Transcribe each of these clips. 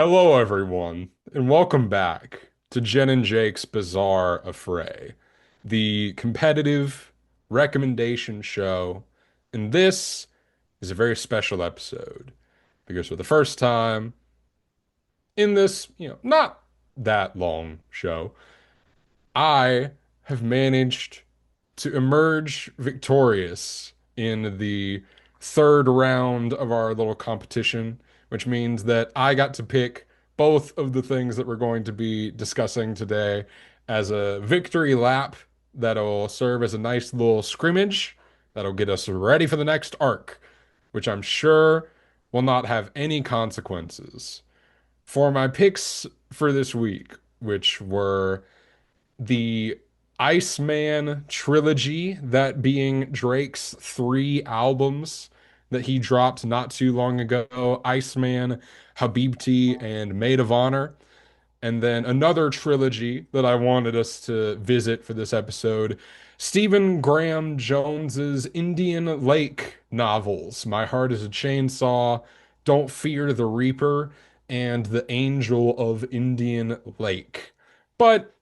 Hello, everyone, and welcome back to Jen and Jake's Bizarre Affray, the competitive recommendation show. And this is a very special episode because for the first time in this, not that long show, I have managed to emerge victorious in the third round of our little competition, which means that I got to pick both of the things that we're going to be discussing today as a victory lap that'll serve as a nice little scrimmage that'll get us ready for the next arc, which I'm sure will not have any consequences. For my picks for this week, which were the Iceman Trilogy, that being Drake's three albums that he dropped not too long ago, Iceman, Habibti, and Maid of Honor. And then another trilogy that I wanted us to visit for this episode, Stephen Graham Jones's Indian Lake novels, My Heart is a Chainsaw, Don't Fear the Reaper, and The Angel of Indian Lake. But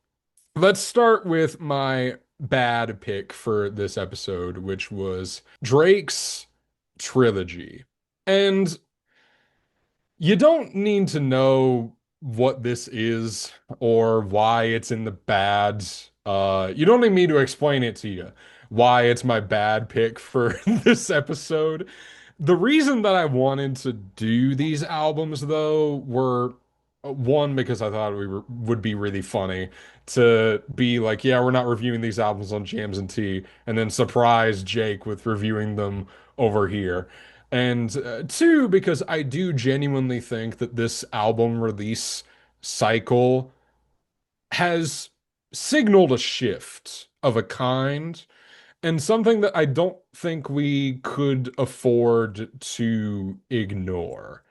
let's start with my bad pick for this episode, which was Drake's trilogy. And you don't need to know what this is or why it's in the bad. You don't need me to explain it to you why it's my bad pick for this episode. The reason that I wanted to do these albums, though, were one, because I thought would be really funny to be like, yeah, we're not reviewing these albums on Jams and Tea, and then surprise Jake with reviewing them over here. And two, because I do genuinely think that this album release cycle has signaled a shift of a kind and something that I don't think we could afford to ignore.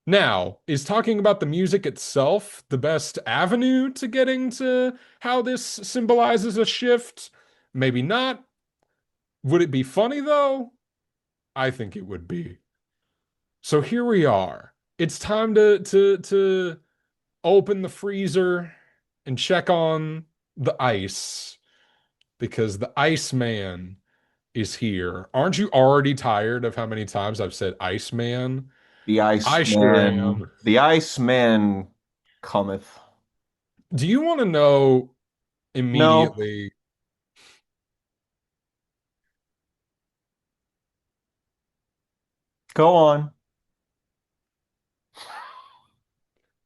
Now, is talking about the music itself the best avenue to getting to how this symbolizes a shift? Maybe not. Would it be funny though? I think it would be. So here we are. It's time to open the freezer and check on the ice because the Iceman is here. Aren't you already tired of how many times I've said Iceman? I sure am. The Iceman cometh. Do you want to know No, immediately? go on.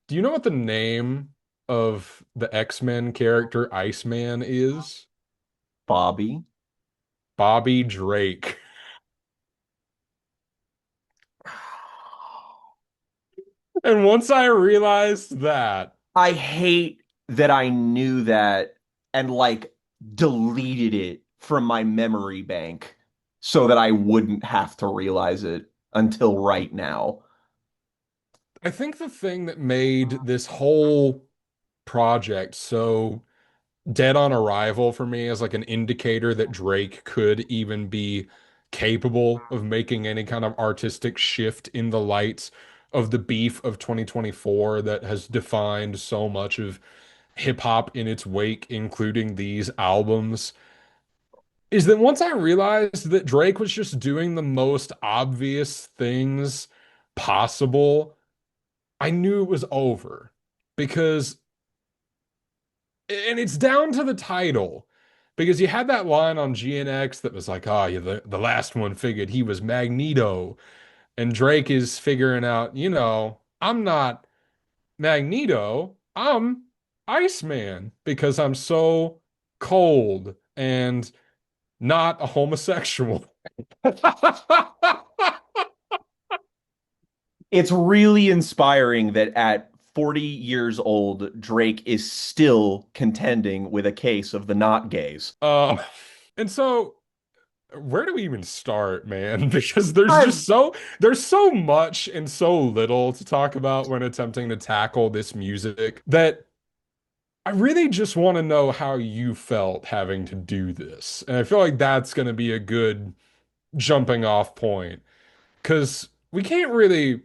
Do you know what the name of the X-Men character Iceman is? Bobby. Bobby Drake. And once I realized that, I hate that I knew that and like deleted it from my memory bank so that I wouldn't have to realize it until right now. I think the thing that made this whole project so dead on arrival for me as like an indicator that Drake could even be capable of making any kind of artistic shift in the light of the beef of 2024 that has defined so much of hip hop in its wake, including these albums, is that once I realized that Drake was just doing the most obvious things possible, I knew it was over because and it's down to the title because you had that line on GNX that was like, oh, yeah, the last one figured he was Magneto. And Drake is figuring out, I'm not Magneto, I'm Iceman because I'm so cold and not a homosexual. It's really inspiring that at 40 years old, Drake is still contending with a case of the not gays. Uh, and so where do we even start, man? Because there's I've just there's so much and so little to talk about when attempting to tackle this music that I really just want to know how you felt having to do this. And I feel like that's going to be a good jumping off point because we can't really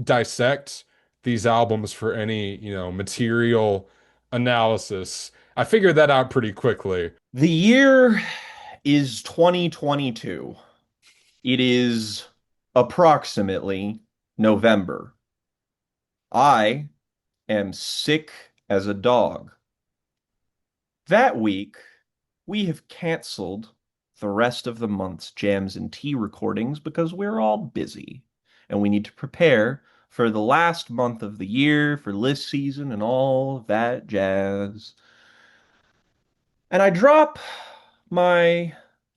dissect these albums for any, material analysis. I figured that out pretty quickly. The year is 2022. It is approximately November. I am sick as a dog. That week, we have canceled the rest of the month's jams and tea recordings because we're all busy and we need to prepare for the last month of the year, for list season and all of that jazz. And I drop my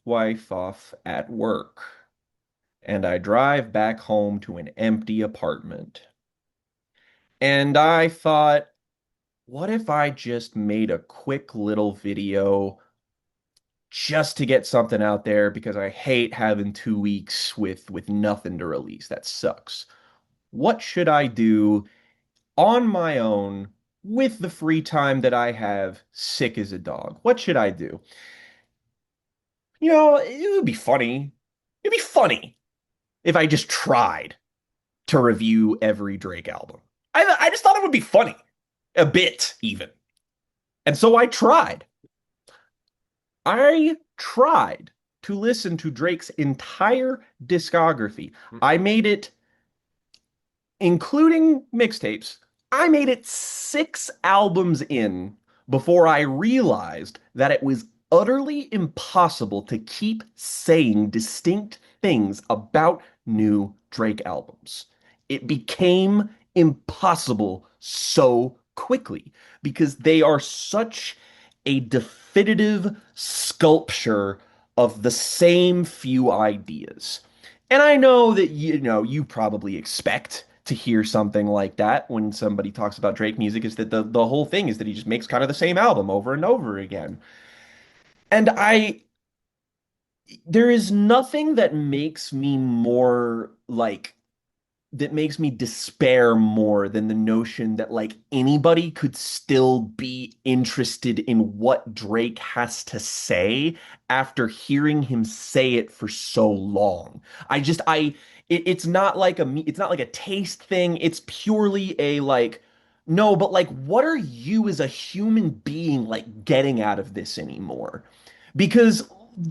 wife off at work and I drive back home to an empty apartment. And I thought, what if I just made a quick little video just to get something out there because I hate having 2 weeks with nothing to release. That sucks. What should I do on my own with the free time that I have, sick as a dog? What should I do? It would be funny. It'd be funny if I just tried to review every Drake album. I just thought it would be funny, a bit even. And so I tried. I tried to listen to Drake's entire discography. I made it, including mixtapes, I made it 6 albums in before I realized that it was utterly impossible to keep saying distinct things about new Drake albums. It became impossible so quickly because they are such a definitive sculpture of the same few ideas. And I know that you probably expect to hear something like that when somebody talks about Drake music is that the whole thing is that he just makes kind of the same album over and over again. And there is nothing that makes me more like that makes me despair more than the notion that like anybody could still be interested in what Drake has to say after hearing him say it for so long. I just I it's not like it's not like a taste thing. It's purely a like no, but like what are you as a human being like getting out of this anymore? Because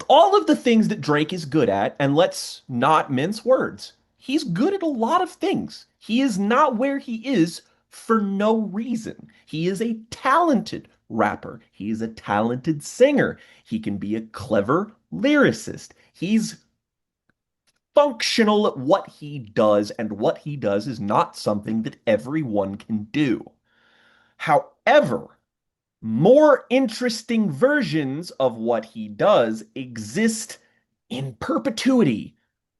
all of the things that Drake is good at, and let's not mince words, he's good at a lot of things. He is not where he is for no reason. He is a talented rapper. He is a talented singer. He can be a clever lyricist. He's functional at what he does, and what he does is not something that everyone can do. However, more interesting versions of what he does exist in perpetuity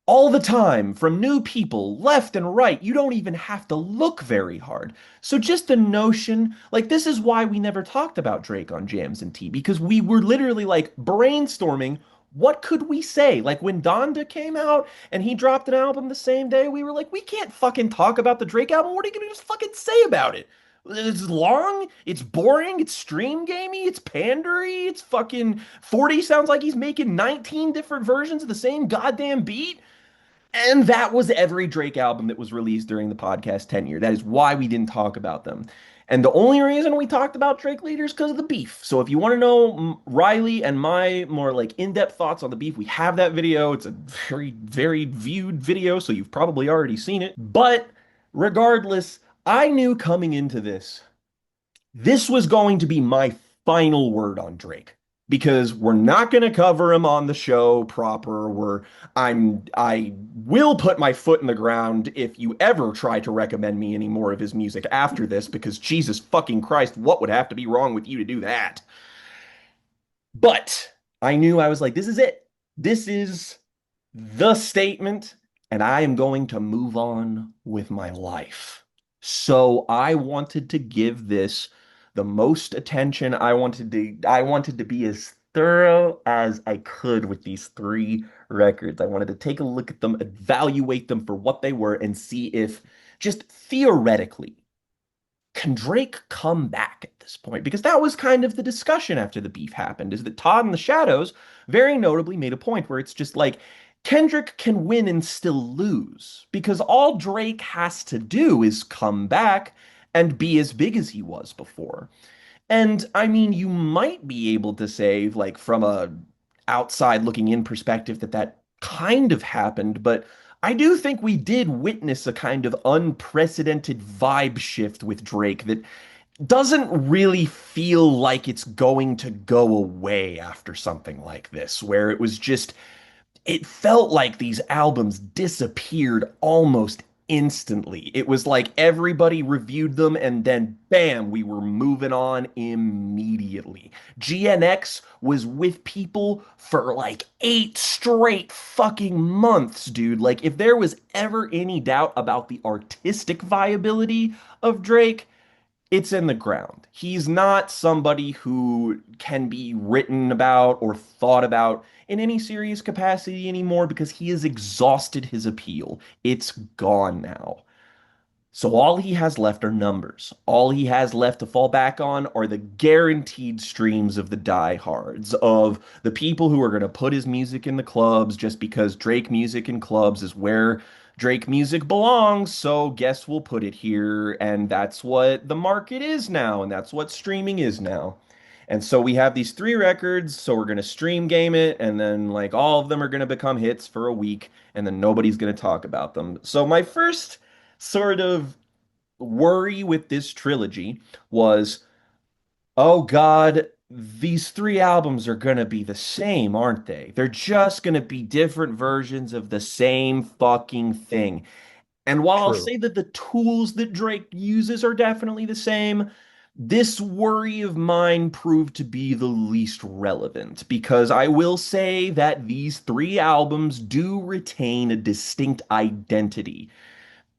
all the time from new people left and right. You don't even have to look very hard. So just the notion, like this is why we never talked about Drake on Jams and Tea, because we were literally like brainstorming what could we say? Like when Donda came out and he dropped an album the same day, we were like, we can't fucking talk about the Drake album. What are you gonna just fucking say about it? It's long, it's boring, it's stream gamey, it's pandery, it's fucking 40 sounds like he's making 19 different versions of the same goddamn beat. And that was every Drake album that was released during the podcast tenure. That is why we didn't talk about them. And the only reason we talked about Drake leaders because of the beef. So if you want to know Riley and my more like in-depth thoughts on the beef, we have that video. It's a very, very viewed video, so you've probably already seen it. But regardless, I knew coming into this was going to be my final word on Drake because we're not going to cover him on the show proper. I will put my foot in the ground if you ever try to recommend me any more of his music after this because Jesus fucking Christ, what would have to be wrong with you to do that? But I knew I was like, this is it. This is the statement, and I am going to move on with my life. So I wanted to give this the most attention. I wanted to be as thorough as I could with these 3 records. I wanted to take a look at them, evaluate them for what they were, and see if just theoretically can Drake come back at this point? Because that was kind of the discussion after the beef happened, is that Todd in the Shadows very notably made a point where it's just like, Kendrick can win and still lose because all Drake has to do is come back and be as big as he was before. And I mean, you might be able to say, like, from a outside looking in perspective, that that kind of happened, but I do think we did witness a kind of unprecedented vibe shift with Drake that doesn't really feel like it's going to go away after something like this, where it was just it felt like these albums disappeared almost instantly. It was like everybody reviewed them and then bam, we were moving on immediately. GNX was with people for like 8 straight fucking months, dude. Like, if there was ever any doubt about the artistic viability of Drake, it's in the ground. He's not somebody who can be written about or thought about in any serious capacity anymore because he has exhausted his appeal. It's gone now. So all he has left are numbers. All he has left to fall back on are the guaranteed streams of the diehards, of the people who are going to put his music in the clubs just because Drake music in clubs is where Drake music belongs. So guess we'll put it here. And that's what the market is now. And that's what streaming is now. And so we have these 3 records. So we're going to stream game it. And then, like, all of them are going to become hits for a week. And then nobody's going to talk about them. So my first sort of worry with this trilogy was, oh God, these 3 albums are going to be the same, aren't they? They're just going to be different versions of the same fucking thing. And while I'll True. say that the tools that Drake uses are definitely the same, this worry of mine proved to be the least relevant because I will say that these 3 albums do retain a distinct identity.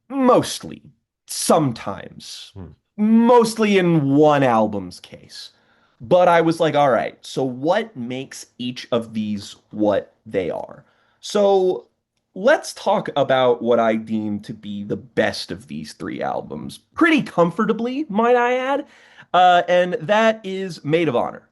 Mostly. Sometimes. Hmm. Mostly in one album's case. But I was like, all right, so what makes each of these what they are? So let's talk about what I deem to be the best of these 3 albums. Pretty comfortably, might I add. And that is Maid of Honor.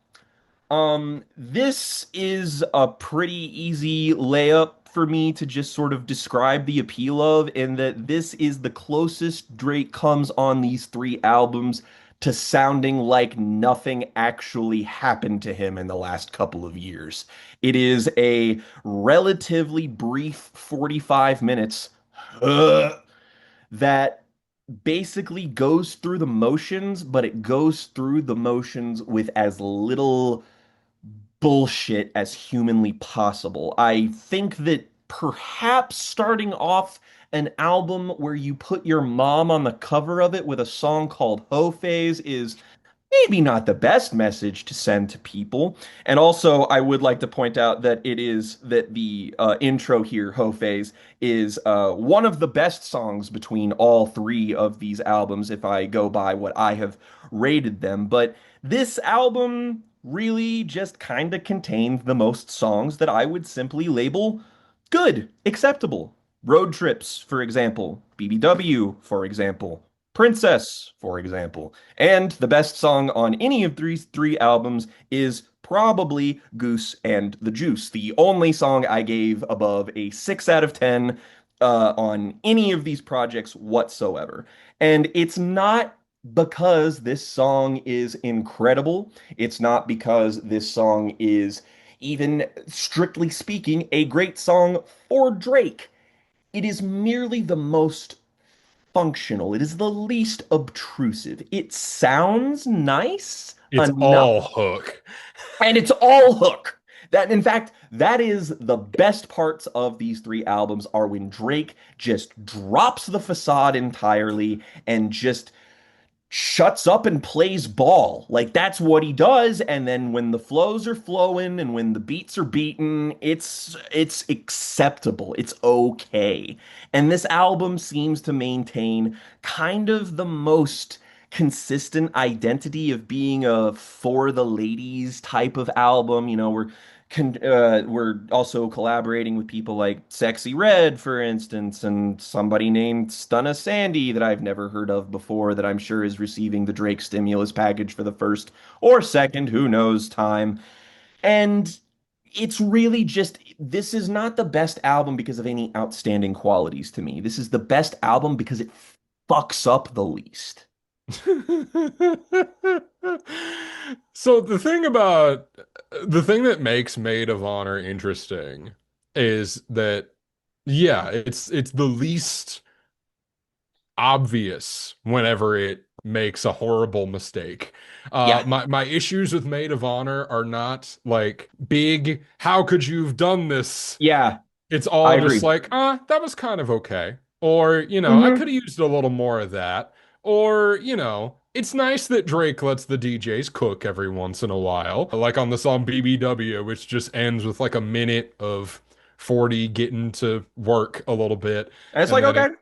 This is a pretty easy layup for me to just sort of describe the appeal of, in that this is the closest Drake comes on these 3 albums to sounding like nothing actually happened to him in the last couple of years. It is a relatively brief 45 minutes that basically goes through the motions, but it goes through the motions with as little bullshit as humanly possible. I think that perhaps starting off an album where you put your mom on the cover of it with a song called Ho Phase is maybe not the best message to send to people. And also, I would like to point out that it is that the intro here, Ho Phase, is one of the best songs between all 3 of these albums, if I go by what I have rated them. But this album really just kind of contains the most songs that I would simply label good, acceptable. Road Trips, for example. BBW, for example. Princess, for example. And the best song on any of these 3 albums is probably Goose and the Juice, the only song I gave above a 6 out of 10 on any of these projects whatsoever. And it's not because this song is incredible. It's not because this song is, even strictly speaking, a great song for Drake. It is merely the most functional. It is the least obtrusive. It sounds nice It's enough, all hook. and it's all hook. That, in fact, that is the best parts of these 3 albums, are when Drake just drops the facade entirely and just shuts up and plays ball. Like, that's what he does. And then when the flows are flowing and when the beats are beaten, it's acceptable. It's okay. And this album seems to maintain kind of the most consistent identity of being a for the ladies type of album. You know, we're also collaborating with people like Sexy Red, for instance, and somebody named Stunna Sandy that I've never heard of before that I'm sure is receiving the Drake stimulus package for the first or second, who knows, time. And it's really just this is not the best album because of any outstanding qualities to me. This is the best album because it fucks up the least. So the thing that makes Maid of Honor interesting is that yeah, it's the least obvious whenever it makes a horrible mistake. Yeah, My issues with Maid of Honor are not like big, how could you have done this? yeah, It's I all just agree. like, that was kind of okay. Or, I Hmm. could have used a little more of that. Or, it's nice that Drake lets the DJs cook every once in a while. Like on the song BBW, which just ends with like a minute of 40 getting to work a little bit. And it's And like, then okay, it,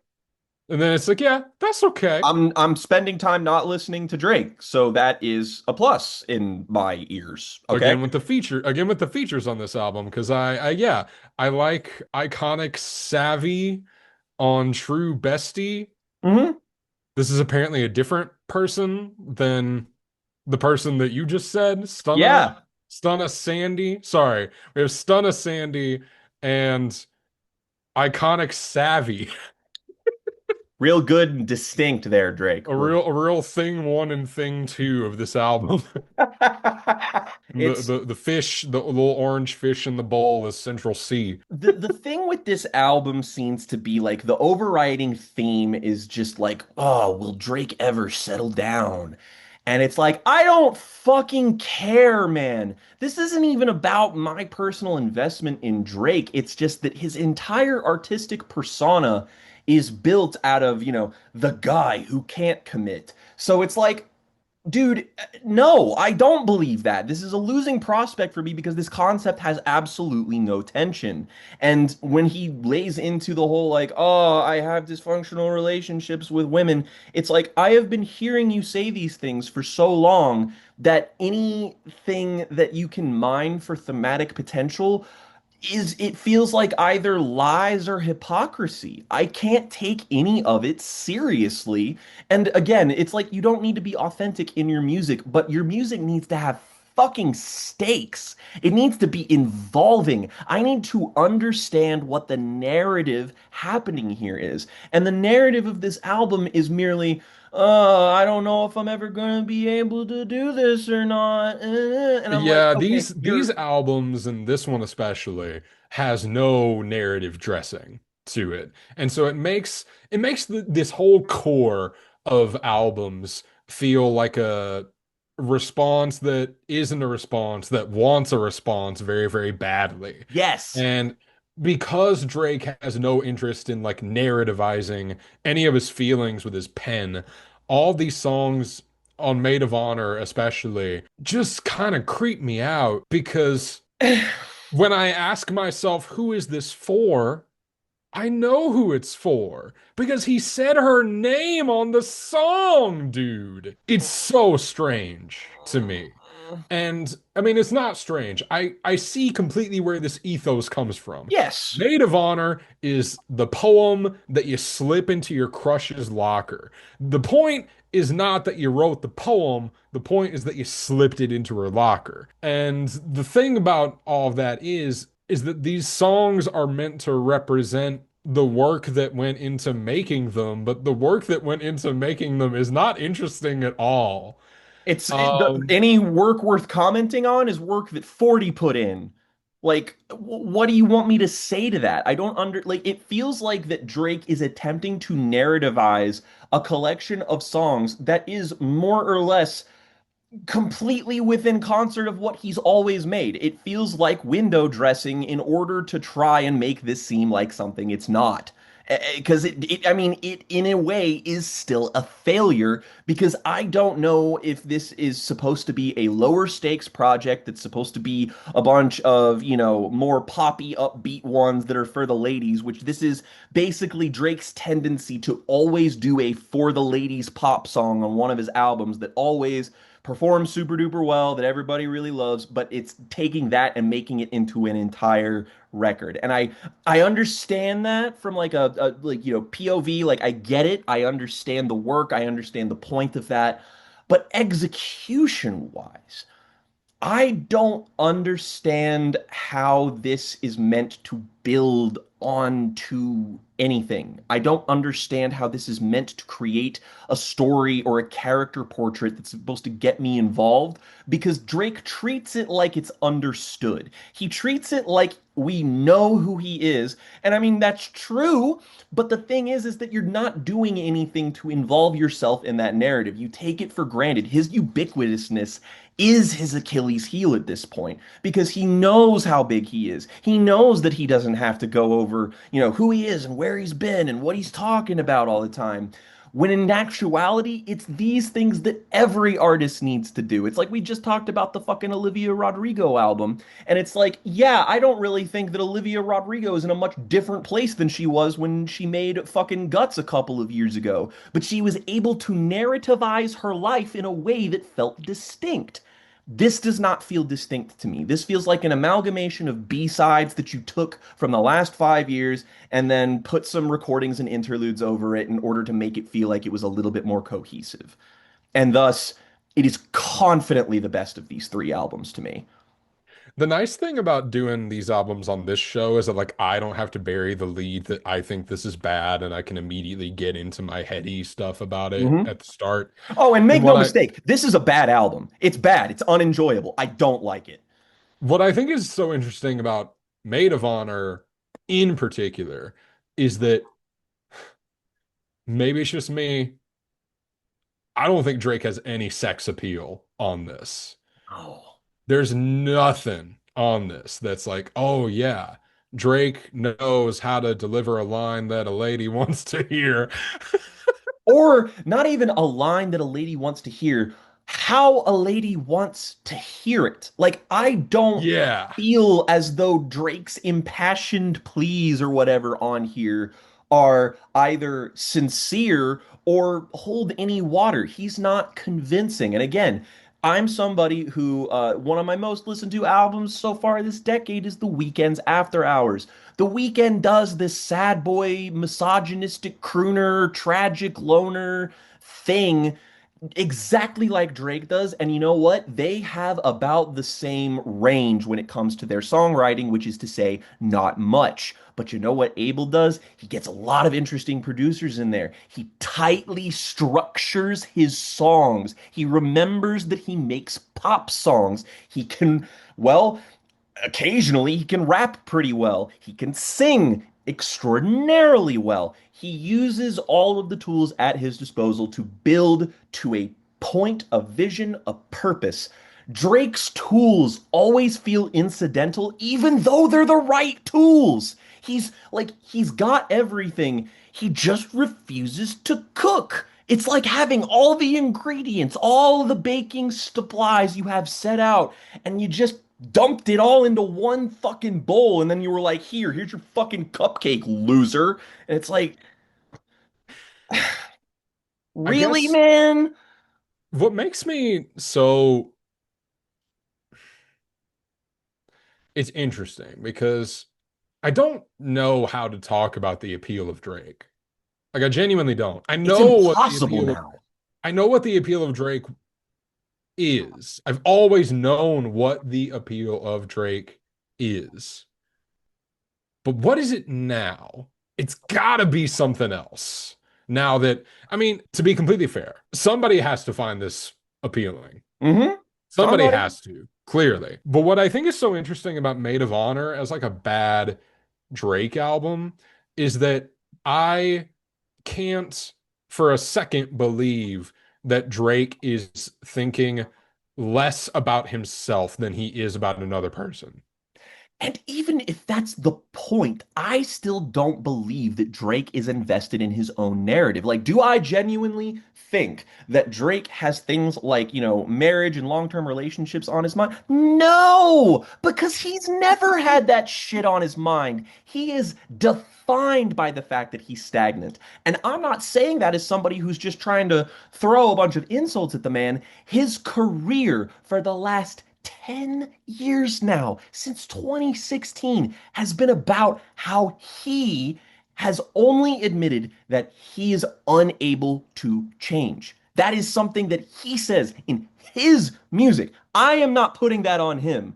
and then it's like, yeah, that's okay. I'm spending time not listening to Drake, so that is a plus in my ears. Okay. Again with the features on this album, because yeah, I like Iconic Savvy on True Bestie. Hmm. This is apparently a different person than the person that you just said. Yeah, Stunna Sandy. Sorry, we have Stunna Sandy and Iconic Savvy. real good and distinct there, Drake. A real thing one and thing two of this album. The It's the the fish, the little orange fish in the bowl is Central C. the thing with this album seems to be like the overriding theme is just like, oh, will Drake ever settle down? And it's like, I don't fucking care, man. This isn't even about my personal investment in Drake. It's just that his entire artistic persona is built out of, the guy who can't commit. So it's like, dude, no, I don't believe that. This is a losing prospect for me because this concept has absolutely no tension. And when he lays into the whole, like, oh, I have dysfunctional relationships with women, it's like, I have been hearing you say these things for so long that anything that you can mine for thematic potential it feels like either lies or hypocrisy. I can't take any of it seriously. And again, it's like you don't need to be authentic in your music, but your music needs to have fucking stakes. It needs to be involving. I need to understand what the narrative happening here is. And the narrative of this album is merely, I don't know if I'm ever gonna be able to do this or not. And I'm like, Yeah, okay, these albums and this one especially has no narrative dressing to it. And so it makes this whole core of albums feel like a response that isn't a response that wants a response very, very badly. yes. And because Drake has no interest in like narrativizing any of his feelings with his pen, all these songs on Maid of Honor especially just kind of creep me out because when I ask myself, who is this for? I know who it's for because he said her name on the song, dude. It's so strange to me. And I mean, it's not strange. I see completely where this ethos comes from. Yes. Maid of Honor is the poem that you slip into your crush's locker. The point is not that you wrote the poem, the point is that you slipped it into her locker. And the thing about all of that is that these songs are meant to represent the work that went into making them, but the work that went into making them is not interesting at all. Um, Any work worth commenting on is work that 40 put in. Like, what do you want me to say to that? I don't like, it feels like that Drake is attempting to narrativize a collection of songs that is more or less completely within concert of what he's always made. It feels like window dressing in order to try and make this seem like something it's not. Because I mean, it in a way is still a failure because I don't know if this is supposed to be a lower stakes project that's supposed to be a bunch of, more poppy, upbeat ones that are for the ladies, which this is basically Drake's tendency to always do a for the ladies pop song on one of his albums that always performs super duper well that everybody really loves, but it's taking that and making it into an entire record. And I understand that from like a like POV, like I get it. I understand the work, I understand the point of that. But execution wise, I don't understand how this is meant to build onto anything. I don't understand how this is meant to create a story or a character portrait that's supposed to get me involved because Drake treats it like it's understood. He treats it like we know who he is. And I mean, that's true, but the thing is that you're not doing anything to involve yourself in that narrative. You take it for granted. His ubiquitousness is his Achilles heel at this point because he knows how big he is. He knows that he doesn't have to go over, who he is and where he's been and what he's talking about all the time. When in actuality, it's these things that every artist needs to do. It's like we just talked about the fucking Olivia Rodrigo album. And it's like, yeah, I don't really think that Olivia Rodrigo is in a much different place than she was when she made fucking Guts a couple of years ago. But she was able to narrativize her life in a way that felt distinct. This does not feel distinct to me. This feels like an amalgamation of B-sides that you took from the last 5 years and then put some recordings and interludes over it in order to make it feel like it was a little bit more cohesive. And thus, it is confidently the best of these three albums to me. The nice thing about doing these albums on this show is that like I don't have to bury the lead that I think this is bad and I can immediately get into my heady stuff about it Hmm. at the start. Oh, and And make no mistake, this is a bad album. It's bad. It's unenjoyable. I don't like it. what I think is so interesting about Maid of Honor in particular is that maybe it's just me. I don't think Drake has any sex appeal on this. Oh. There's nothing on this that's like, oh yeah, Drake knows how to deliver a line that a lady wants to hear. Or not even a line that a lady wants to hear, how a lady wants to hear it. Like, I don't Yeah. feel as though Drake's impassioned pleas or whatever on here are either sincere or hold any water. He's not convincing. And again, I'm somebody who, one of my most listened to albums so far this decade is The Weeknd's After Hours. The Weeknd does this sad boy, misogynistic crooner, tragic loner thing exactly like Drake does. And you know what? They have about the same range when it comes to their songwriting, which is to say, not much. But you know what Abel does? He gets a lot of interesting producers in there. He tightly structures his songs. He remembers that he makes pop songs. He can, well, occasionally he can rap pretty well. He can sing extraordinarily well. He uses all of the tools at his disposal to build to a point, a vision, a purpose. Drake's tools always feel incidental, even though they're the right tools. He's got everything. He just refuses to cook. It's like having all the ingredients, all the baking supplies you have set out, and you just dumped it all into one fucking bowl, and then you were like, here's your fucking cupcake, loser. And it's like, I really, guess man? what makes me so it's interesting because I don't know how to talk about the appeal of Drake. Like I genuinely don't. It's impossible now. I know what the appeal of Drake is. I've always known what the appeal of Drake is. But what is it now? It's gotta be something else. Now that, I mean, to be completely fair, somebody has to find this appealing. Mm-hmm. Somebody Somebody. has to, clearly. But what I think is so interesting about Maid of Honor as like a bad Drake album is that I can't for a second believe that Drake is thinking less about himself than he is about another person. And even if that's the point, I still don't believe that Drake is invested in his own narrative. Like, do I genuinely think that Drake has things like, marriage and long-term relationships on his mind? No, because he's never had that shit on his mind. He is defined by the fact that he's stagnant. And I'm not saying that as somebody who's just trying to throw a bunch of insults at the man. His career for the last 10 years now, since 2016, has been about how he has only admitted that he is unable to change. That is something that he says in his music. I am not putting that on him.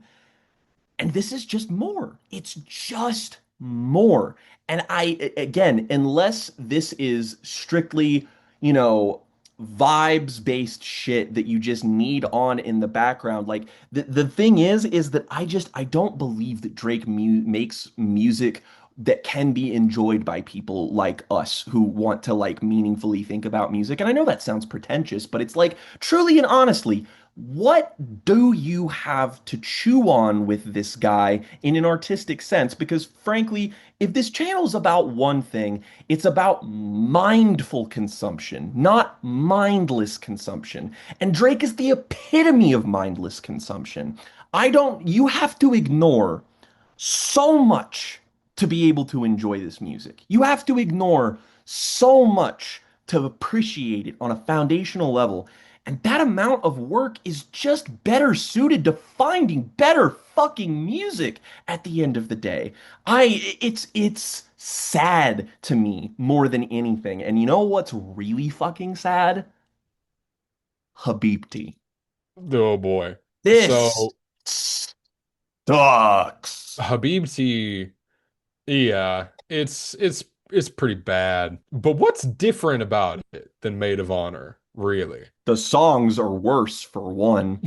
And this is just more. It's just more. And again, unless this is strictly, you know, vibes based shit that you just need on in the background, like the thing is that I don't believe that Drake makes music that can be enjoyed by people like us who want to like meaningfully think about music. And I know that sounds pretentious, but it's like truly and honestly, what do you have to chew on with this guy in an artistic sense? Because frankly, if this channel's about one thing, it's about mindful consumption, not mindless consumption. And Drake is the epitome of mindless consumption. You have to ignore so much to be able to enjoy this music. You have to ignore so much to appreciate it on a foundational level. And that amount of work is just better suited to finding better fucking music at the end of the day. It's sad to me more than anything. And you know what's really fucking sad? Habibti. Oh boy. This So sucks. Habibti, yeah, it's pretty bad. But what's different about it than Maid of Honor, really? The songs are worse for one.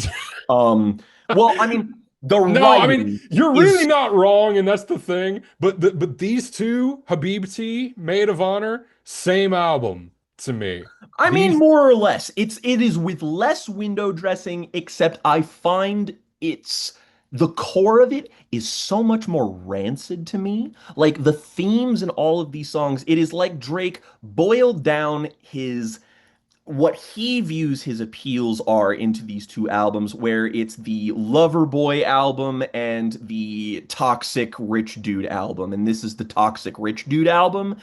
Um, well, I mean, the No, I mean, writing you're really is, not wrong, and that's the thing. But these two, Habibti, Maid of Honor, same album to me. I mean, These more or less. It is with less window dressing, except I find it's the core of it is so much more rancid to me. Like the themes in all of these songs, it is like Drake boiled down his what he views his appeals are into these two albums, where it's the Lover Boy album and the Toxic Rich Dude album. And this is the Toxic Rich Dude album.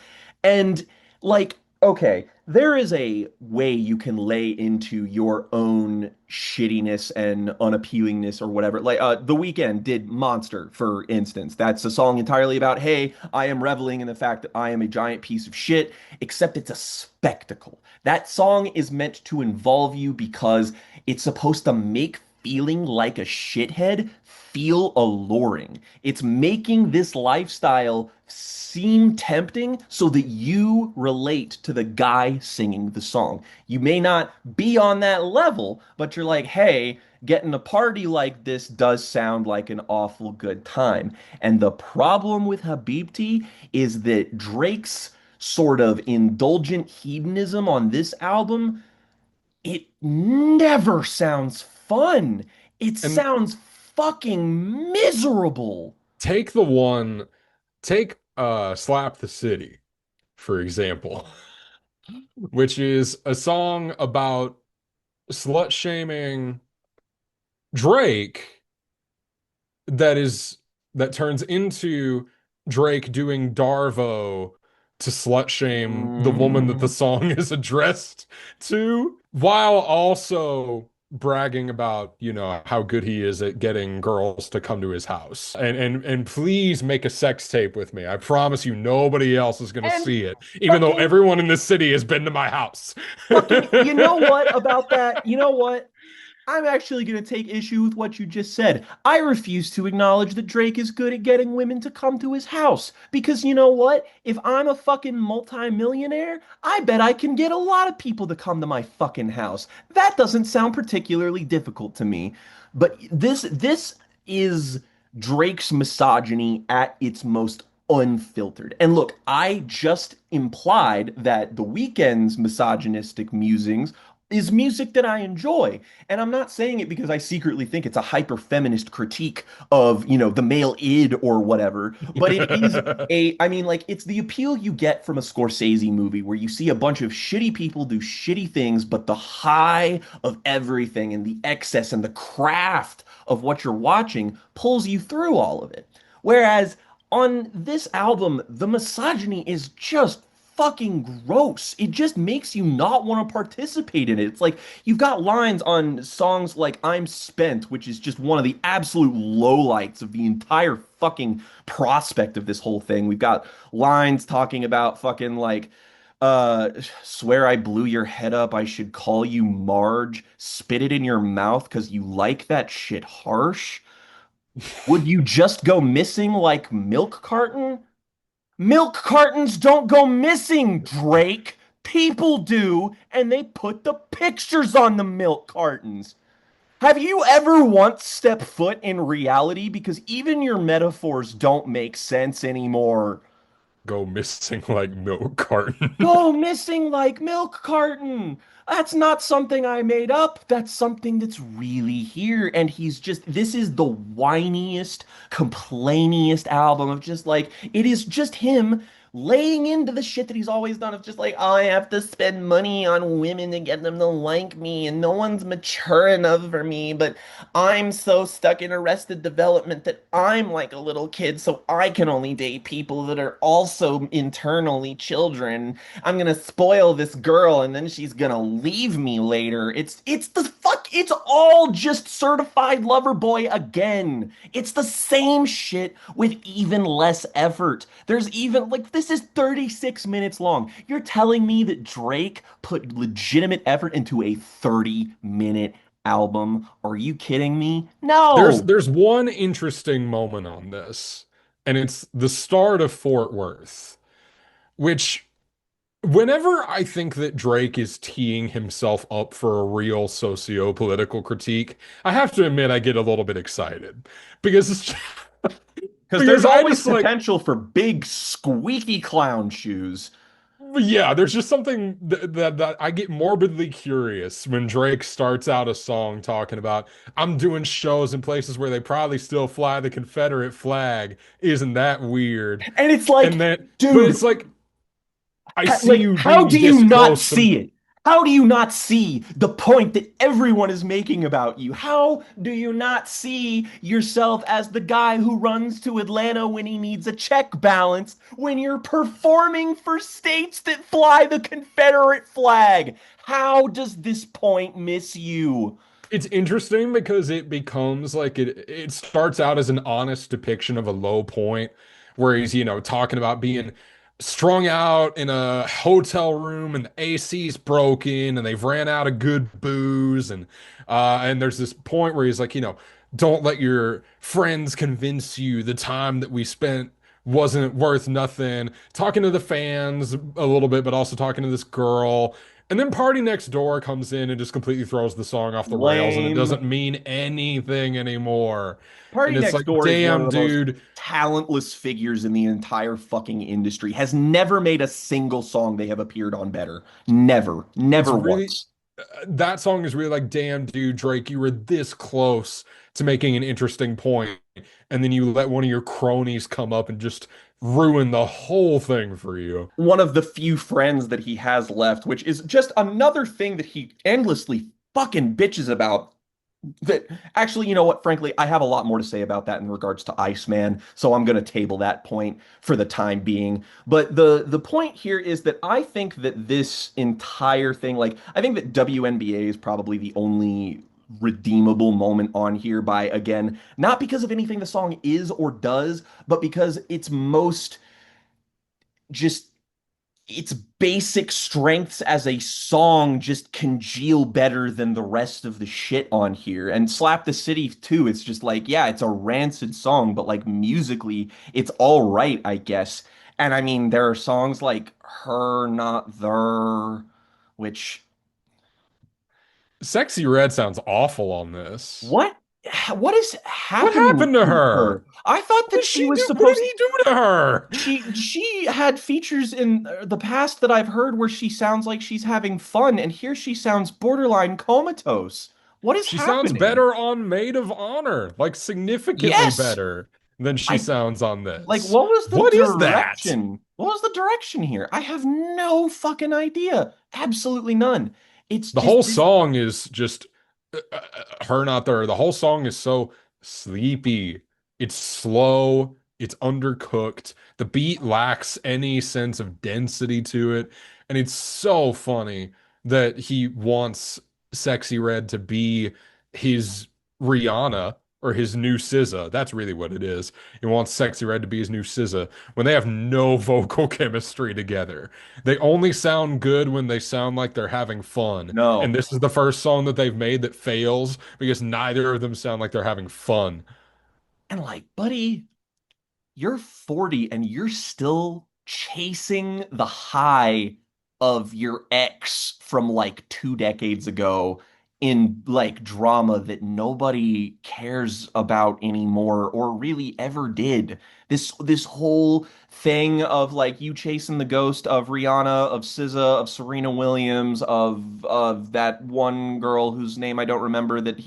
And like, okay, there is a way you can lay into your own shittiness and unappealingness or whatever. Like, The Weeknd did Monster, for instance. That's a song entirely about, hey, I am reveling in the fact that I am a giant piece of shit, except it's a spectacle. That song is meant to involve you because it's supposed to make feeling like a shithead feel alluring. It's making this lifestyle seem tempting so that you relate to the guy singing the song. You may not be on that level, but you're like, hey, getting a party like this does sound like an awful good time. And the problem with Habibti is that Drake's sort of indulgent hedonism on this album, it never sounds fun. It and sounds fucking miserable. take the one, take Slap the City, for example, which is a song about slut shaming Drake that is that turns into Drake doing Darvo to slut shame the woman that the Mm. song is addressed to, while also bragging about, how good he is at getting girls to come to his house. And please make a sex tape with me. I promise you nobody else is gonna And see it, even though fucking everyone in this city has been to my house. you know what about that? You know what? I'm actually going to take issue with what you just said. I refuse to acknowledge that Drake is good at getting women to come to his house. Because you know what? If I'm a fucking multimillionaire, I bet I can get a lot of people to come to my fucking house. That doesn't sound particularly difficult to me. But this is Drake's misogyny at its most unfiltered. And look, I just implied that The Weeknd's misogynistic musings is music that I enjoy. And I'm not saying it because I secretly think it's a hyper feminist critique of, the male id or whatever, but it is I mean, like, it's the appeal you get from a Scorsese movie where you see a bunch of shitty people do shitty things, but the high of everything and the excess and the craft of what you're watching pulls you through all of it. Whereas on this album, the misogyny is just fucking gross. It just makes you not want to participate in it. It's like you've got lines on songs like I'm Spent, which is just one of the absolute lowlights of the entire fucking prospect of this whole thing. We've got lines talking about fucking like Uh, Swear I blew your head up. I should call you Marge. Spit it in your mouth because you like that shit harsh. Would you just go missing like milk carton? Milk cartons don't go missing, Drake. People do, and they put the pictures on the milk cartons. Have you ever once stepped foot in reality? Because even your metaphors don't make sense anymore. Go missing like milk carton. Go missing like milk carton. That's not something I made up. That's something that's really here. And this is the whiniest, complainiest album of just like, it is just him laying into the shit that he's always done of just like, oh, I have to spend money on women to get them to like me, and no one's mature enough for me, but I'm so stuck in Arrested Development that I'm like a little kid, so I can only date people that are also internally children. I'm gonna spoil this girl and then she's gonna leave me later. It's all just certified lover boy again. It's the same shit with even less effort. There's even like this is 36 minutes long. You're telling me that Drake put legitimate effort into a 30-minute album? Are you kidding me? There's No. there's one interesting moment on this, and it's the start of Fort Worth, which whenever I think that Drake is teeing himself up for a real socio-political critique, I have to admit I get a little bit excited because Because there's because I always just like potential for big squeaky clown shoes. yeah, there's just something that I get morbidly curious when Drake starts out a song talking about I'm doing shows in places where they probably still fly the Confederate flag. Isn't that weird? And it's And like, then, but it's dude, like I see like, you how do being you this not close to see it? How do you not see the point that everyone is making about you? How do you not see yourself as the guy who runs to Atlanta when he needs a check balance when you're performing for states that fly the Confederate flag? How does this point miss you? It's interesting because it becomes like it starts out as an honest depiction of a low point where he's, talking about being strung out in a hotel room and the AC's broken and they've ran out of good booze and there's this point where he's like, don't let your friends convince you the time that we spent wasn't worth nothing. Talking to the fans a little bit, but also talking to this girl. And then Party Next Door comes in and just completely throws the song off the rails, and it Lame. doesn't mean anything anymore. Party And it's Next like, Door is one of damn, the most dude, talentless figures in the entire fucking industry. Has never made a single song they have appeared on better. Never. it's Never really once. that song is really like, damn, dude, Drake, you were this close to making an interesting point, and then you let one of your cronies come up and just ruin the whole thing for you. One of the few friends that he has left, which is just another thing that he endlessly fucking bitches about. That actually, you know what? Frankly, I have a lot more to say about that in regards to Iceman, so I'm going to table that point for the time being. But the point here is that I think that this entire thing, like, I think that WNBA is probably the only redeemable moment on here by, again, not because of anything the song is or does, but because it's most just its basic strengths as a song just congeal better than the rest of the shit on here. And Slap the City too, it's just like, yeah, it's a rancid song, but like musically, it's all right, I guess. And I mean, there are songs like Her Not There, which Sexy Red sounds awful on this. what what is What happening happened to to her? her? I thought What that did she she was do? What did supposed he do to her? she had features in the past that I've heard where she sounds like she's having fun, and here she sounds borderline comatose. What is She sounds happening? better on Maid of Honor, like significantly Yes, better than she I sounds on like this. what was the What is that? direction? What was the direction here? I have no fucking idea. Absolutely none. It's The just whole this song is just her not there. The whole song is so sleepy. It's slow. It's undercooked. The beat lacks any sense of density to it. And it's so funny that he wants Sexy Red to be his Rihanna. or his new SZA. That's really what it is. He wants Sexy Red to be his new SZA when they have no vocal chemistry together. They only sound good when they sound like they're having fun. And No. this is the first song that they've made that fails because neither of them sound like they're having fun. And like, buddy, you're 40 and you're still chasing the high of your ex from like 2 decades ago in like drama that nobody cares about anymore or really ever did. This whole thing of like you chasing the ghost of Rihanna, of SZA, of Serena Williams, of that one girl whose name I don't remember that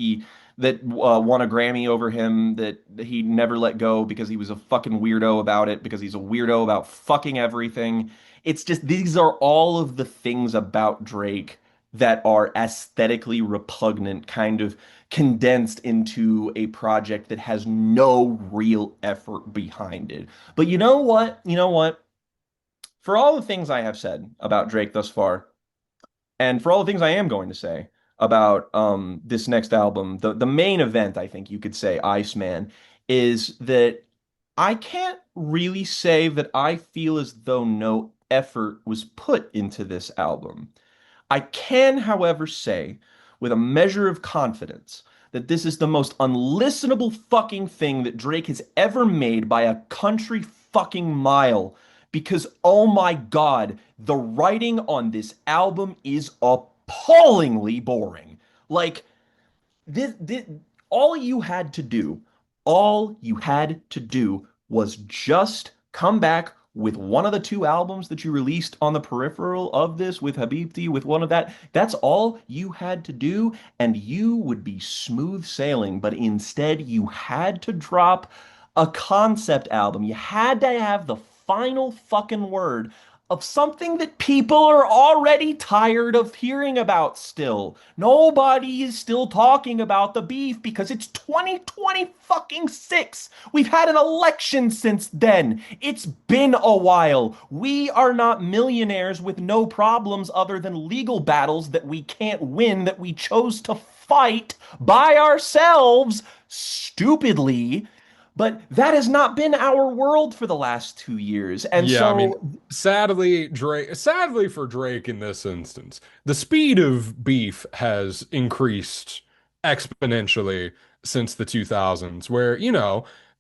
won a Grammy over him that he never let go because he was a fucking weirdo about it, because he's a weirdo about fucking everything. It's just these are all of the things about Drake that are aesthetically repugnant, kind of condensed into a project that has no real effort behind it. But you know what? You know what? For all the things I have said about Drake thus far, and for all the things I am going to say about this next album, the main event, I think you could say, Iceman, is that I can't really say that I feel as though no effort was put into this album. I can, however, say with a measure of confidence that this is the most unlistenable fucking thing that Drake has ever made by a country fucking mile. Because, oh my God, the writing on this album is appallingly boring. Like, this all you had to do, all you had to do was just come back with one of the two albums that you released on the peripheral of this with Habibti, with one of that. That's all you had to do, and you would be smooth sailing. But instead, you had to drop a concept album. You had to have the final fucking word of something that people are already tired of hearing about still. Nobody is still talking about the beef because it's 2020 fucking 6. We've had an election since then. It's been a while. We are not millionaires with no problems other than legal battles that we can't win that we chose to fight by ourselves stupidly. But that has not been our world for the last 2 years. And Yeah, I mean, so sadly for Drake in this instance, the speed of beef has increased exponentially since the 2000s, where,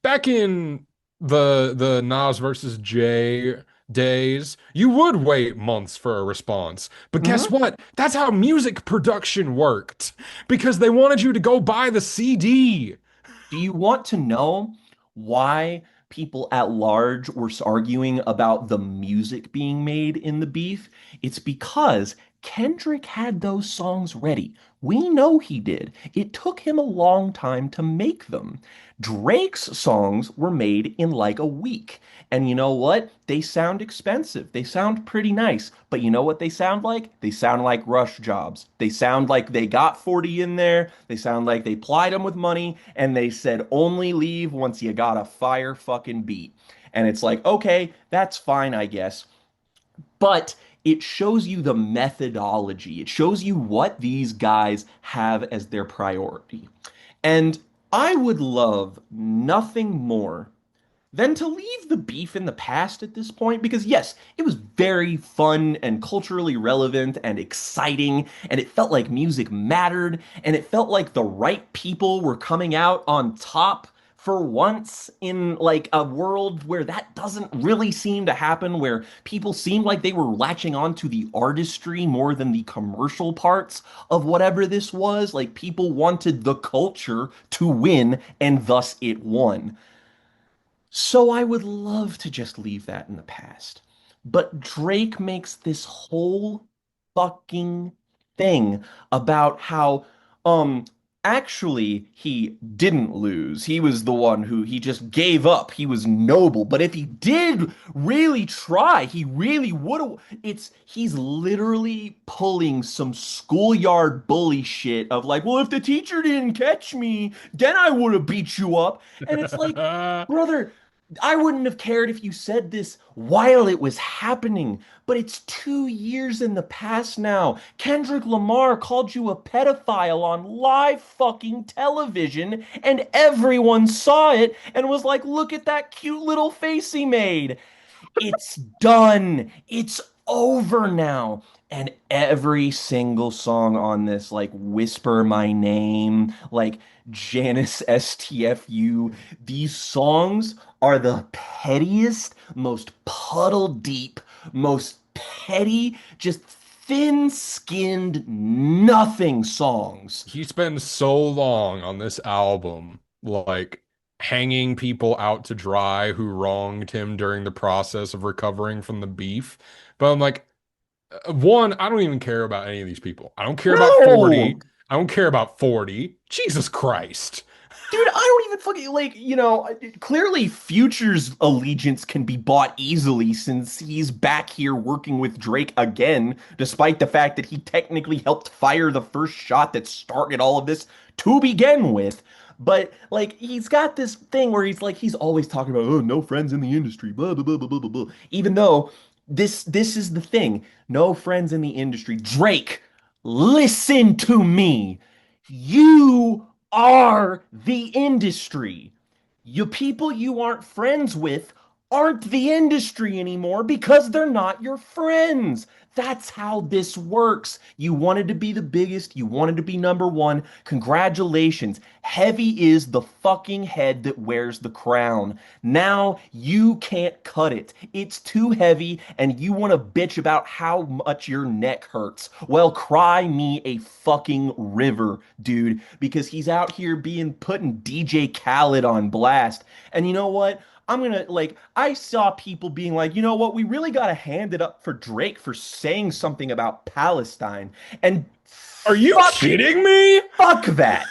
back in the Nas versus Jay days, you would wait months for a response. But guess mhm. what? That's how music production worked because they wanted you to go buy the CD. Do you want to know why people at large were arguing about the music being made in the beef? It's because Kendrick had those songs ready. We know he did. It took him a long time to make them. Drake's songs were made in like a week. And you know what? They sound expensive. They sound pretty nice. But you know what they sound like? They sound like rush jobs. They sound like they got 40 in there. They sound like they plied them with money and they said only leave once you got a fire fucking beat. And it's like, okay, that's fine, I guess. But it shows you the methodology. It shows you what these guys have as their priority. And I would love nothing more than to leave the beef in the past at this point, because yes, it was very fun and culturally relevant and exciting, and it felt like music mattered, and it felt like the right people were coming out on top for once in like a world where that doesn't really seem to happen, where people seemed like they were latching on to the artistry more than the commercial parts of whatever this was. Like people wanted the culture to win, and thus it won. So I would love to just leave that in the past. But Drake makes this whole fucking thing about how um actually he didn't lose. He was the one who he just gave up. He was noble. But if he did really try, he really would have. He's literally pulling some schoolyard bully shit of like, well, if the teacher didn't catch me, then I would have beat you up. And it's like, brother, I wouldn't have cared if you said this while it was happening, but it's 2 years in the past now. Kendrick Lamar called you a pedophile on live fucking television, and everyone saw it and was like, look at that cute little face he made. It's done. It's over now. And every single song on this, like Whisper My Name, like Janice STFU, these songs are the pettiest, most puddle deep, most petty, just thin-skinned nothing songs. He spends so long on this album, like hanging people out to dry who wronged him during the process of recovering from the beef. But I'm like, one, I don't even care about any of these people. I don't care about No! 40. I don't care about 40. Jesus Christ. Dude, I don't even fucking like, clearly Future's allegiance can be bought easily since he's back here working with Drake again, despite the fact that he technically helped fire the first shot that started all of this to begin with. But like he's got this thing where he's always talking about oh no friends in the industry, blah blah blah blah blah blah blah. Even though this is the thing, no friends in the industry. Drake, listen to me. You are the industry. You people you aren't friends with aren't the industry anymore because they're not your friends. That's how this works. You wanted to be the biggest, you wanted to be number one. Congratulations. Heavy is the fucking head that wears the crown. Now you can't cut it. It's too heavy, and you want to bitch about how much your neck hurts. Well, cry me a fucking river, dude, because he's out here putting DJ Khaled on blast. And you know what? I'm gonna like I saw people being like, you know what, we really gotta hand it up for Drake for saying something about Palestine. And Are you fuck kidding me? fuck that.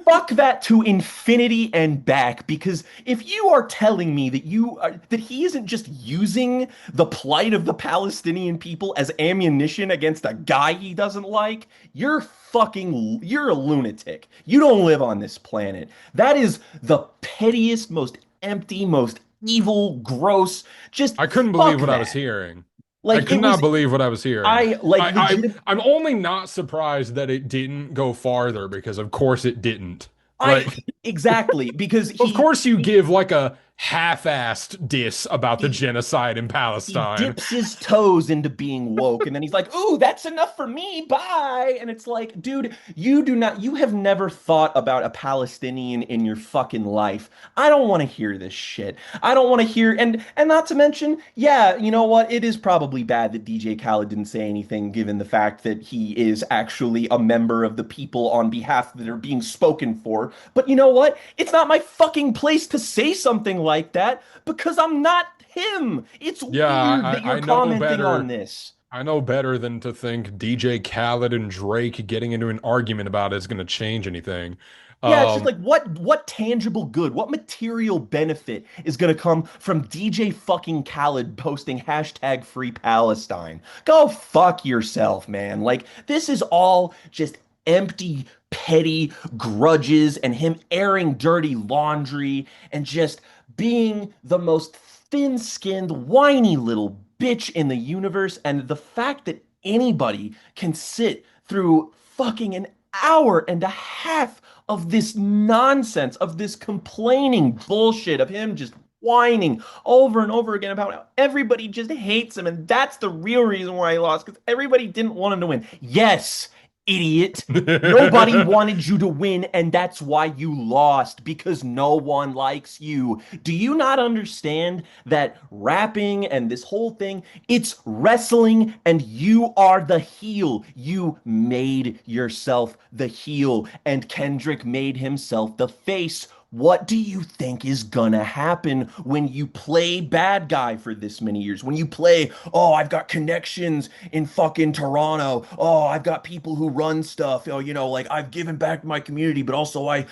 Fuck that to infinity and back, because if you are telling me that he isn't just using the plight of the Palestinian people as ammunition against a guy he doesn't like, you're a lunatic. You don't live on this planet. That is the pettiest, most empty, most evil, gross. Just I couldn't believe fuck what I was that. hearing. I Like could it not was believe what I was hearing. I like legit I'm only not surprised that it didn't go farther because of course it didn't. I Like, exactly because of course you he give like a half-assed diss about the he genocide in he Palestine. dips his toes into being woke, and then he's like, "Ooh, that's enough for me. Bye." And it's like, dude, you have never thought about a Palestinian in your fucking life. I don't want to hear this shit. I don't want to hear, and not to mention, yeah, you know what? It is probably bad that DJ Khaled didn't say anything, given the fact that he is actually a member of the people on behalf that are being spoken for. But you know what? It's not my fucking place to say something like that because I'm not him. It's Yeah, weird that you're I know commenting on better. this. I know better than to think DJ Khaled and Drake getting into an argument about it is going to change anything. Yeah, it's just Um, like what tangible good, what material benefit is gonna come from DJ fucking Khaled posting hashtag free Palestine? Go fuck yourself, man. Like this is all just empty, petty grudges and him airing dirty laundry and just being the most thin-skinned, whiny little bitch in the universe. And the fact that anybody can sit through fucking an hour and a half of this nonsense, of this complaining bullshit, of him just whining over and over again about how everybody just hates him. And that's the real reason why he lost, because everybody didn't want him to win. Yes, idiot. Nobody wanted you to win, and that's why you lost, because no one likes you. Do you not understand that rapping and this whole thing, it's wrestling, and you are the heel. You made yourself the heel, and Kendrick made himself the face. What do you think is gonna happen when you play bad guy for this many years? When you play, oh, I've got connections in fucking Toronto. Oh, I've got people who run stuff. Oh, like I've given back to my community, but also I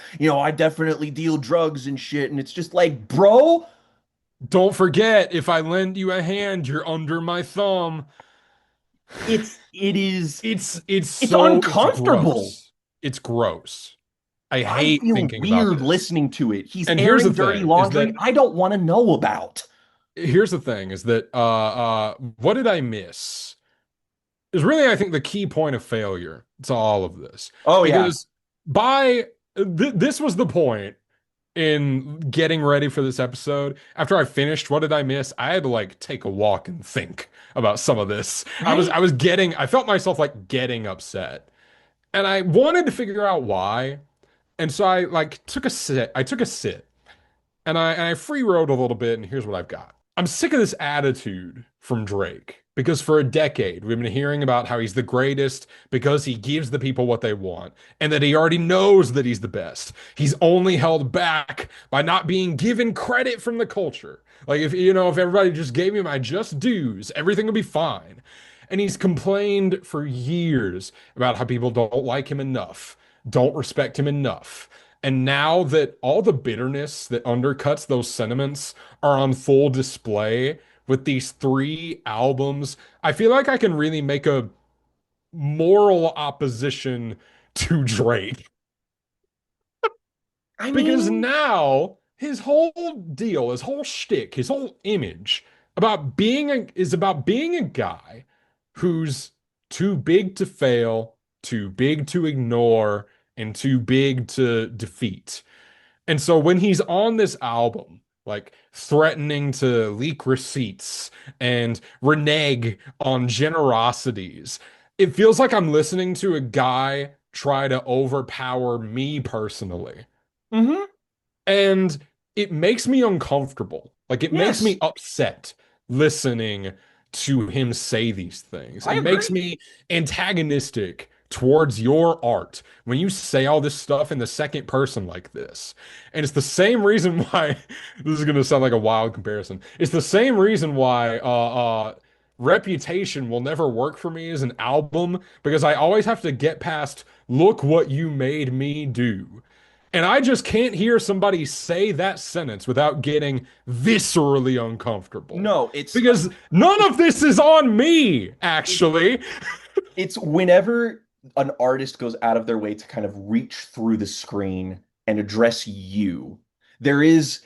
definitely deal drugs and shit. And it's just like, bro, don't forget, if I lend you a hand, you're under my thumb. it is It's it's it's uncomfortable. gross. It's gross. I I hate feel thinking about weird this. listening to it. He's And here's the airing dirty thing is that laundry I don't want to know about. what did I miss? Is really, I think, the key point of failure to all of this. Oh yeah. Because by this was the point in getting ready for this episode. After I finished, what did I miss? I had to like take a walk and think about some of this. Right? I felt myself like getting upset. And I wanted to figure out why. And so I like took a sit. I took a sit and I free wrote a little bit, and here's what I've got. I'm sick of this attitude from Drake because for a decade we've been hearing about how he's the greatest because he gives the people what they want and that he already knows that he's the best. He's only held back by not being given credit from the culture. Like if everybody just gave me my just dues, everything would be fine. And he's complained for years about how people don't like him enough, don't respect him enough. And now that all the bitterness that undercuts those sentiments are on full display with these three albums, I feel like I can really make a moral opposition to Drake. I Because mean, now his whole deal, his whole shtick, his whole image is about being a guy who's too big to fail, too big to ignore, and too big to defeat. And so when he's on this album, like threatening to leak receipts and renege on generosities, it feels like I'm listening to a guy try to overpower me personally. mhm, And it makes me uncomfortable. Like it makes yes, me upset listening to him say these things. I It makes agree. me antagonistic towards your art when you say all this stuff in the second person like this. And it's the same reason why this is going to sound like a wild comparison. It's the same reason why Reputation will never work for me as an album because I always have to get past look what you made me do. And I just can't hear somebody say that sentence without getting viscerally uncomfortable. No, Because none of this is on me, it's actually. it's whenever an artist goes out of their way to kind of reach through the screen and address you, there's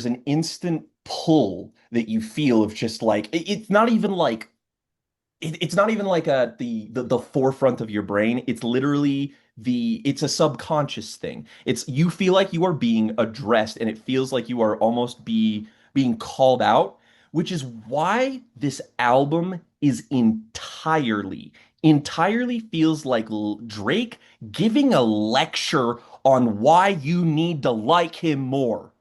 an instant pull that you feel of just like it's not even like it's not even like the forefront of your brain. It's literally it's a subconscious thing. It's you feel like you are being addressed and it feels like you are almost being called out, which is why this album is entirely feels like Drake giving a lecture on why you need to like him more.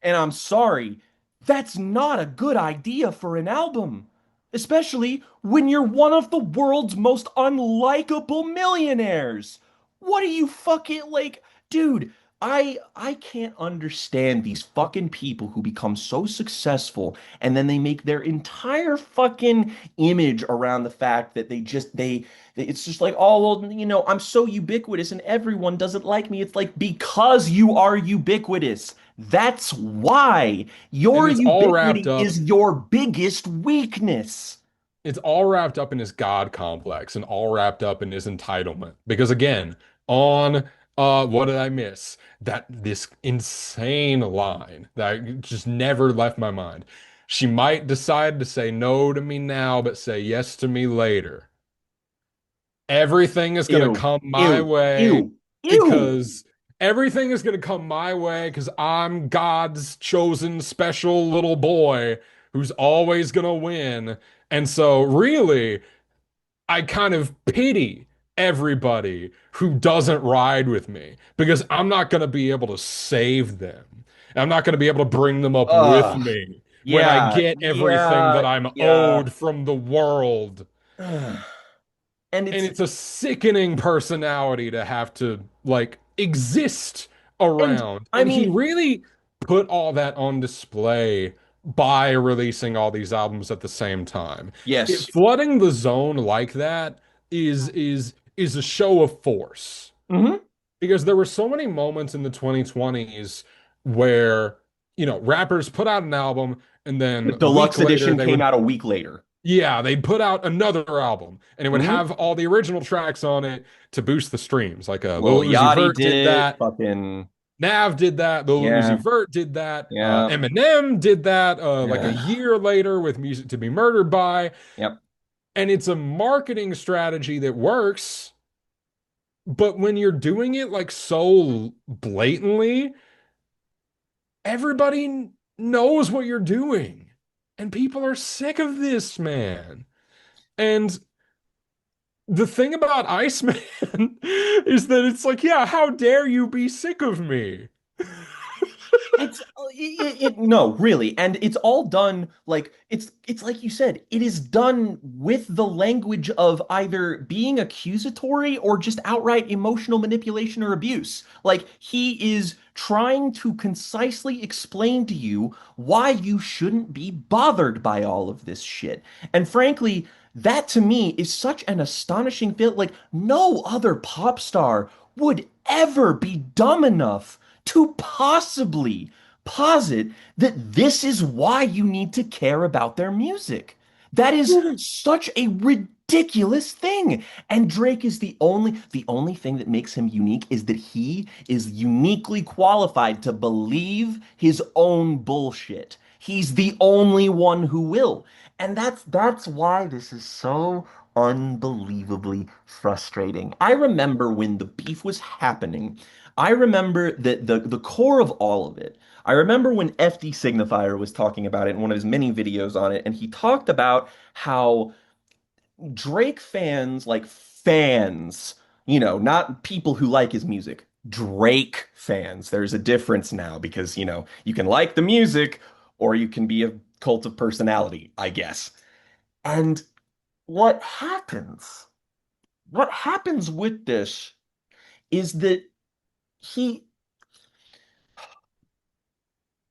And I'm sorry, that's not a good idea for an album, especially when you're one of the world's most unlikable millionaires. What are you fucking like, dude? I can't understand these fucking people who become so successful and then they make their entire fucking image around the fact that it's just like, oh well, I'm so ubiquitous and everyone doesn't like me. It's like because you are ubiquitous. That's why And your it's all wrapped ubiquity up is your biggest weakness. it's all wrapped up in his God complex and all wrapped up in his entitlement. Because again, on what did I miss? That this insane line that just never left my mind. She might decide to say no to me now, but say yes to me later. Everything is gonna Ew, come my ew, way ew, ew. because everything is gonna come my way because I'm God's chosen special little boy who's always gonna win. And so really, I kind of pity everybody who doesn't ride with me because I'm not going to be able to save them. I'm not going to be able to bring them up with Ugh. me when I Yeah, get everything yeah, that I'm yeah. owed from the world. Ugh. And And it's it's a sickening personality to have to like exist and around. I And he mean, really put all that on display by releasing all these albums at the same time. It yes. flooding the zone like that is a show of force. Hmm. Because there were so many moments in the 2020s where, rappers put out an album and The then a week deluxe later edition they came would out a week later. Yeah, they'd put out another album and it would Hmm. have all the original tracks on it to boost the streams. Like Lil Lil Uzi Yachty Vert did did it. that. Fucking Nav did that. Lil Uzi yeah, Vert did that. yeah, Eminem did that like a yeah. year later with Music to Be Murdered By. Yep. And it's a marketing strategy that works, but when you're doing it like so blatantly, everybody knows what you're doing. And people are sick of this, man. And the thing about Iceman is that it's like, yeah, how dare you be sick of me? No, really, and it's all done like it's like you said, it is done with the language of either being accusatory or just outright emotional manipulation or abuse. Like he is trying to concisely explain to you why you shouldn't be bothered by all of this shit. And frankly, that to me is such an astonishing feel. Like no other pop star would ever be dumb enough to possibly posit that this is why you need to care about their music. That is such a ridiculous thing. And Drake is the only thing that makes him unique is that he is uniquely qualified to believe his own bullshit. He's the only one who will. And that's why this is so unbelievably frustrating. I remember when the beef was happening, I remember that the core of all of it. I remember when FD Signifier was talking about it in one of his many videos on it, and he talked about how Drake fans, like fans, not people who like his music, Drake fans. There's a difference now because, you can like the music or you can be a cult of personality, I guess. And what happens, what happens with this is that he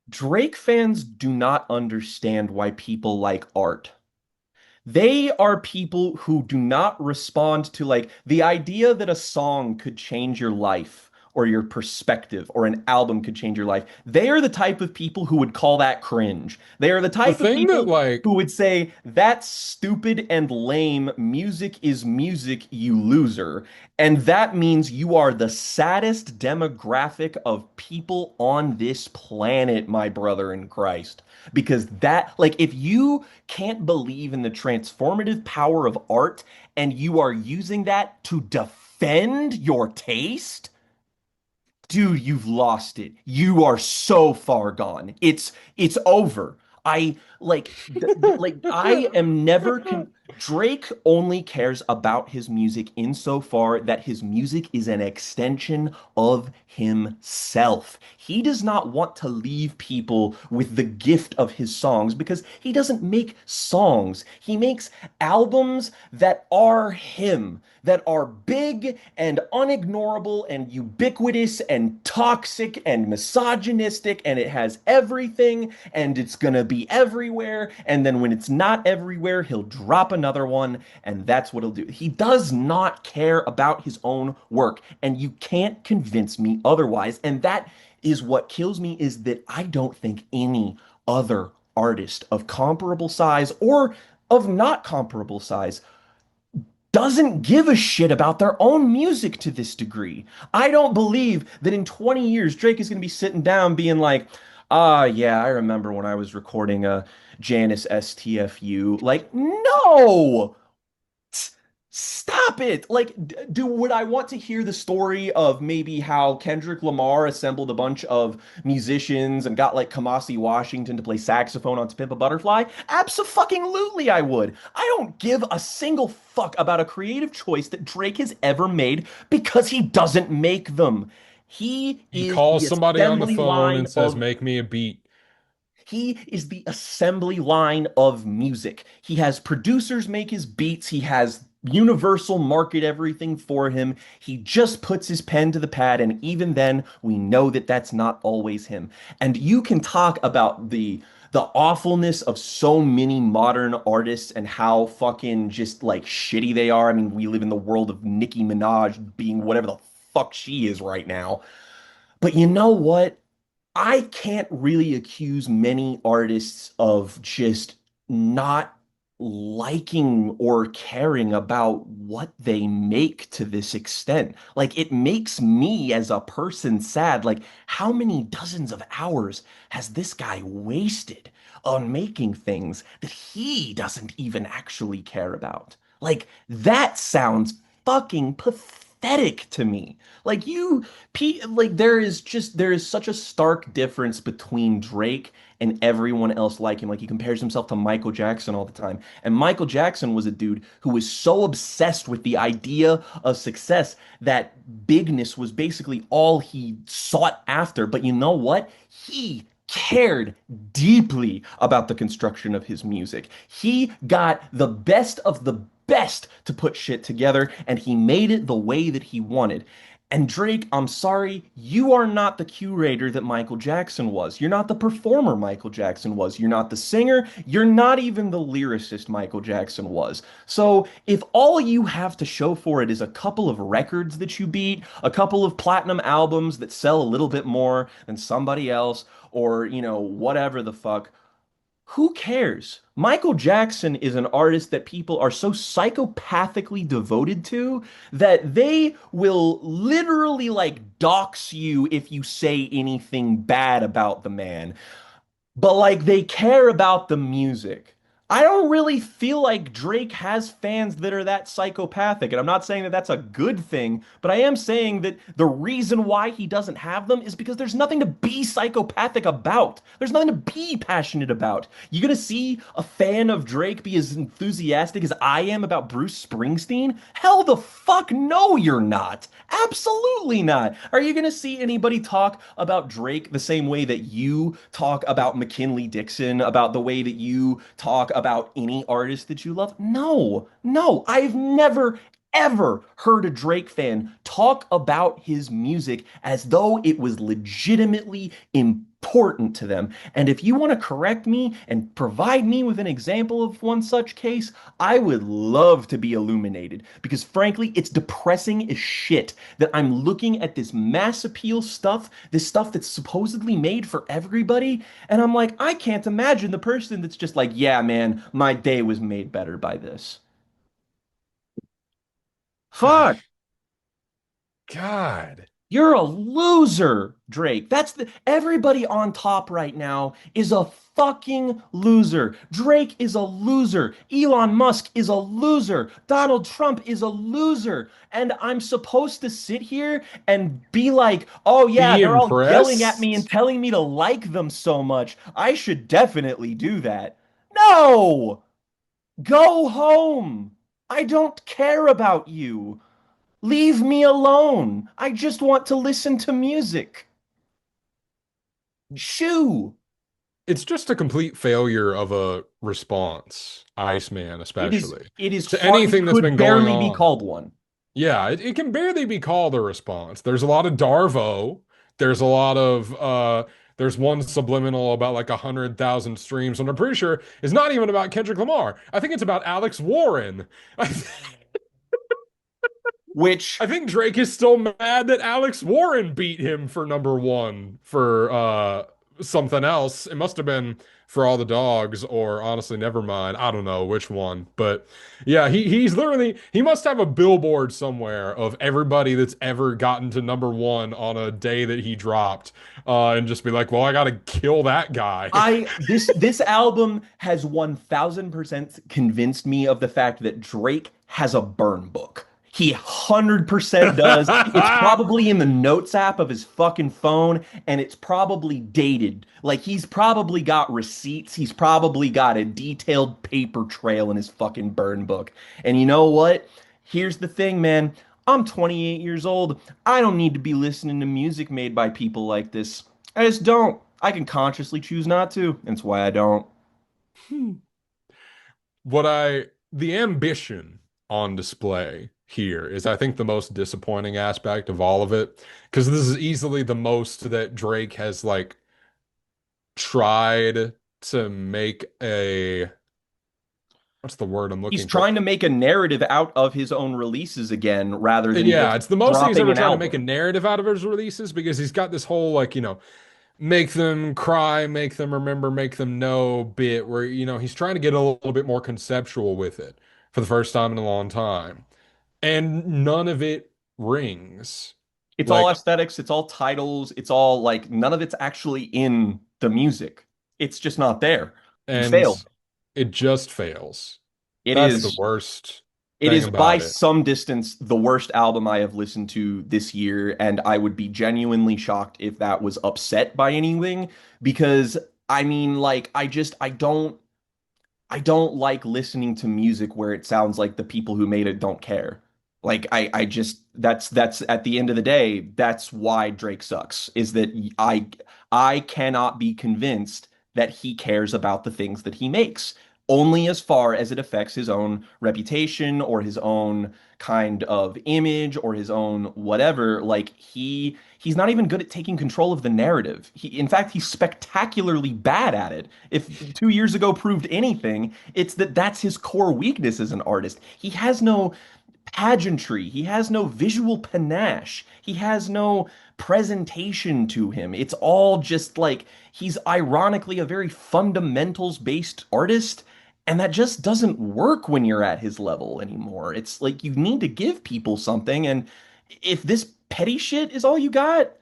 Drake fans do not understand why people like art. They are people who do not respond to like the idea that a song could change your life or your perspective or an album could change your life. They are the type of people who would call that cringe. They are the The type of thing that people like who would say that's stupid and lame. Music is music, you loser. And that means you are the saddest demographic of people on this planet, my brother in Christ. Because that, like, if you can't believe in the transformative power of art and you are using that to defend your taste, dude, you've lost it. You are so far gone. It's over. I like I am never con Drake only cares about his music insofar that his music is an extension of himself. He does not want to leave people with the gift of his songs because he doesn't make songs. He makes albums that are him, that are big and unignorable and ubiquitous and toxic and misogynistic, and it has everything and it's gonna be everywhere. And then when it's not everywhere, he'll drop another one, and that's what he'll do. He does not care about his own work, and you can't convince me otherwise. And that is what kills me is that I don't think any other artist of comparable size or of not comparable size doesn't give a shit about their own music to this degree. I don't believe that in 20 years Drake is going to be sitting down being like, yeah, I remember when I was recording a Janice STFU. Like, no! Stop it! Like, would I want to hear the story of maybe how Kendrick Lamar assembled a bunch of musicians and got like Kamasi Washington to play saxophone on To Pimp a Butterfly? Absolutely, I would. I don't give a single fuck about a creative choice that Drake has ever made because he doesn't make them. He he is calls the somebody on the assembly phone line and says, of "Make me a beat." he is the assembly line of music. He has producers make his beats. He has Universal market everything for him. He just puts his pen to the pad, and even then, we know that that's not always him. And you can talk about the awfulness of so many modern artists and how fucking just like shitty they are. I mean, we live in the world of Nicki Minaj being whatever the fuck she is right now. But you know what? I can't really accuse many artists of just not. liking or caring about what they make to this extent. Like, it makes me as a person sad. Like, how many dozens of hours has this guy wasted on making things that he doesn't even actually care about? Like, that sounds fucking pathetic to me. Like, like, there is such a stark difference between Drake and everyone else like him. Like, he compares himself to Michael Jackson all the time. And Michael Jackson was a dude who was so obsessed with the idea of success that bigness was basically all he sought after. But you know what? He cared deeply about the construction of his music. He got the best of the best to put shit together, and he made it the way that he wanted. And Drake, I'm sorry, you are not the curator that Michael Jackson was. You're not the performer Michael Jackson was. You're not the singer. You're not even the lyricist Michael Jackson was. So if all you have to show for it is a couple of records that you beat, a couple of platinum albums that sell a little bit more than somebody else, or, whatever the fuck, who cares? Michael Jackson is an artist that people are so psychopathically devoted to that they will literally like dox you if you say anything bad about the man, but like they care about the music. I don't really feel like Drake has fans that are that psychopathic, and I'm not saying that that's a good thing, but I am saying that the reason why he doesn't have them is because there's nothing to be psychopathic about. There's nothing to be passionate about. You gonna see a fan of Drake be as enthusiastic as I am about Bruce Springsteen? Hell the fuck no, you're not. Absolutely not. Are you gonna see anybody talk about Drake the same way that you talk about McKinley Dixon, about the way that you talk about any artist that you love? No, no. I've never, ever heard a Drake fan talk about his music as though it was legitimately important to them. And if you want to correct me and provide me with an example of one such case, I would love to be illuminated because frankly, it's depressing as shit that I'm looking at this mass appeal stuff, this stuff that's supposedly made for everybody, and I'm like, I can't imagine the person that's just like, yeah, man, my day was made better by this. Fuck. God. You're a loser, Drake. Everybody on top right now is a fucking loser. Drake is a loser. Elon Musk is a loser. Donald Trump is a loser. And I'm supposed to sit here and be like, oh yeah, Be they're all yelling at me and impressed? telling me to like them so much. I should definitely do that. No! Go home. I don't care about you. Leave me alone. I just want to listen to music. Shoo! It's just a complete failure of a response, Iceman It is especially, it is to hard it anything that's could been going barely be on. called one. Yeah, it can barely be called a response. There's a lot of Darvo. There's a lot of there's one subliminal about like 100,000 streams, and I'm pretty sure it's not even about Kendrick Lamar. I think it's about Alex Warren. Which I think Drake is still mad that Alex Warren beat him for number one for something else. It must have been for all the dogs, or honestly, never mind. I don't know which one. But yeah, he's literally he must have a billboard somewhere of everybody that's ever gotten to number one on a day that he dropped, and just be like, well, I gotta kill that guy. I this album has 1000% convinced me of the fact that Drake has a burn book. He 100% does. It's probably in the notes app of his fucking phone and it's probably dated. Like he's probably got receipts. He's probably got a detailed paper trail in his fucking burn book. And you know what? Here's the thing, man. I'm 28 years old. I don't need to be listening to music made by people like this. I just don't. I can consciously choose not to. That's why I don't. The ambition on display here is, I think, the most disappointing aspect of all of it, because this is easily the most that Drake has like tried to make a, what's the word I'm He's looking for? trying to make a narrative out of his own releases again rather than Yeah, just it's the most that he's dropping ever an tried to make a album. narrative out of his releases, because he's got this whole like, make them cry, make them remember, make them know bit where, he's trying to get a little bit more conceptual with it for the first time in a long time. And none of it rings. It's all Like, aesthetics, it's all titles, it's all like none of it's actually in the music. It's just not there. He and failed. it just fails. It That's the is worst it thing is by about it. some distance the worst album I have listened to this year, and I would be genuinely shocked if that was upset by anything because I mean like I don't like listening to music where it sounds like the people who made it don't care. Like I just that's at the end of the day, that's why Drake sucks, is that I cannot be convinced that he cares about the things that he makes, only as far as it affects his own reputation or his own kind of image or his own whatever. Like he's not even good at taking control of the narrative. In fact, he's spectacularly bad at it. If 2 years ago proved anything, it's that that's his core weakness as an artist. He has no pageantry. He has no visual panache. He has no presentation to him. It's all just like he's ironically a very fundamentals based artist. And that just doesn't work when you're at his level anymore. It's like you need to give people something. And if this petty shit is all you got,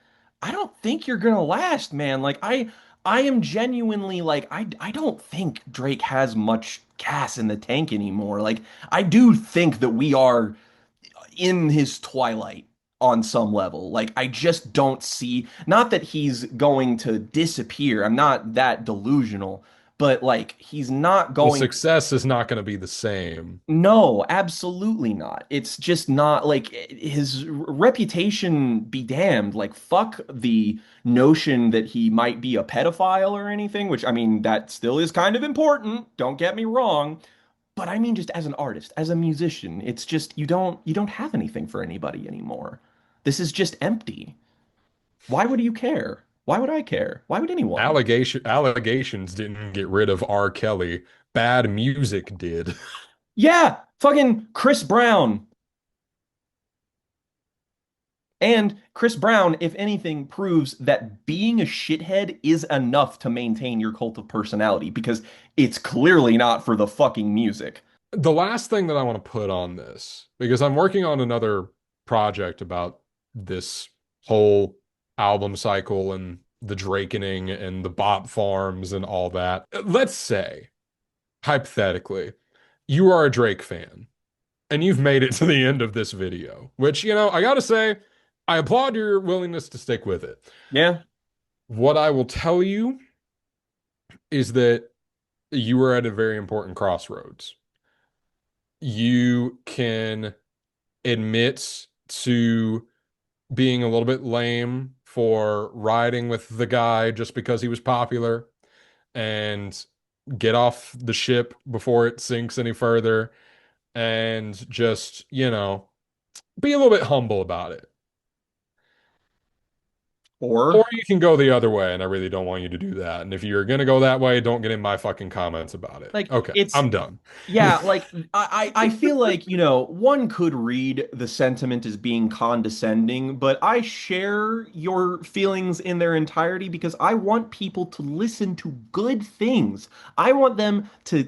I don't think you're gonna last, man. I am genuinely like I don't think Drake has much gas in the tank anymore. Like I do think that we are in his twilight on some level. Like I just don't see, not that he's going to disappear. I'm not that delusional, but like he's not The going. success is not going to be the same. No, absolutely not. It's just not like his reputation be damned. Like, fuck the notion that he might be a pedophile or anything, which I mean, that still is kind of important. Don't get me wrong. But I mean, just as an artist, as a musician, it's just you don't have anything for anybody anymore. This is just empty. Why would you care? Why would I care? Why would anyone? Allegations didn't get rid of R. Kelly. Bad music did. Yeah, fucking Chris Brown. And Chris Brown, if anything, proves that being a shithead is enough to maintain your cult of personality because it's clearly not for the fucking music. The last thing that I want to put on this, because I'm working on another project about this whole album cycle and the Drakening and the bot farms and all that. Let's say, hypothetically, you are a Drake fan and you've made it to the end of this video, which, I gotta say, I applaud your willingness to stick with it. Yeah. What I will tell you is that you are at a very important crossroads. You can admit to being a little bit lame for riding with the guy just because he was popular and get off the ship before it sinks any further and just, be a little bit humble about it. Or Or you can go the other way, and I really don't want you to do that. And if you're gonna go that way, don't get in my fucking comments about it. like Okay, it's I'm done. Yeah, like I feel like, one could read the sentiment as being condescending, but I share your feelings in their entirety because I want people to listen to good things. I want them to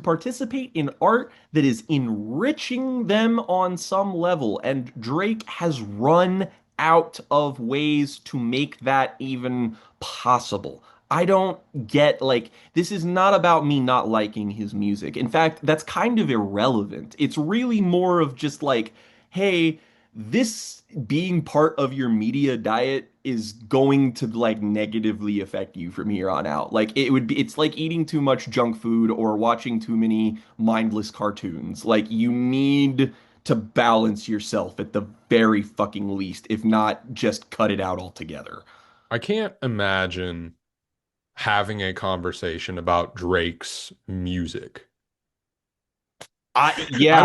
participate in art that is enriching them on some level, and Drake has run out of ways to make that even possible. I don't get like this is not about me not liking his music. In fact, that's kind of irrelevant. It's really more of just like, hey, this being part of your media diet is going to like negatively affect you from here on out. Like it's like eating too much junk food or watching too many mindless cartoons. Like you need to balance yourself at the very fucking least, if not just cut it out altogether. I can't imagine having a conversation about Drake's music. Yeah, I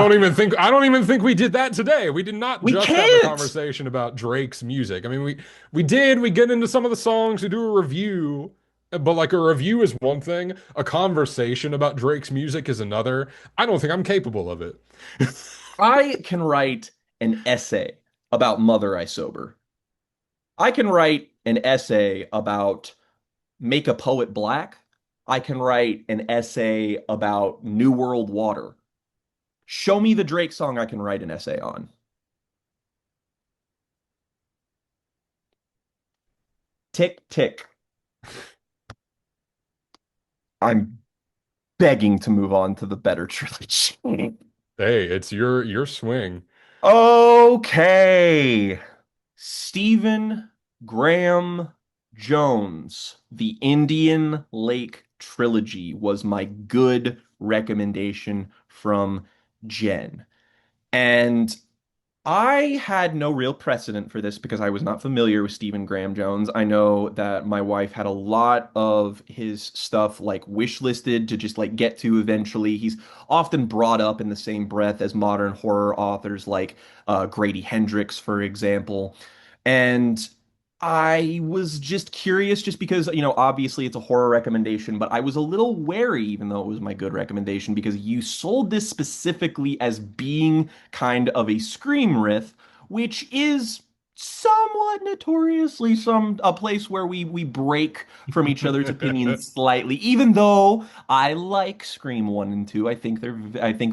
don't even think we did that today. We did not we just have a can't. conversation about Drake's music. I mean, we get into some of the songs, we do a review, but like a review is one thing, a conversation about Drake's music is another. I don't think I'm capable of it. I can write an essay about Mother I Sober. I can write an essay about make a poet black. I can write an essay about New World Water. Show me the Drake song I can write an essay on. Tick, tick. I'm begging to move on to the better trilogy. Hey, it's your swing. Okay. Stephen Graham Jones, The Indian Lake Trilogy was my good recommendation from Jen. And I had no real precedent for this because I was not familiar with Stephen Graham Jones. I know that my wife had a lot of his stuff like wish listed to just like get to eventually. He's often brought up in the same breath as modern horror authors like Grady Hendrix, for example. And I was just curious just because, obviously it's a horror recommendation, but I was a little wary, even though it was my good recommendation, because you sold this specifically as being kind of a Scream riff, which is somewhat notoriously a place where we break from each other's opinions slightly, even though I like Scream 1 and 2. I think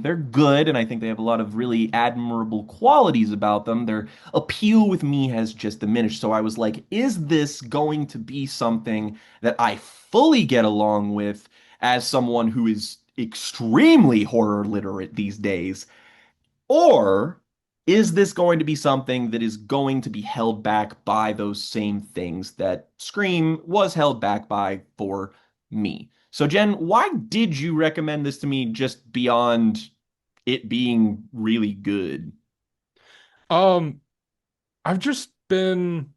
they're good and I think they have a lot of really admirable qualities about them. Their appeal with me has just diminished. So I was like, is this going to be something that I fully get along with as someone who is extremely horror literate these days? Or is this going to be something that is going to be held back by those same things that Scream was held back by for me? So, Jen, why did you recommend this to me just beyond it being really good? Um, I've just been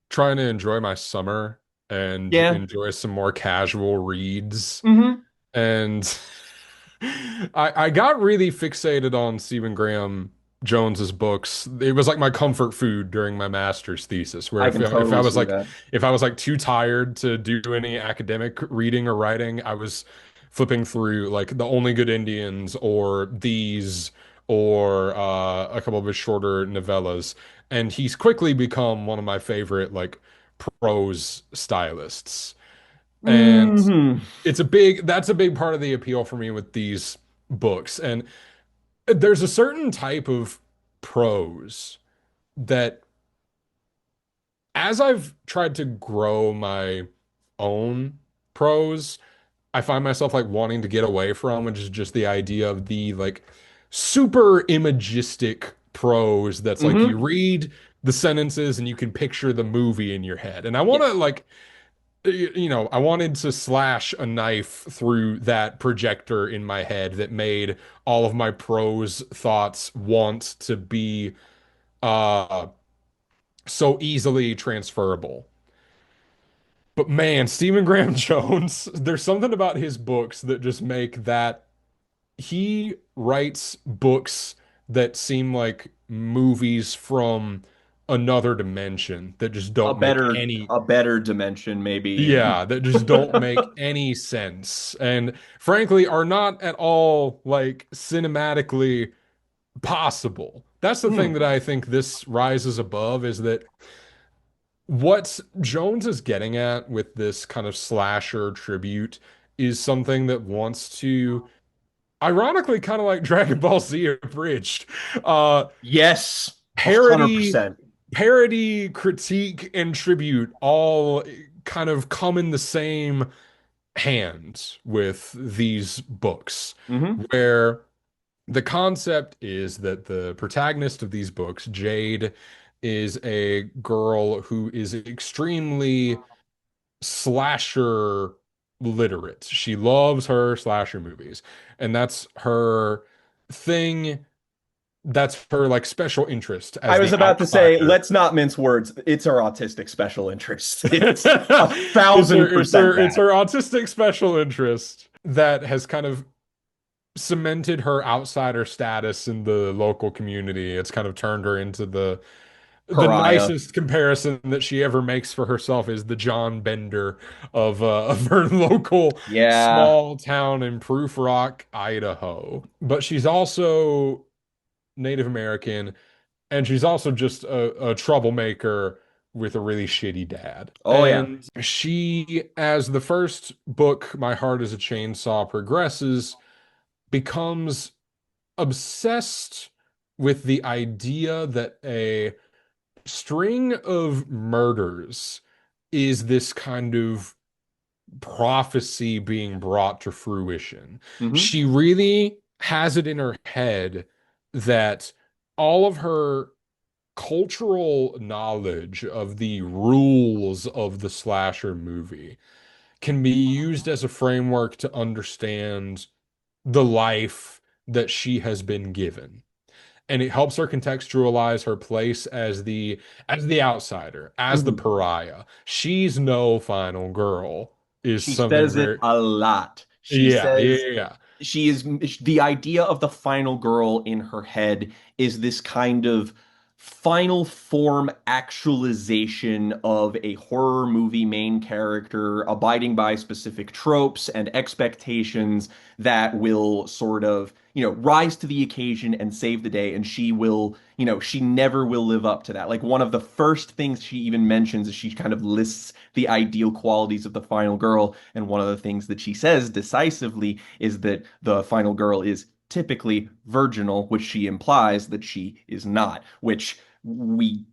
trying to enjoy my summer and Yeah. enjoy some more casual reads. Hmm. And I got really fixated on Stephen Graham Jones's books. It was like my comfort food during my master's thesis, where I if can if I totally was see like that. if I was like too tired to do any academic reading or writing, I was flipping through like The Only Good Indians or These or a couple of his shorter novellas. And he's quickly become one of my favorite like prose stylists. And Hmm. that's a big part of the appeal for me with these books. And there's a certain type of prose that as I've tried to grow my own prose, I find myself like wanting to get away from, which is just the idea of the like super imagistic prose that's like you Hmm. read the sentences and you can picture the movie in your head. And I want to Yes. like I wanted to slash a knife through that projector in my head that made all of my prose thoughts want to be uh so easily transferable. But man, Stephen Graham Jones, there's something about his books that just make that he writes books that seem like movies from another dimension that just A don't make better any a better dimension, maybe. yeah, that just don't make any sense and frankly are not at all like cinematically possible. That's the thing that Hmm. I think this rises above is that what Jones is getting at with this kind of slasher tribute is something that wants to ironically kind of like Dragon Ball Z abridged Yes, parody 100%. critique and tribute all kind of come in the same hand with these books Hmm. where the concept is that the protagonist of these books, Jade, is a girl who is extremely slasher literate. She loves her slasher movies, and that's her thing. That's her like special interest I as was the about to say, outsider. let's not mince words. It's our autistic special interest. It's a It's her thousand percent it's that. her autistic special interest that has kind of cemented her outsider status in the local community. It's kind of turned her into the Pariah. nicest comparison that she ever makes for herself is the John Bender of her local Yeah. small town in Proof Rock, Idaho. But she's also Native American, and she's also just a troublemaker with a really shitty dad. Oh yeah. And she, as the first book, My Heart is a Chainsaw, progresses, becomes obsessed with the idea that a string of murders is this kind of prophecy being brought to fruition. Hmm. She really has it in her head that all of her cultural knowledge of the rules of the slasher movie can be used as a framework to understand the life that she has been given. And it helps her contextualize her place as the outsider, as the Hmm. pariah. She's no final girl is She something says it very a lot. She yeah, says yeah, yeah. she is the idea of the final girl in her head is this kind of final form actualization of a horror movie main character abiding by specific tropes and expectations that will sort of, rise to the occasion and save the day. And she will, she never will live up to that. Like one of the first things she even mentions is she kind of lists the ideal qualities of the final girl. And one of the things that she says decisively is that the final girl is typically virginal, which she implies that she is not, which we,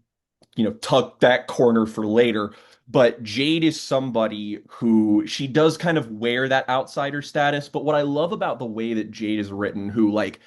tuck that corner for later. But Jade is somebody who she does kind of wear that outsider status. But what I love about the way that Jade is written, who like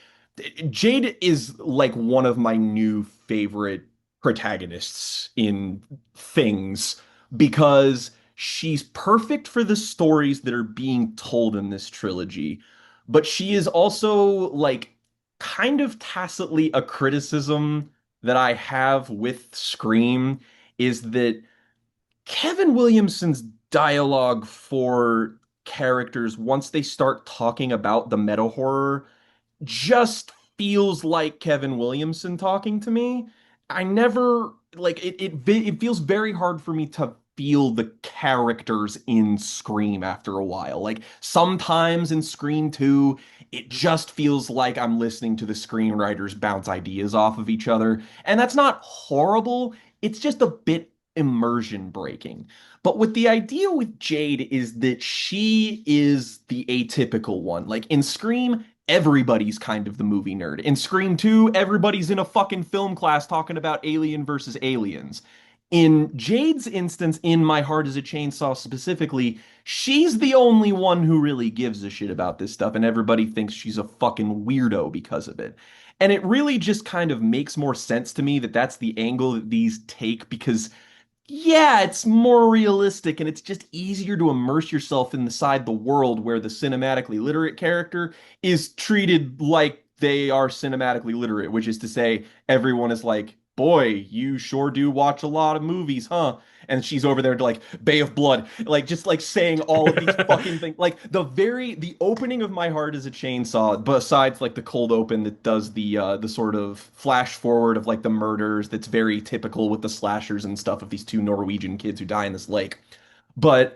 Jade is like one of my new favorite protagonists in things because she's perfect for the stories that are being told in this trilogy. But she is also like kind of tacitly a criticism that I have with Scream is that Kevin Williamson's dialogue for characters once they start talking about the meta horror just feels like Kevin Williamson talking to me. I never like it feels very hard for me to feel the characters in Scream after a while. Like sometimes in Scream 2, it just feels like I'm listening to the screenwriters bounce ideas off of each other, and that's not horrible. It's just a bit immersion breaking. But what the idea with Jade is that she is the atypical one. Like in Scream, everybody's kind of the movie nerd. In Scream 2, everybody's in a fucking film class talking about Alien versus Aliens. In Jade's instance, in My Heart is a Chainsaw specifically, she's the only one who really gives a shit about this stuff, and everybody thinks she's a fucking weirdo because of it. And it really just kind of makes more sense to me that that's the angle that these take because yeah, it's more realistic and it's just easier to immerse yourself inside the world where the cinematically literate character is treated like they are cinematically literate, which is to say, everyone is like, boy, you sure do watch a lot of movies, huh? And she's over there to like Bay of Blood, like just like saying all of these fucking things. Like the opening of My Heart is a Chainsaw, besides like the cold open that does the sort of flash forward of like the murders that's very typical with the slashers and stuff of these two Norwegian kids who die in this lake. But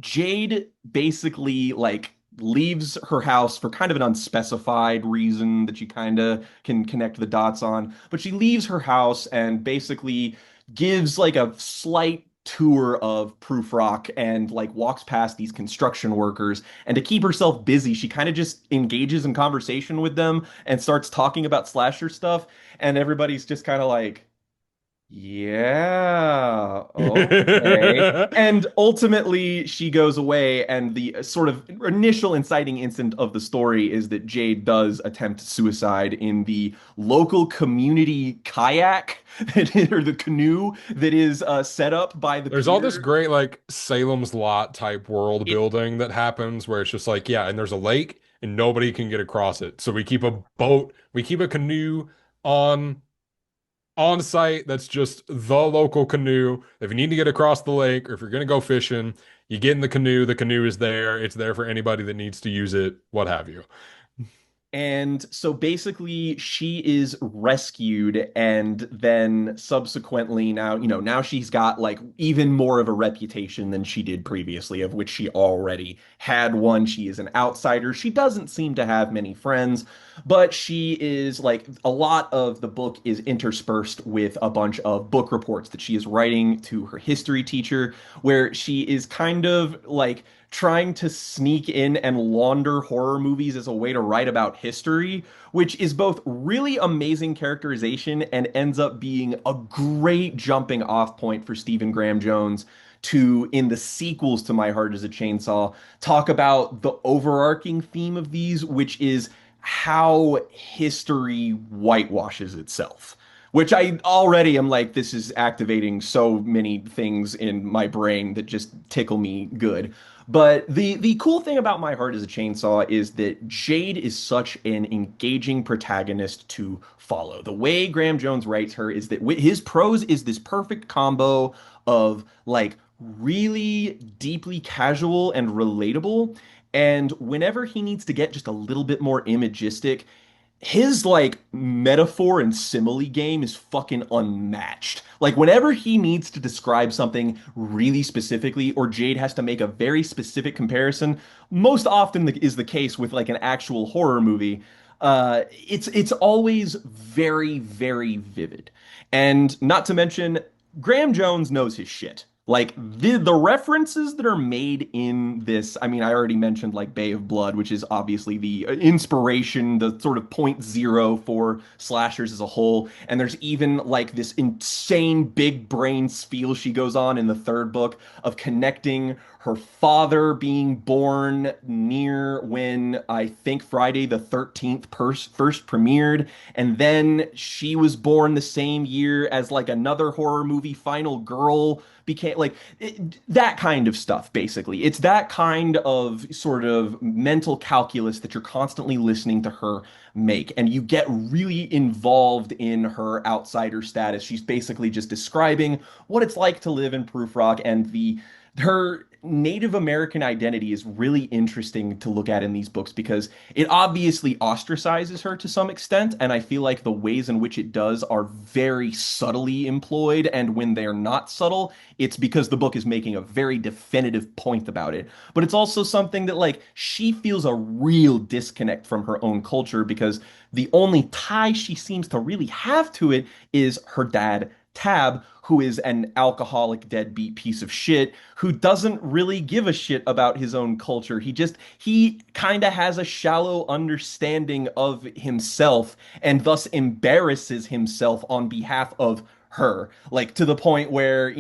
Jade basically like leaves her house for kind of an unspecified reason that you kind of can connect the dots on. But she leaves her house and basically gives like a slight tour of Proof Rock and like walks past these construction workers. And to keep herself busy, she kind of just engages in conversation with them and starts talking about slasher stuff. And everybody's just kind of like, yeah, okay. And ultimately, she goes away, and the sort of initial inciting incident of the story is that Jade does attempt suicide in the local community kayak or the canoe that is set up by the There's all this pier. great like Salem's Lot type world It building that happens where it's just like, yeah, and there's a lake and nobody can get across it. So we keep a boat, we keep a canoe on on site that's just the local canoe. If you need to get across the lake or if you're gonna go fishing, you get in the canoe is there, it's there for anybody that needs to use it, what have you. And so basically, she is rescued, and then subsequently, now she's got like even more of a reputation than she did previously, of which she already had one. She is an outsider. She doesn't seem to have many friends, But she is like a lot of the book is interspersed with a bunch of book reports that she is writing to her history teacher, where she is kind of like trying to sneak in and launder horror movies as a way to write about history, which is both really amazing characterization and ends up being a great jumping off point for Stephen Graham Jones to, in the sequels to My Heart is a Chainsaw, talk about the overarching theme of these, which is how history whitewashes itself. Which I already am like, this is activating so many things in my brain that just tickle me good. But the cool thing about My Heart is a Chainsaw is that Jade is such an engaging protagonist to follow. The way Graham Jones writes her is that his prose is this perfect combo of like really deeply casual and relatable. And whenever he needs to get just a little bit more imagistic, his like metaphor and simile game is fucking unmatched. Like whenever he needs to describe something really specifically, or Jade has to make a very specific comparison, most often is the case with like an actual horror movie. It's always very, very vivid. And not to mention, Graham Jones knows his shit. Like the references that are made in this, I mean, I already mentioned like Bay of Blood, which is obviously the inspiration, the sort of point zero for slashers as a whole. And there's even like this insane big brain spiel she goes on in the third book of connecting her father being born near when I think Friday the 13th first premiered, and then she was born the same year as like another horror movie, Final Girl became like that kind of stuff. Basically, it's that kind of sort of mental calculus that you're constantly listening to her make, and you get really involved in her outsider status. She's basically just describing what it's like to live in Proof Rock, and the her Native American identity is really interesting to look at in these books because it obviously ostracizes her to some extent, and I feel like the ways in which it does are very subtly employed, and when they're not subtle, it's because the book is making a very definitive point about it. But it's also something that like she feels a real disconnect from her own culture because the only tie she seems to really have to it is her dad, Tab, who is an alcoholic deadbeat piece of shit who doesn't really give a shit about his own culture. He kind of has a shallow understanding of himself and thus embarrasses himself on behalf of her, like to the point where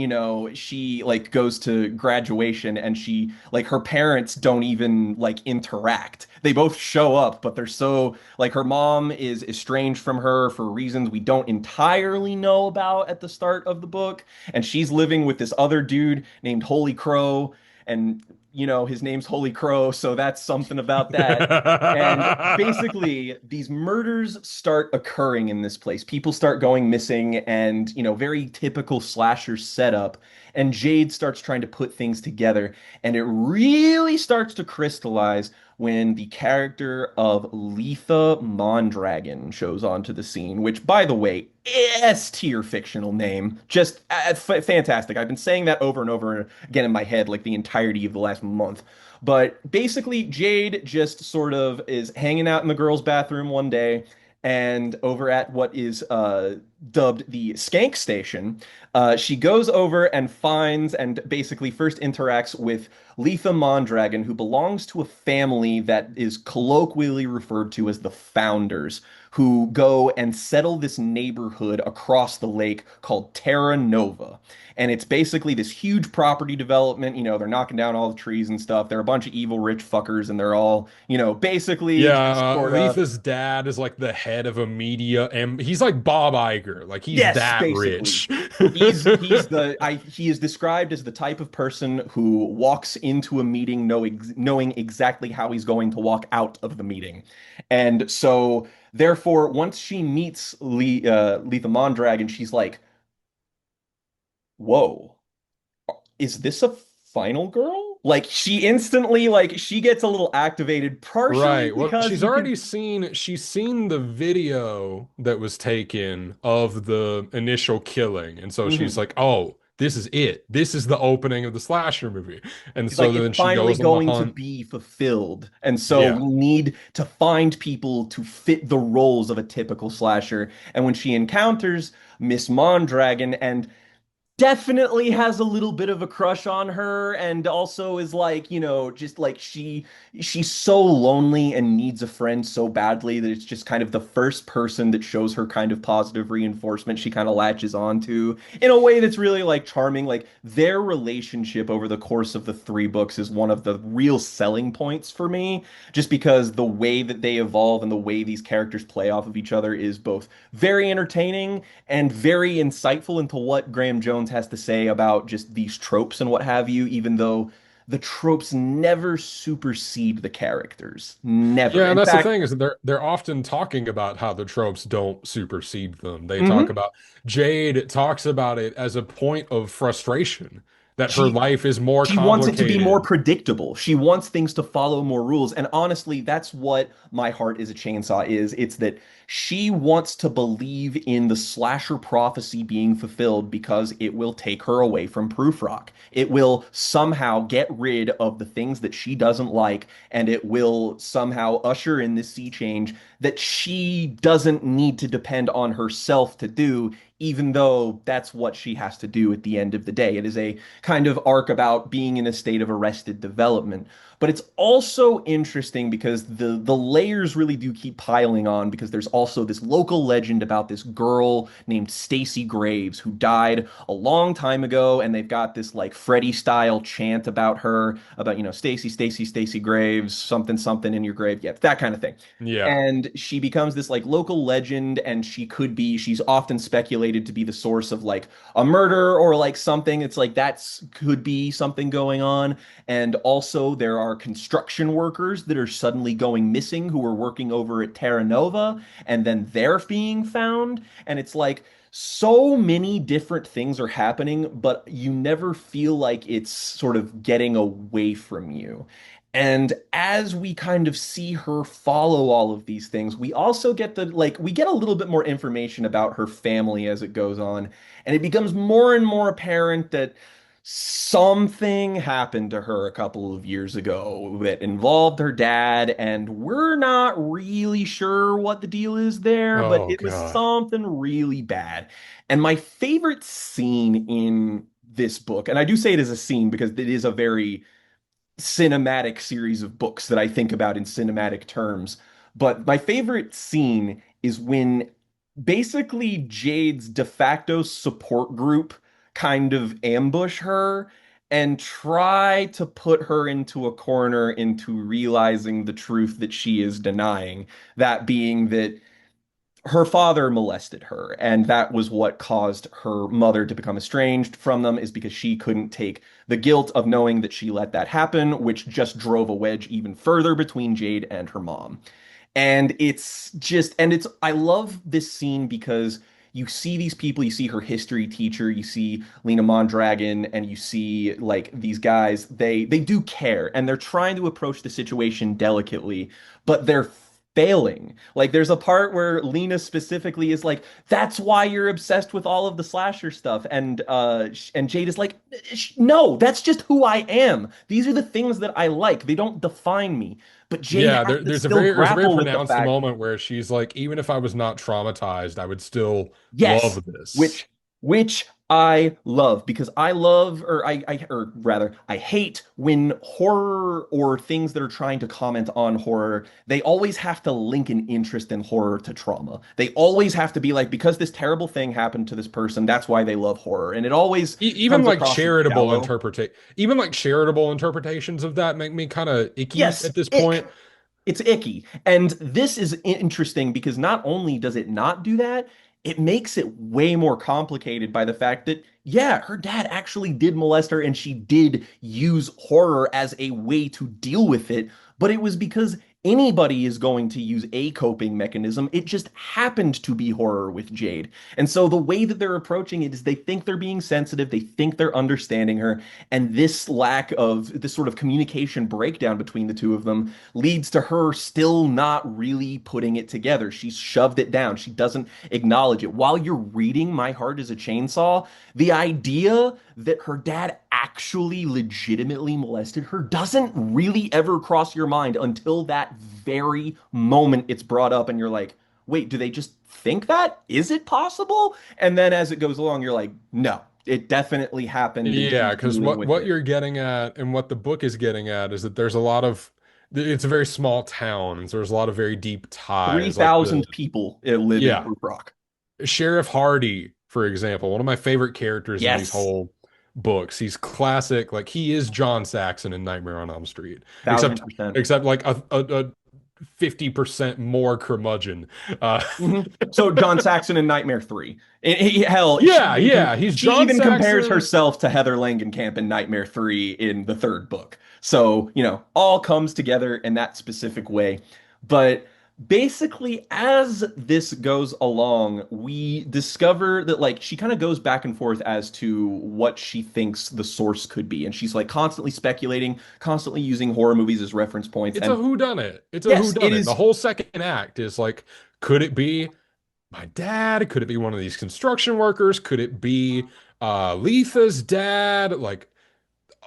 she like goes to graduation and she like her parents don't even like interact. They both show up, but they're so like her mom is estranged from her for reasons we don't entirely know about at the start of the book, and she's living with this other dude named Holy Crow, and his name's Holy Crow, so that's something about that. And basically, these murders start occurring in this place. People start going missing, and, very typical slasher setup. And Jade starts trying to put things together. And it really starts to crystallize when the character of Letha Mondragon shows onto the scene, which, by the way, S tier fictional name. Just fantastic. I've been saying that over and over again in my head like the entirety of the last month. But basically, Jade just sort of is hanging out in the girls' bathroom one day, and over at what is dubbed the Skank Station, she goes over and finds and basically first interacts with Letha Mondragon, who belongs to a family that is colloquially referred to as the Founders, who go and settle this neighborhood across the lake called Terra Nova. And it's basically this huge property development. They're knocking down all the trees and stuff. They're a bunch of evil rich fuckers, and they're all, basically just Yeah, sort of, Letha's dad is like the head of a media, and he's like Bob Iger. Like he's yes, that basically. rich. He is described as the type of person who walks into a meeting knowing exactly how he's going to walk out of the meeting. And so therefore once she meets Letha Mondragon, she's like, "Whoa, is this a final girl?" Like she instantly like she gets a little activated partially Right. Well, because you can. she's seen the video that was taken of the initial killing. And so she's Mhm. like, "Oh, this is it. This is the opening of the slasher movie. And She's so like, it's then she finally goes on the going to hunt. be fulfilled. And so Yeah. we need to find people to fit the roles of a typical slasher. And when she encounters Miss Mondragon and definitely has a little bit of a crush on her and also is like, just like she's so lonely and needs a friend so badly that it's just kind of the first person that shows her kind of positive reinforcement she kind of latches on to in a way that's really like charming. Like their relationship over the course of the three books is one of the real selling points for me, just because the way that they evolve and the way these characters play off of each other is both very entertaining and very insightful into what Graham Jones has to say about just these tropes and what have you, even though the tropes never supersede the characters. Never. Yeah, and In that's the fact, thing is that they're often talking about how the tropes don't supersede them. They talk mhm. about Jade talks about it as a point of frustration that her She life is more she wants it to be more complicated. predictable. She wants things to follow more rules. And honestly, that's what My Heart is a Chainsaw is. It's that she wants to believe in the slasher prophecy being fulfilled because it will take her away from Prufrock. It will somehow get rid of the things that she doesn't like, and it will somehow usher in this sea change that she doesn't need to depend on herself to do, even though that's what she has to do at the end of the day. It is a kind of arc about being in a state of arrested development. But it's also interesting because the layers really do keep piling on, because there's also this local legend about this girl named Stacy Graves who died a long time ago, and they've got this like Freddy style chant about her, about Stacy, Stacy, Stacy Graves, something something in your grave, yeah, that kind of thing. Yeah. And she becomes this like local legend, and she's often speculated to be the source of like a murder or like something. It's like that's could be something going on. And also there are construction workers that are suddenly going missing who are working over at Terra Nova, and then they're being found. And it's like so many different things are happening, but you never feel like it's sort of getting away from you. And as we kind of see her follow all of these things, we also get we get a little bit more information about her family as it goes on. And it becomes more and more apparent that something happened to her a couple of years ago that involved her dad, and we're not really sure what the deal is there, but Oh it was God. something really bad. And my favorite scene in this book, and I do say it as a scene because it is a very cinematic series of books that I think about in cinematic terms. But my favorite scene is when basically Jade's de facto support group kind of ambush her and try to put her into a corner into realizing the truth that she is denying. That being that her father molested her, and that was what caused her mother to become estranged from them, is because she couldn't take the guilt of knowing that she let that happen, which just drove a wedge even further between Jade and her mom. And I love this scene because you see these people, you see her history teacher, you see Lena Mondragon, and you see like these guys, they do care and they're trying to approach the situation delicately, but they're failing. Like there's a part where Lena specifically is like, "That's why you're obsessed with all of the slasher stuff," and Jade is like, "No, that's just who I am. These are the things that I like. They don't define me." But Jade Yeah, has to still there's a very grapple with the pronounced fact, moment where she's like, even if I was not traumatized, I would still yes, love this. which I love, because I love, or rather, I hate when horror or things that are trying to comment on horror, they always have to link an interest in horror to trauma. They always have to be like, because this terrible thing happened to this person, that's why they love horror. And it always Even comes like across as shallow. even like charitable interpretations of that make me kind of icky Yes, at this point. ick. It's icky. And this is interesting because not only does it not do that, it makes it way more complicated by the fact that, yeah, her dad actually did molest her and she did use horror as a way to deal with it, but it was because Anybody is going to use a coping mechanism. It just happened to be horror with Jade. And so the way that they're approaching it is they think they're being sensitive, they think they're understanding her, and this lack of this sort of communication breakdown between the two of them leads to her still not really putting it together. She's shoved it down. She doesn't acknowledge it. While you're reading My Heart is a Chainsaw, the idea that her dad actually legitimately molested her doesn't really ever cross your mind until that very moment it's brought up and you're like, wait, do they just think that? Is it possible? And then as it goes along, you're like, no, it definitely happened and Yeah, she's because dealing what with what it. you're getting at and what the book is getting at is that there's a lot of it's a very small town, and so there's a lot of very deep ties. Like 3,000 people live in yeah, Proof Rock. Sheriff Hardy, for example, one of my favorite characters in these Yes, whole books. He's classic, like he is John Saxon in Nightmare on Elm Street, except 1,000%. except like a 50% more curmudgeon. Uh, So John Saxon in Nightmare 3. Hell, yeah, yeah, he's she John even compares Saxon. herself to Heather Langenkamp in Nightmare 3 in the third book. So, all comes together in that specific way. But basically, as this goes along, we discover that like she kind of goes back and forth as to what she thinks the source could be. And she's like constantly speculating, constantly using horror movies as reference points. It's a And whodunit. It's a yes, it whodunit. The is. whole second act is like, could it be my dad? Could it be one of these construction workers? Could it be Letha's dad? Like,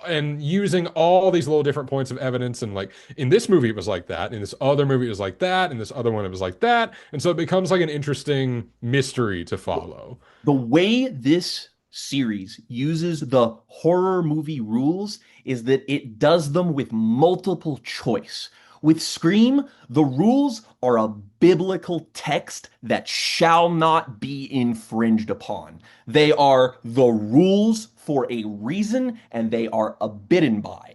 and using all these little different points of evidence. And like in this movie, it was like that. In this other movie, it was like that. In this other one, it was like that. And so it becomes like an interesting mystery to follow. The way this series uses the horror movie rules is that it does them with multiple choice. With Scream, the rules are a biblical text that shall not be infringed upon. They are the rules for a reason and they are abidden by.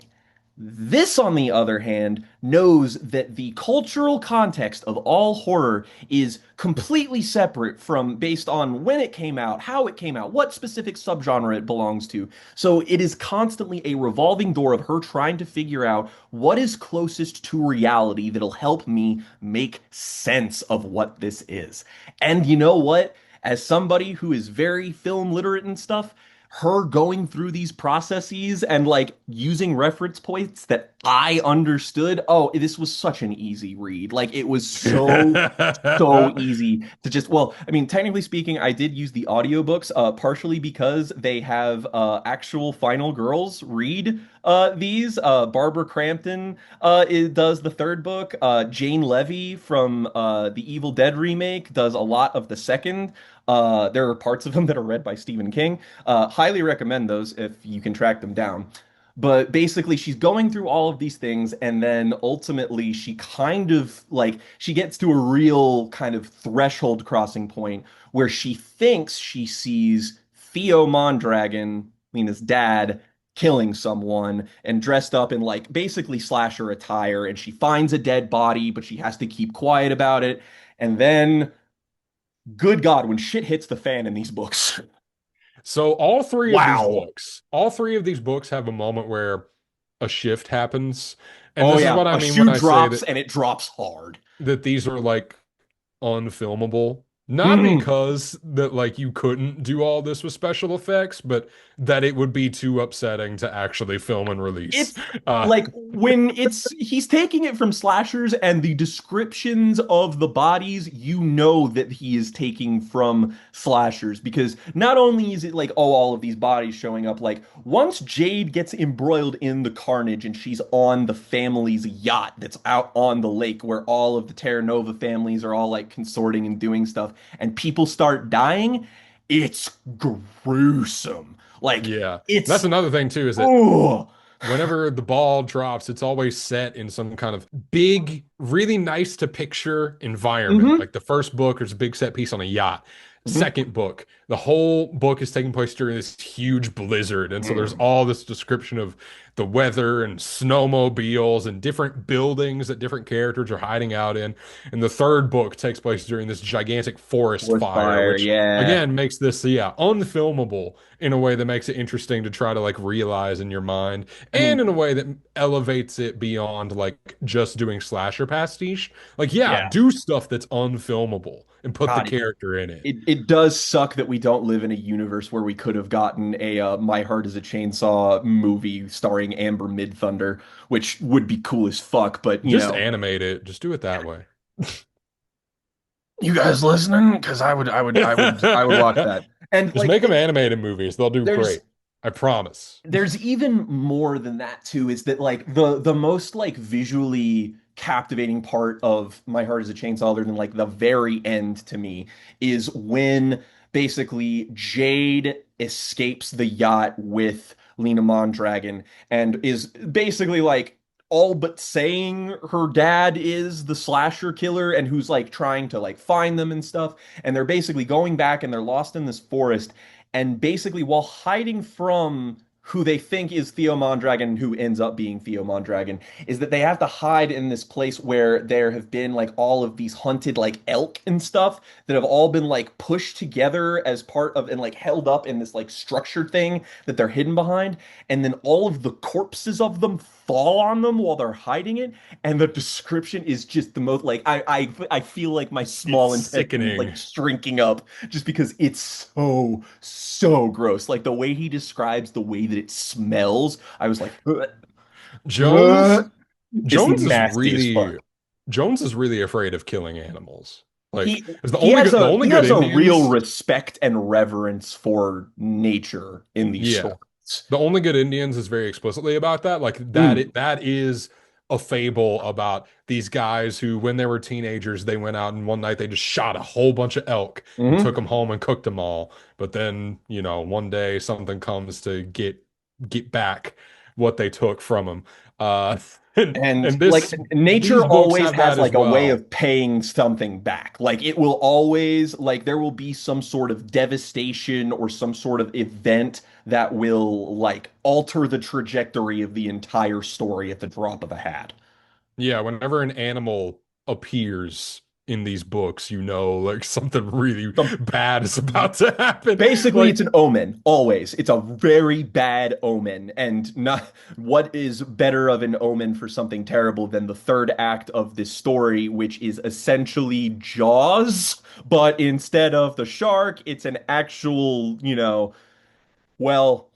This, on the other hand, knows that the cultural context of all horror is completely separate from based on when it came out, how it came out, what specific subgenre it belongs to. So it is constantly a revolving door of her trying to figure out what is closest to reality that'll help me make sense of what this is. And you know what? As somebody who is very film literate and stuff, her going through these processes and like using reference points that I understood. Oh, this was such an easy read. Like it was so easy to just, well, I mean, technically speaking, I did use the audiobooks, partially because they have actual final girls read these. Barbara Crampton does the third book. Jane Levy from the Evil Dead remake does a lot of the second. There are parts of them that are read by Stephen King. Highly recommend those if you can track them down. But basically, she's going through all of these things, and then ultimately, she kind of like she gets to a real kind of threshold crossing point where she thinks she sees Theo Mondragon, Lena's dad, killing someone and dressed up in like basically slasher attire, and she finds a dead body, but she has to keep quiet about it. And then, good God, when shit hits the fan in these books, So wow. all three of these books have a moment where a shift happens. And Oh this is yeah, what I a mean when shoe I say drops that and it drops hard. these are like unfilmable. Not Mhm. because that like you couldn't do all this with special effects, but that it would be too upsetting to actually film and release. It's Uh like when he's taking it from slashers and the descriptions of the bodies, you know that he is taking from slashers because not only is it like, oh, all of these bodies showing up, like once Jade gets embroiled in the carnage and she's on the family's yacht that's out on the lake where all of the Terra Nova families are all like consorting and doing stuff, and people start dying, it's gruesome. Like yeah. That's it's another thing too, is that oh. whenever the ball drops, it's always set in some kind of big, really nice to picture environment. Hmm. Like the first book, there's a big set piece on a yacht. Hmm. Second book, the whole book is taking place during this huge blizzard. And so there's Mm. all this description of the weather and snowmobiles and different buildings that different characters are hiding out in. And the third book takes place during this gigantic forest Forest fire, fire, which yeah. again makes this, yeah, unfilmable in a way that makes it interesting to try to like realize in your mind, I and in a mean, way that elevates it beyond like just doing slasher pastiche. Like, yeah, yeah. do stuff that's unfilmable and put the God, character in it. it does suck that we don't live in a universe where we could have gotten a My Heart is a Chainsaw movie starring Amber Midthunder, which would be cool as fuck, but Just animate it. Just do it that way. you guys listening? Because I would watch that. And Just like, make them animated movies. They'll do there's great. I promise. there's even more than that too, is that like the most like visually captivating part of My Heart is a Chainsaw, other than like the very end to me, is when basically Jade escapes the yacht with Lena Mondragon and is basically like all but saying her dad is the slasher killer and who's like trying to like find them and stuff, and they're basically going back and they're lost in this forest, and basically while hiding from who they think is Theo Mondragon, who ends up being Theo Mondragon, is that they have to hide in this place where there have been like all of these hunted like elk and stuff that have all been like pushed together as part of and like held up in this like structure thing that they're hidden behind, and then all of the corpses of them fall on them while they're hiding it, and the description is just the most like I feel like my It's small intestine is sickening. like shrinking up just because it's so gross. Like the way he describes the way that it smells, I was like, "Ugh, Jones it's Jones is nasty as really fuck." afraid of killing animals. Like, He it's he the only he good has a real Indians. respect and reverence for nature in these Yeah. stories. The only good Indians is very explicitly about that. Like Mm. that is a fable about these guys who, when they were teenagers, they went out and one night they just shot a whole bunch of elk and took Hmm. them home and cooked them all. But then, one day something comes to get back what they took from them. Uh, and And and like this nature these books always have has that as like a way well. of paying something back. Like it will always like there will be some sort of devastation or some sort of event that will like alter the trajectory of the entire story at the drop of a hat. Yeah, whenever an animal appears in these books, like something really The bad is about to happen. Basically, Like, it's an omen, always. It's a very bad omen, and not what is better of an omen for something terrible than the third act of this story, which is essentially Jaws, but instead of the shark, it's an actual, well,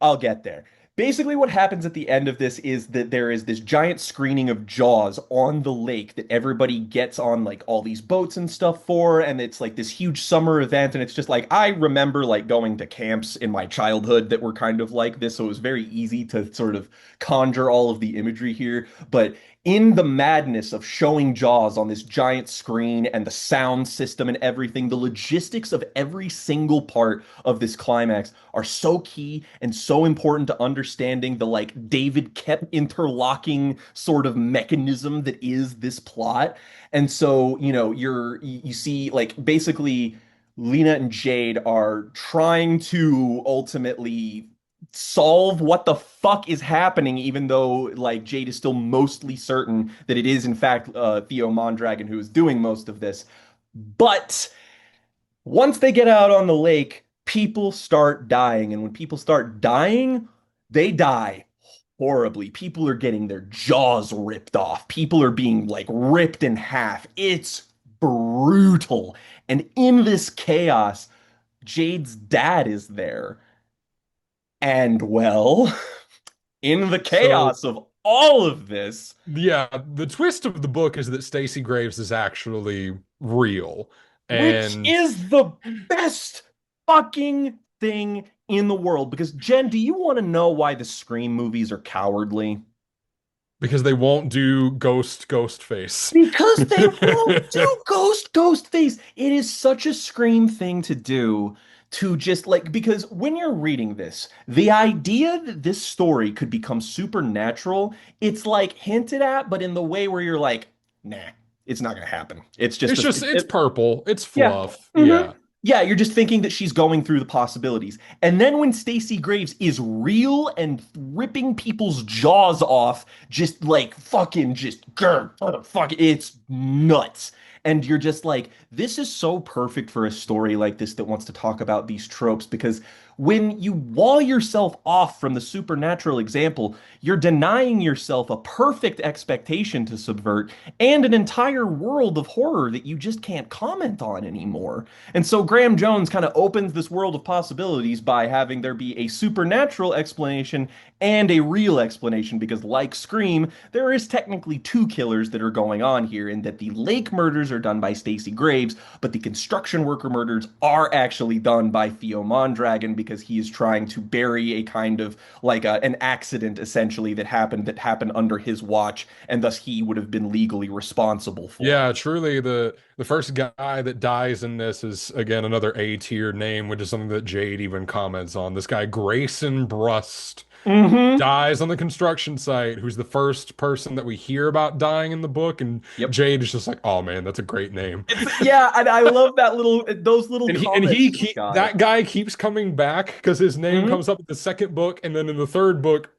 I'll get there. Basically, what happens at the end of this is that there is this giant screening of Jaws on the lake that everybody gets on like all these boats and stuff for, and it's like this huge summer event, and it's just like I remember like going to camps in my childhood that were kind of like this, so it was very easy to sort of conjure all of the imagery here. But in the madness of showing Jaws on this giant screen and the sound system and everything, the logistics of every single part of this climax are so key and so important to understanding the like David kept interlocking sort of mechanism that is this plot. And so, you see like basically Lena and Jade are trying to ultimately solve what the fuck is happening, even though like Jade is still mostly certain that it is in fact Theo Mondragon who is doing most of this. But once they get out on the lake, people start dying. And when people start dying, they die horribly. People are getting their jaws ripped off. People are being like ripped in half. It's brutal. And in this chaos, Jade's dad is there. And well, in the so chaos of all of this, yeah, the twist of the book is that Stacey Graves is actually real. which And is the best fucking thing in the world. Because, Jen, do you want to know why the Scream movies are cowardly? because they won't do ghost face. Because they won't do ghost face. It is such a Scream thing to do, to just like, because when you're reading this, the idea that this story could become supernatural, it's like hinted at, but in the way where you're like, nah, it's not gonna happen. It's just It's a, just it's purple, it's yeah. fluff. Hmm. Yeah. Yeah, you're just thinking that she's going through the possibilities. And then when Stacey Graves is real and ripping people's jaws off, just like fucking just grr, fuck, it's nuts. And you're just like, this is so perfect for a story like this that wants to talk about these tropes because when you wall yourself off from the supernatural example, you're denying yourself a perfect expectation to subvert and an entire world of horror that you just can't comment on anymore. And so Graham Jones kind of opens this world of possibilities by having there be a supernatural explanation and a real explanation, because, like Scream, there is technically two killers that are going on here, in that the lake murders are done by Stacey Graves, but the construction worker murders are actually done by Theo Mondragon because he is trying to bury a kind of like an accident essentially that happened under his watch, and thus he would have been legally responsible for. Yeah, truly the first guy that dies in this is again another A tier name, which is something that Jade even comments on. This guy Grayson Brust Mm-hmm. dies on the construction site, who's the first person that we hear about dying in the book, and Yep. Jade is just like, "Oh man, that's a great name." It's yeah, and I love that little those little And he comments from keep Sky. that guy keeps coming back because his name Hmm. comes up in the second book, and then in the third book,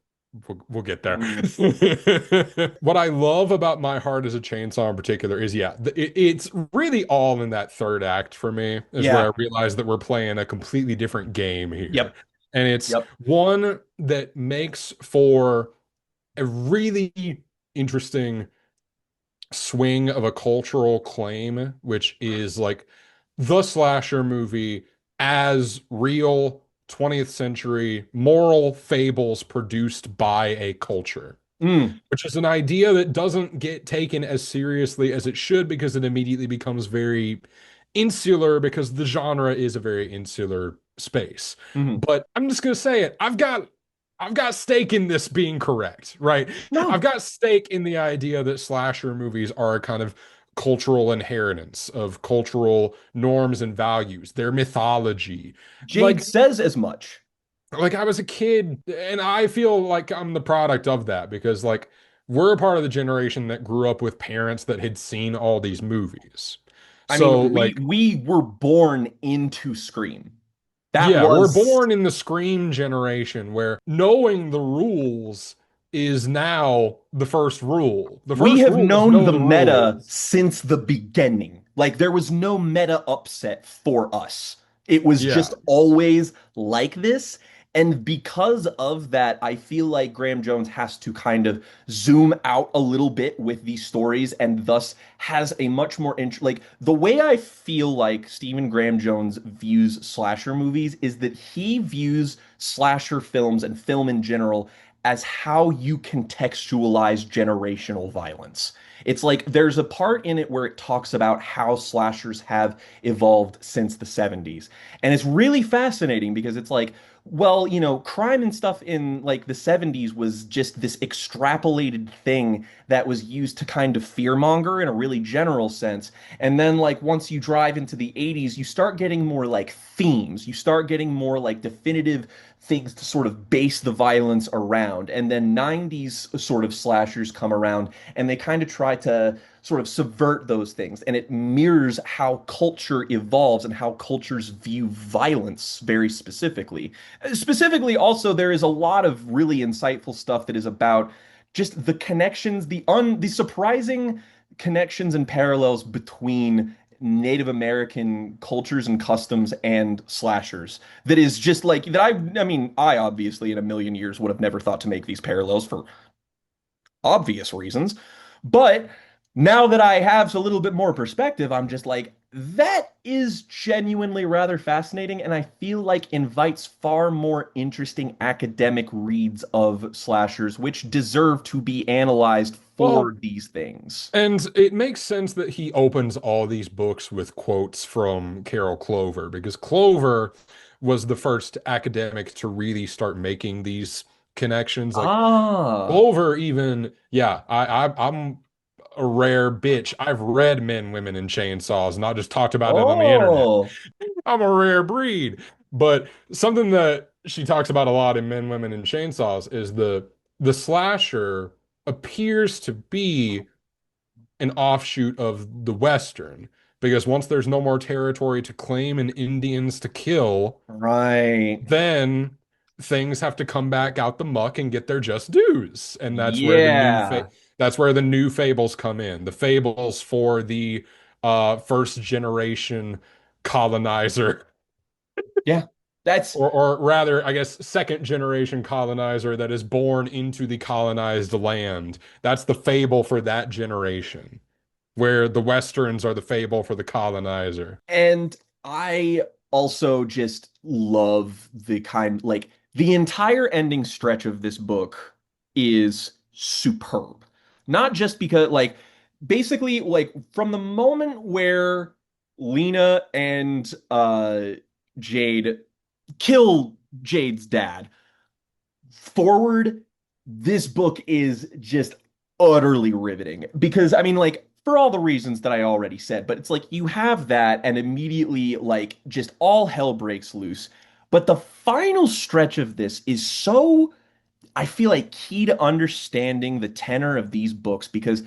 we'll get there. Mm. What I love about My Heart is a Chainsaw in particular is, yeah, it's really all in that third act for me, is where Yeah. I realize that we're playing a completely different game here. Yep. And it's Yep. one that makes for a really interesting swing of a cultural claim, which is like the slasher movie as real 20th century moral fables produced by a culture, Mm. which is an idea that doesn't get taken as seriously as it should because it immediately becomes very insular because the genre is a very insular space. Hmm. But I'm just gonna say it. I've got stake in this being correct, right? I've No, got stake in the idea that slasher movies are a kind of cultural inheritance of cultural norms and values, their mythology. Jade Like says as much. I was a kid and I feel like I'm the product of that because like we're a part of the generation that grew up with parents that had seen all these movies. I mean, So like we were born into Scream. That yeah, we're was born in the Scream generation where knowing the rules is now the first rule. The We first have rule is known know the the meta rules. since the beginning. Like there was no meta upset for us. It was Yeah. just always like this. And because of that, I feel like Graham Jones has to kind of zoom out a little bit with these stories and thus has a much more like the way I feel like Stephen Graham Jones views slasher movies is that he views slasher films and film in general as how you contextualize generational violence. It's like there's a part in it where it talks about how slashers have evolved since the 70s. And it's really fascinating because it's like, well, crime and stuff in like the 70s was just this extrapolated thing that was used to kind of fearmonger in a really general sense. And then like once you drive into the 80s, you start getting more like themes. You start getting more like definitive things to sort of base the violence around. And then 90s sort of slashers come around and they kind of try to sort of subvert those things. And it mirrors how culture evolves and how cultures view violence very specifically. Specifically, also, there is a lot of really insightful stuff that is about just the connections, the surprising connections and parallels between Native American cultures and customs and slashers. That is just like that. I mean, I obviously in a million years would have never thought to make these parallels for obvious reasons. But now that I have a little bit more perspective, I'm just like, that is genuinely rather fascinating, and I feel like invites far more interesting academic reads of slashers, which deserve to be analyzed for Well, these things. and it makes sense that he opens all these books with quotes from Carol Clover because Clover was the first academic to really start making these connections. Like Ah, Clover even, yeah, I'm a rare bitch. I've read Men, Women, and Chainsaws, not just talked about it on the internet. oh, I'm a rare breed. But something that she talks about a lot in Men, Women, and Chainsaws is the slasher appears to be an offshoot of the Western because once there's no more territory to claim and Indians to kill, Right. then things have to come back out the muck and get their just dues. And Yeah. that's where the new fables come in. The fables for the first generation colonizer, Yeah. That's or rather, I guess, second generation colonizer that is born into the colonized land. That's the fable for that generation, where the Westerns are the fable for the colonizer. And I also just love the kind, like, the entire ending stretch of this book is superb. Not just because, like, basically, like, from the moment where Lena and Jade kill Jade's dad forward, this book is just utterly riveting. Because, I mean, like, for all the reasons that I already said, but it's like you have that, and immediately, like, just all hell breaks loose. But the final stretch of this is so, I feel like, key to understanding the tenor of these books because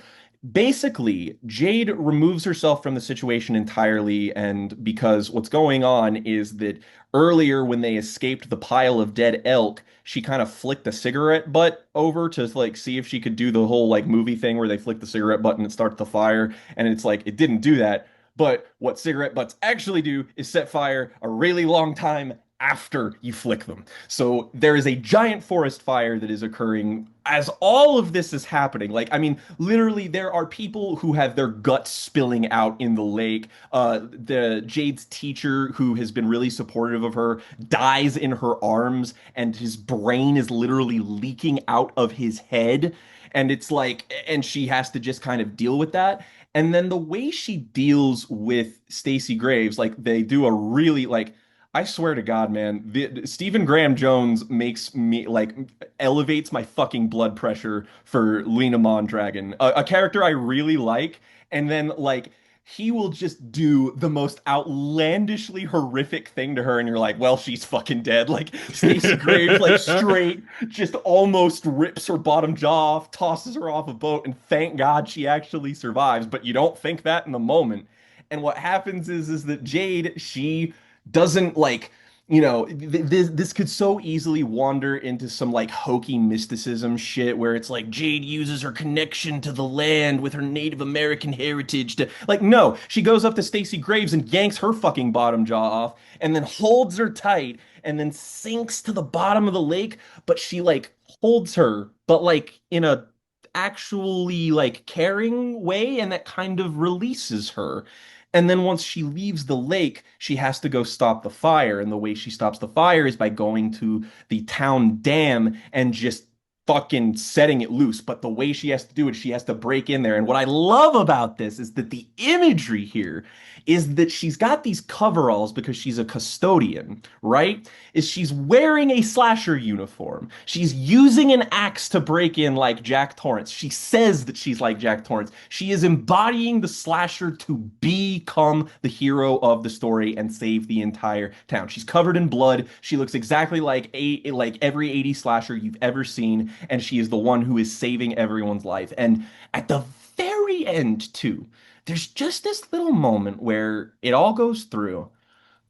basically Jade removes herself from the situation entirely, and because what's going on is that earlier when they escaped the pile of dead elk, she kind of flicked a cigarette butt over to like see if she could do the whole like movie thing where they flick the cigarette butt and it starts the fire, and it's like it didn't do that. But what cigarette butts actually do is set fire a really long time after you flick them. So there is a giant forest fire that is occurring as all of this is happening. Like, I mean, literally, there are people who have their guts spilling out in the lake. The Jade's teacher, who has been really supportive of her, dies in her arms, and his brain is literally leaking out of his head. And it's like, and she has to just kind of deal with that. And then the way she deals with Stacey Graves, like they do a really like I swear to God, man, Stephen Graham Jones makes me like elevates my fucking blood pressure for Lena Mondragon, a character I really like, and then like he will just do the most outlandishly horrific thing to her, and you're like, well, she's fucking dead. Like Stacey Graves, like straight, just almost rips her bottom jaw off, tosses her off a boat, and thank God she actually survives. But you don't think that in the moment. And what happens is that Jade, she doesn't like this could so easily wander into some like hokey mysticism shit where it's like Jade uses her connection to the land with her Native American heritage to like no, she goes up to Stacey Graves and yanks her fucking bottom jaw off and then holds her tight and then sinks to the bottom of the lake, but she like holds her but like in a actually like caring way, and that kind of releases her. And then once she leaves the lake, she has to go stop the fire. And the way she stops the fire is by going to the town dam and just fucking setting it loose. But the way she has to do it, she has to break in there. And what I love about this is that the imagery here is that she's got these coveralls because she's a custodian, right? Is she's wearing a slasher uniform. She's using an axe to break in like Jack Torrance. She says that she's like Jack Torrance. She is embodying the slasher to become the hero of the story and save the entire town. She's covered in blood. She looks exactly like every 80s slasher you've ever seen, and she is the one who is saving everyone's life. And at the very end, too, there's just this little moment where it all goes through,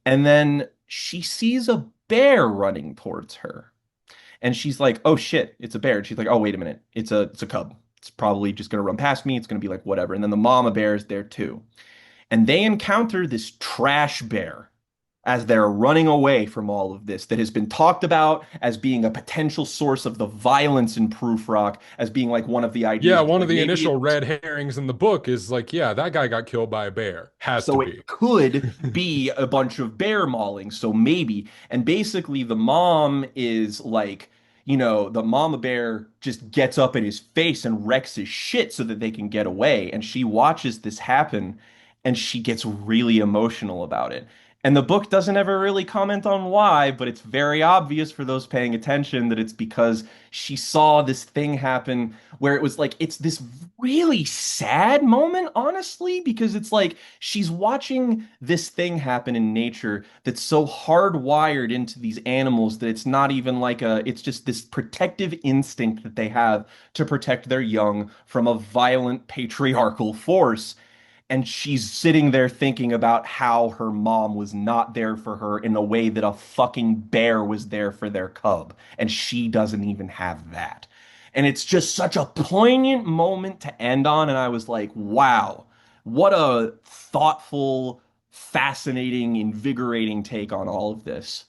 and then she sees a bear running towards her. And she's like, "Oh shit, it's a bear." And she's like, "Oh, wait a minute. It's a cub. It's probably just gonna run past me. It's gonna be like whatever." And then the mama bear is there too. And they encounter this trash bear as they're running away from all of this that has been talked about as being a potential source of the violence in Proof Rock, as being like one of the Yeah, ideas. one of Like the maybe initial it's red herrings in the book is like, yeah, that guy got killed by a bear. Has to so it be. could be a bunch of bear mauling. So maybe. And basically, the mom is like, the mama bear just gets up in his face and wrecks his shit so that they can get away. And she watches this happen and she gets really emotional about it. And the book doesn't ever really comment on why, but it's very obvious for those paying attention that it's because she saw this thing happen where it was like, it's this really sad moment, honestly, because it's like she's watching this thing happen in nature that's so hardwired into these animals that it's not even like it's just this protective instinct that they have to protect their young from a violent patriarchal force. and she's sitting there thinking about how her mom was not there for her in the way that a fucking bear was there for their cub, and she doesn't even have that. And it's just such a poignant moment to end on, and I was like, wow, what a thoughtful, fascinating, invigorating take on all of this.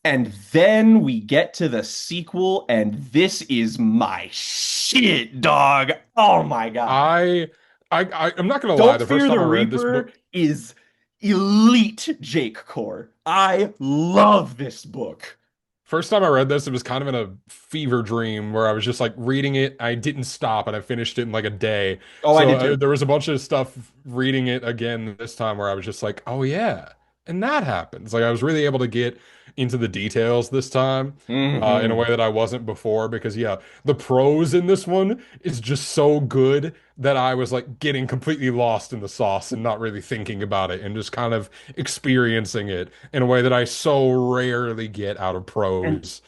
And then we get to the sequel, and this is my shit, dog. Oh my God. I I'm not gonna lie, Don't the first Fear the time I read this Reaper book, is elite Jake core. I love this book. first time I read this, it was kind of in a fever dream where I was just like reading it. I didn't stop and I finished it in like a day. Oh, I So did too. there was a bunch of stuff reading it again this time where I was just like, oh yeah, and that happens. Like I was really able to get into the details this time in a Hmm. way that I wasn't before because yeah, the prose in this one is just so good that I was like getting completely lost in the sauce and not really thinking about it and just kind of experiencing it in a way that I so rarely get out of And prose.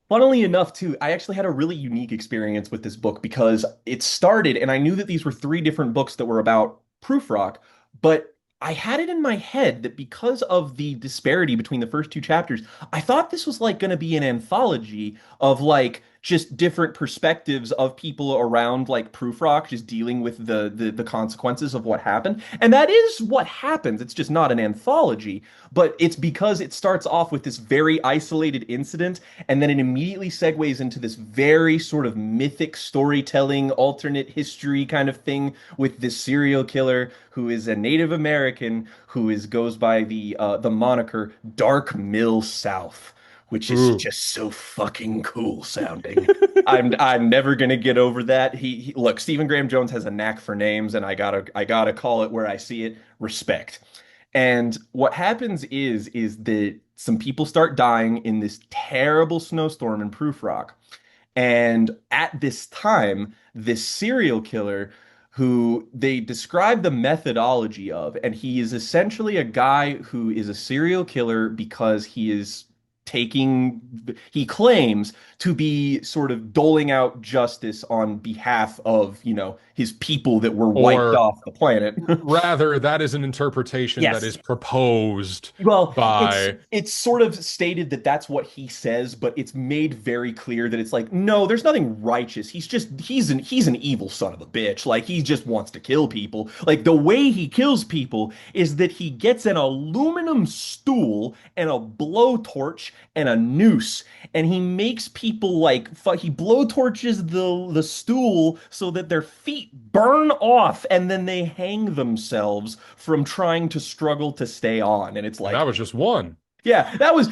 funnily enough, too, I actually had a really unique experience with this book because it started, and I knew that these were three different books that were about Proofrock, but I had it in my head that because of the disparity between the first two chapters, I thought this was like going to be an anthology of like just different perspectives of people around like Proofrock, just dealing with the consequences of what happened. And that is what happens. It's just not an anthology, but it's because it starts off with this very isolated incident and then it immediately segues into this very sort of mythic storytelling, alternate history kind of thing with this serial killer who is a Native American who is goes by the moniker Dark Mill South, which is Ooh. just so fucking cool sounding. I'm never gonna get over that. Look, Stephen Graham Jones has a knack for names, and I gotta call it where I see it. Respect. And what happens is that some people start dying in this terrible snowstorm in Proof Rock. And at this time, this serial killer who they describe the methodology of, and he is essentially a guy who is a serial killer because he claims to be sort of doling out justice on behalf of, his people that were wiped Or off the planet. rather, that is an interpretation that Yes. is proposed Well, it's by, it's sort of stated that that's what he says, but it's made very clear that it's like, no, there's nothing righteous. He's an evil son of a bitch. Like he just wants to kill people. Like the way he kills people is that he gets an aluminum stool and a blowtorch and a noose, and he makes people he blowtorches the stool so that their feet burn off, and then they hang themselves from trying to struggle to stay on. And it's and like, that was just one. yeah, that was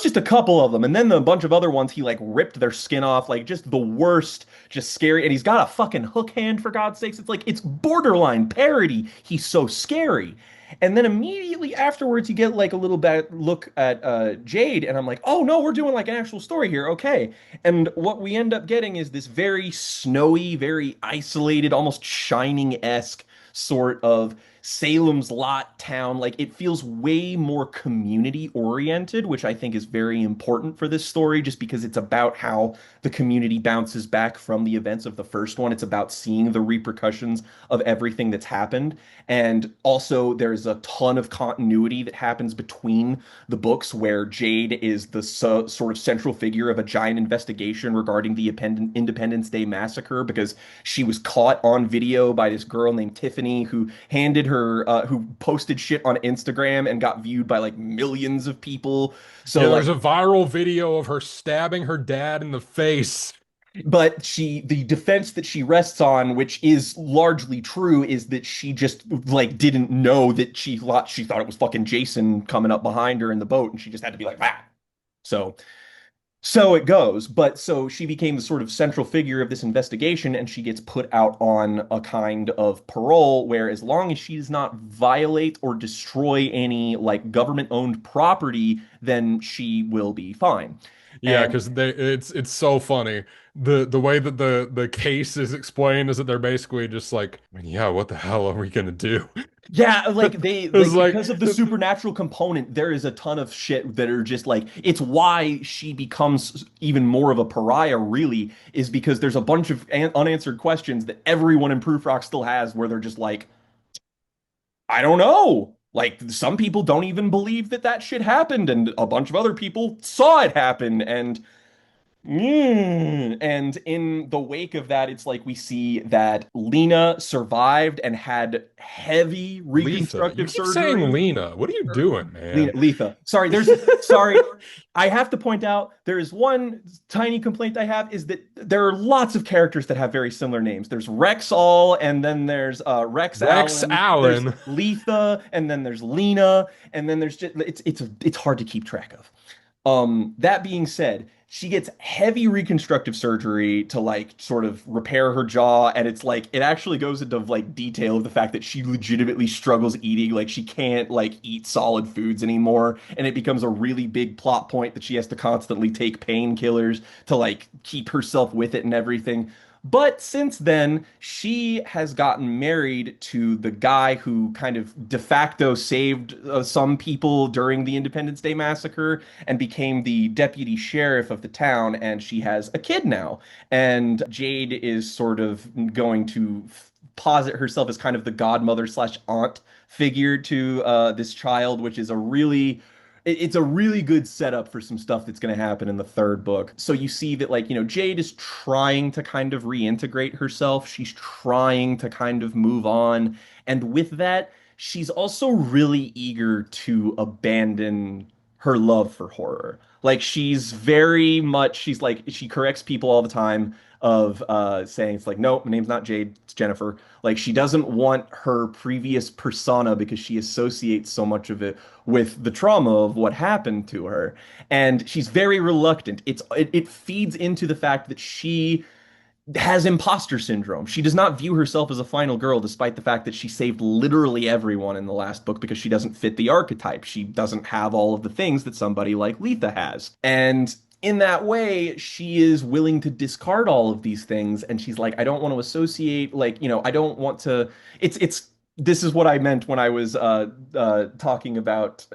just a couple of them. And then the bunch of other ones he like ripped their skin off, like just the worst, just scary. And he's got a fucking hook hand for God's sakes. It's like it's borderline parody. He's so scary. And then immediately afterwards, you get like a little bit look at Jade, and I'm like, oh no, we're doing like an actual story here. Okay. And what we end up getting is this very snowy, very isolated, almost Shining-esque sort of Salem's Lot town. Like it feels way more community oriented, which I think is very important for this story, just because it's about how the community bounces back from the events of the first one. It's about seeing the repercussions of everything that's happened. And also, there's a ton of continuity that happens between the books where Jade is the sort of central figure of a giant investigation regarding the Independence Day massacre because she was caught on video by this girl named Tiffany who posted shit on Instagram and got viewed by like millions of people. So Yeah, like, there's a viral video of her stabbing her dad in the face. but the defense that she rests on, which is largely true, is that she just like didn't know that she thought it was fucking Jason coming up behind her in the boat, and she just had to be like, ah. So So it goes, but so she became the sort of central figure of this investigation, and she gets put out on a kind of parole where, as long as she does not violate or destroy any like government-owned property, then she will be fine. Yeah, And because it's so funny. The way that the case is explained is that they're basically just like, yeah, what the hell are we gonna do? yeah, like they It's like like because of the supernatural component, there is a ton of shit that are just like it's why she becomes even more of a pariah, really, is because there's a bunch of unanswered questions that everyone in Proof Rock still has where they're just like, I don't know. Like some people don't even believe that that shit happened, and a bunch of other people saw it happen, and in the wake of that, it's like we see that Lena survived and had heavy Letha. You reconstructive keep saying surgery. Lena. What are you doing, man? Letha. Sorry, sorry. I have to point out there is one tiny complaint I have is that there are lots of characters that have very similar names. There's Rexall, and then there's Rex Rex Allen. There's Allen. Letha, and then there's Lena, and then there's just it's hard to keep track of. That being said, she gets heavy reconstructive surgery to like sort of repair her jaw, and it's like it actually goes into like detail of the fact that she legitimately struggles eating, like she can't like eat solid foods anymore, and it becomes a really big plot point that she has to constantly take painkillers to like keep herself with it and everything. But since then, she has gotten married to the guy who kind of de facto saved some people during the Independence Day massacre and became the deputy sheriff of the town. And she has a kid now. And Jade is sort of going to posit herself as kind of the godmother slash aunt figure to this child, which is a really it's a really good setup for some stuff that's going to happen in the third book. So you see that, like, Jade is trying to kind of reintegrate herself. She's trying to kind of move on. And with that, she's also really eager to abandon her love for horror. Like, she's like, she corrects people all the time of saying, it's like, no, my name's not Jade, it's Jennifer. Like, she doesn't want her previous persona because she associates so much of it with the trauma of what happened to her. And she's very reluctant. It feeds into the fact that she has imposter syndrome. She does not view herself as a final girl, despite the fact that she saved literally everyone in the last book because she doesn't fit the archetype. She doesn't have all of the things that somebody like Letha has. And in that way, she is willing to discard all of these things. And she's like, I don't want to associate, like, I don't want to. This is what I meant when I was talking about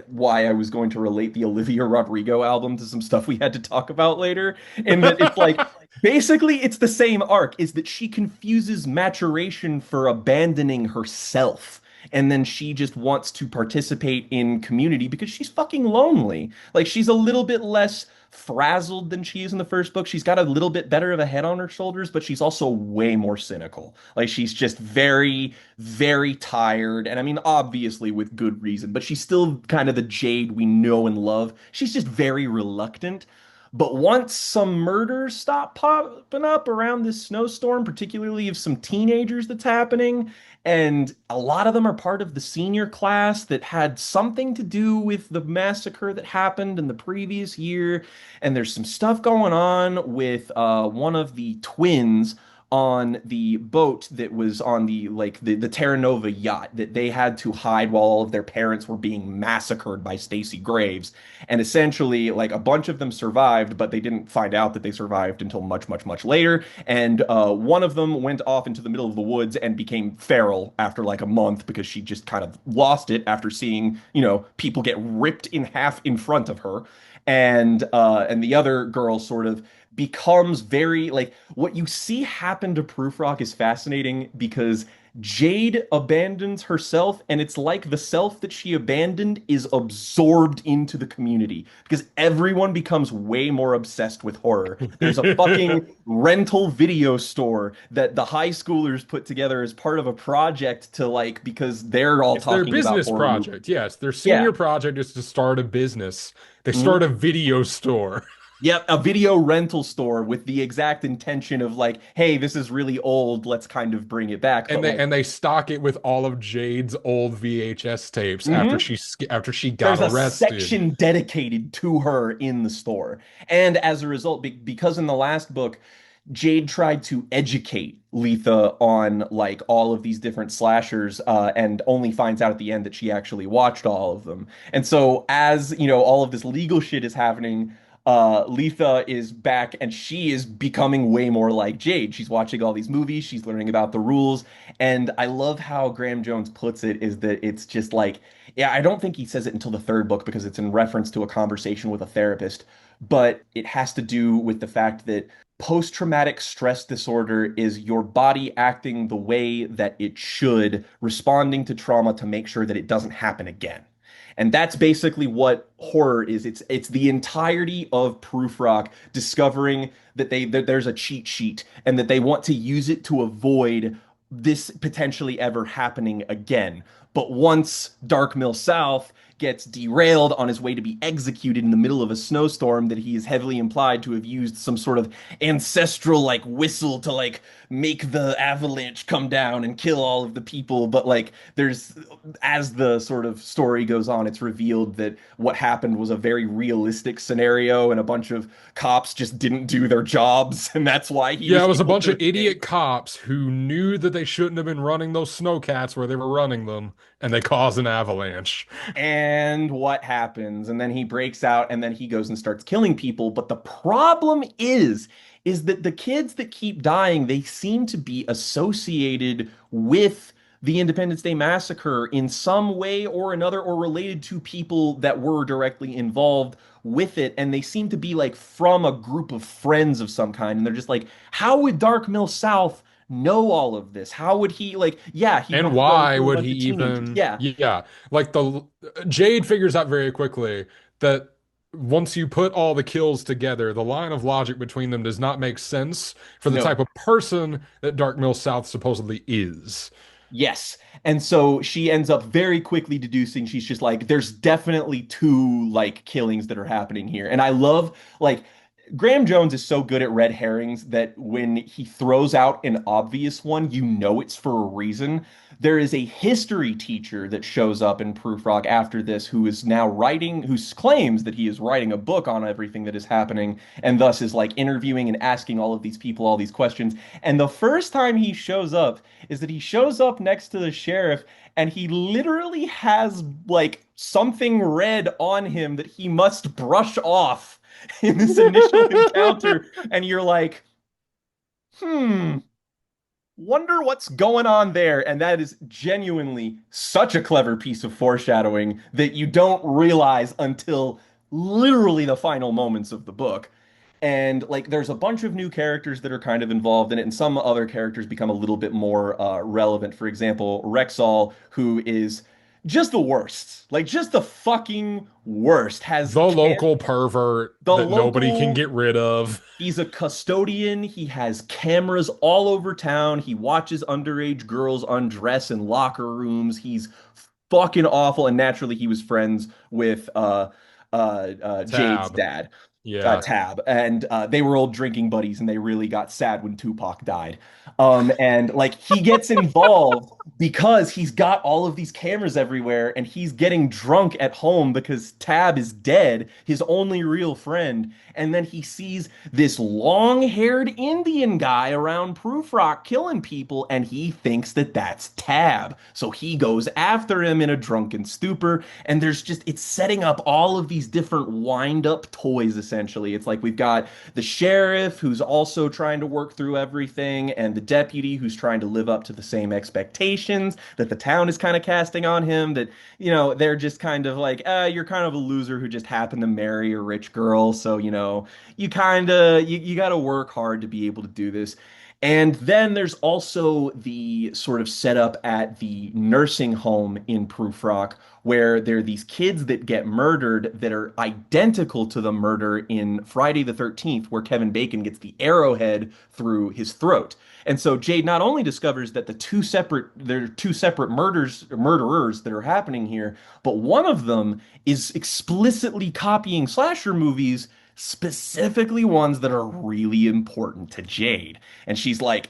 why I was going to relate the Olivia Rodrigo album to some stuff we had to talk about later. And that it's like, basically, it's the same arc, is that she confuses maturation for abandoning herself. And then she just wants to participate in community because she's fucking lonely. Like, she's a little bit less frazzled than she is in the first book. She's got a little bit better of a head on her shoulders, but she's also way more cynical. Like, she's just very, very tired. And I mean, obviously with good reason, but she's still kind of the Jade we know and love. She's just very reluctant. But once some murders stop popping up around this snowstorm, particularly of some teenagers that's happening, and a lot of them are part of the senior class that had something to do with the massacre that happened in the previous year, and there's some stuff going on with one of the twins on the boat that was on the Terra Nova yacht that they had to hide while all of their parents were being massacred by Stacey Graves. And essentially, like, a bunch of them survived, but they didn't find out that they survived until much, much, much later. And one of them went off into the middle of the woods and became feral after like a month because she just kind of lost it after seeing, people get ripped in half in front of her. And the other girl sort of becomes very like what you see happen to Prufrock is fascinating because Jade abandons herself, and it's like the self that she abandoned is absorbed into the community because everyone becomes way more obsessed with horror. There's a fucking rental video store that the high schoolers put together as part of a project to like because they're all It's their talking about business horror movies. project. Yes, their Yeah. senior project is to start a business. They start Mhm. a video store. Yep, a video rental store with the exact intention of like, hey, this is really old, let's kind of bring it back. And But they like, and they stock it with all of Jade's old VHS tapes mhm. after she got There's a arrested. section dedicated to her in the store. And as a result, because in the last book, Jade tried to educate Letha on like all of these different slashers, and only finds out at the end that she actually watched all of them. And so, as all of this legal shit is happening, Letha is back and she is becoming way more like Jade. She's watching all these movies, she's learning about the rules, and I love how Graham Jones puts it is that it's just like, yeah, I don't think he says it until the third book because it's in reference to a conversation with a therapist, but it has to do with the fact that post-traumatic stress disorder is your body acting the way that it should, responding to trauma to make sure that it doesn't happen again. And that's basically what horror is. It's the entirety of Prufrock discovering that there's a cheat sheet and that they want to use it to avoid this potentially ever happening again. But once Dark Mill South gets derailed on his way to be executed in the middle of a snowstorm, that he is heavily implied to have used some sort of ancestral like whistle to like make the avalanche come down and kill all of the people. But like there's as the sort of story goes on, it's revealed that what happened was a very realistic scenario and a bunch of cops just didn't do their jobs, and that's why he Yeah, was it was a able bunch to of escape. idiot cops who knew that they shouldn't have been running those snowcats where they were running them, and they caused an avalanche. And what happens? And then he breaks out and then he goes and starts killing people. But the problem is that the kids that keep dying, they seem to be associated with the Independence Day Massacre in some way or another, or related to people that were directly involved with it. And they seem to be like from a group of friends of some kind. And they're just like, how would Dark Mill South know all of this? How would he like, yeah, he And runs around why killing a would bunch he of teenagers. even, Yeah. yeah, like the Jade figures out very quickly that once you put all the kills together, the line of logic between them does not make sense for the type No. of person that Dark Mill South supposedly is. Yes. And so she ends up very quickly deducing she's just like, there's definitely two like killings that are happening here. And I love like Graham Jones is so good at red herrings that when he throws out an obvious one, you know it's for a reason. There is a history teacher that shows up in Prufrock after this who is now writing, who claims that he is writing a book on everything that is happening, and thus is like interviewing and asking all of these people all these questions. And the first time he shows up is that he shows up next to the sheriff and he literally has like something red on him that he must brush off in this initial encounter, and you're like, hmm, wonder what's going on there. And that is genuinely such a clever piece of foreshadowing that you don't realize until literally the final moments of the book. And like, there's a bunch of new characters that are kind of involved in it, and some other characters become a little bit more relevant. For example, Rexall, who is just the worst, like just the fucking worst, has The can local pervert the that nobody can local get rid of. He's a custodian. He has cameras all over town. He watches underage girls undress in locker rooms. He's fucking awful. And naturally, he was friends with Jade's Tab. dad, Yeah. Tab, and they were old drinking buddies, and they really got sad when Tupac died. And like he gets involved because he's got all of these cameras everywhere, and he's getting drunk at home because Tab is dead, his only real friend. And then he sees this long-haired Indian guy around Prufrock killing people, and he thinks that that's Tab. So he goes after him in a drunken stupor, and it's setting up all of these different wind-up toys, essentially. It's like we've got the sheriff who's also trying to work through everything, and the deputy who's trying to live up to the same expectations that the town is kind of casting on him, that, they're just kind of like, you're kind of a loser who just happened to marry a rich girl, so, you got to work hard to be able to do this. And then there's also the sort of setup at the nursing home in Prufrock, where there are these kids that get murdered that are identical to the murder in Friday the 13th, where Kevin Bacon gets the arrowhead through his throat. And so Jade not only discovers that there are two separate murderers that are happening here, but one of them is explicitly copying slasher movies, specifically ones that are really important to Jade. And she's like,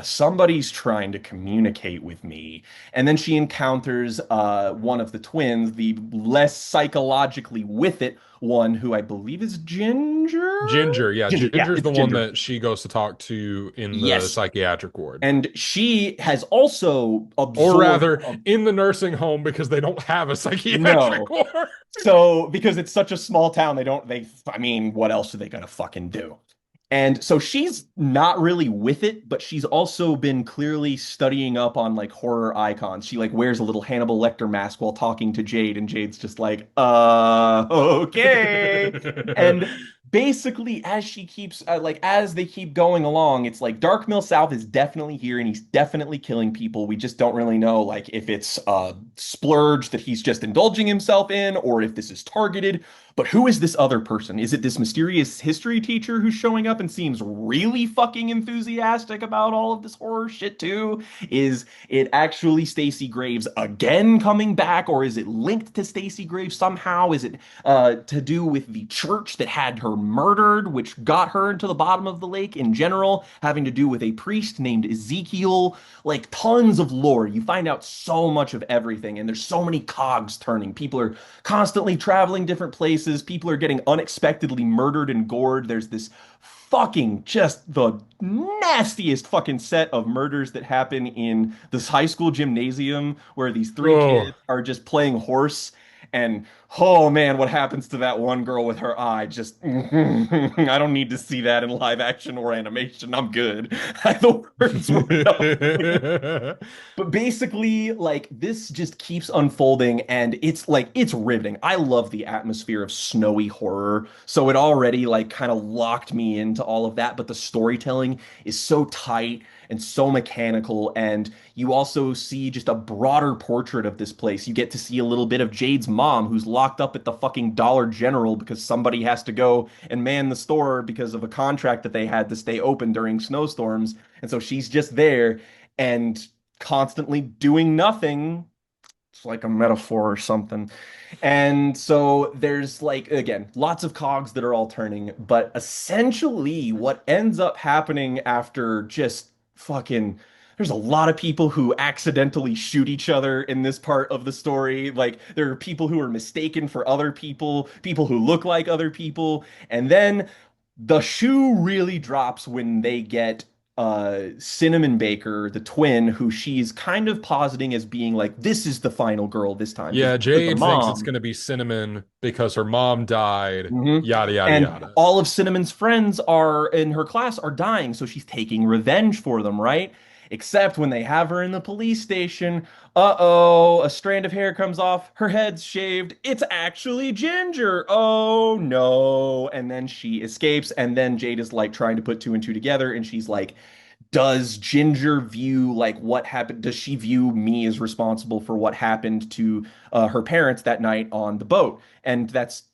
somebody's trying to communicate with me. And then she encounters one of the twins, the less psychologically with it one, who I believe is Ginger. Ginger, yeah. Ginger, yeah, Ginger's it's the one Ginger. that she goes to talk to in the Yes. psychiatric ward. And she has also Or absorbed rather, in the nursing home because they don't have a psychiatric no. ward. So, because it's such a small town, I mean, what else are they gonna fucking do? And so she's not really with it, but she's also been clearly studying up on like horror icons. She like wears a little Hannibal Lecter mask while talking to Jade, and Jade's just like, okay. And basically as she keeps like as they keep going along, it's like Dark Mill South is definitely here and he's definitely killing people. We just don't really know like if it's a splurge that he's just indulging himself in or if this is targeted. But who is this other person? Is it this mysterious history teacher who's showing up and seems really fucking enthusiastic about all of this horror shit too? Is it actually Stacey Graves again coming back, or is it linked to Stacey Graves somehow? Is it to do with the church that had her murdered, which got her into the bottom of the lake in general, having to do with a priest named Ezekiel. Like tons of lore. You find out so much of everything, and there's so many cogs turning. People are constantly traveling different places. People are getting unexpectedly murdered and gored. There's this fucking just the nastiest fucking set of murders that happen in this high school gymnasium where these three Oh. kids are just playing horse and oh man, what happens to that one girl with her eye? Just, I don't need to see that in live action or animation. I'm good. The words were enough. But basically, like this just keeps unfolding and it's like it's riveting. I love the atmosphere of snowy horror. So it already like kind of locked me into all of that, but the storytelling is so tight and so mechanical and you also see just a broader portrait of this place. You get to see a little bit of Jade's mom who's locked up at the fucking Dollar General because somebody has to go and man the store because of a contract that they had to stay open during snowstorms. And so she's just there and constantly doing nothing. It's like a metaphor or something. And so there's like, again, lots of cogs that are all turning, but essentially what ends up happening after just fucking, there's a lot of people who accidentally shoot each other in this part of the story. Like there are people who are mistaken for other people, people who look like other people. And then the shoe really drops when they get Cinnamon Baker, the twin, who she's kind of positing as being like, this is the final girl this time. Yeah, Because the Jade thinks it's mom, going to be Cinnamon because her mom died, mhm. yada, yada, And yada. all of Cinnamon's friends are in her class are dying, so she's taking revenge for them, right? Except when they have her in the police station, uh-oh, a strand of hair comes off, her head's shaved, it's actually Ginger. Oh no. And then she escapes, and then Jade is like trying to put two and two together, and she's like, does Ginger view like what happened? Does she view me as responsible for what happened to her parents that night on the boat? And that's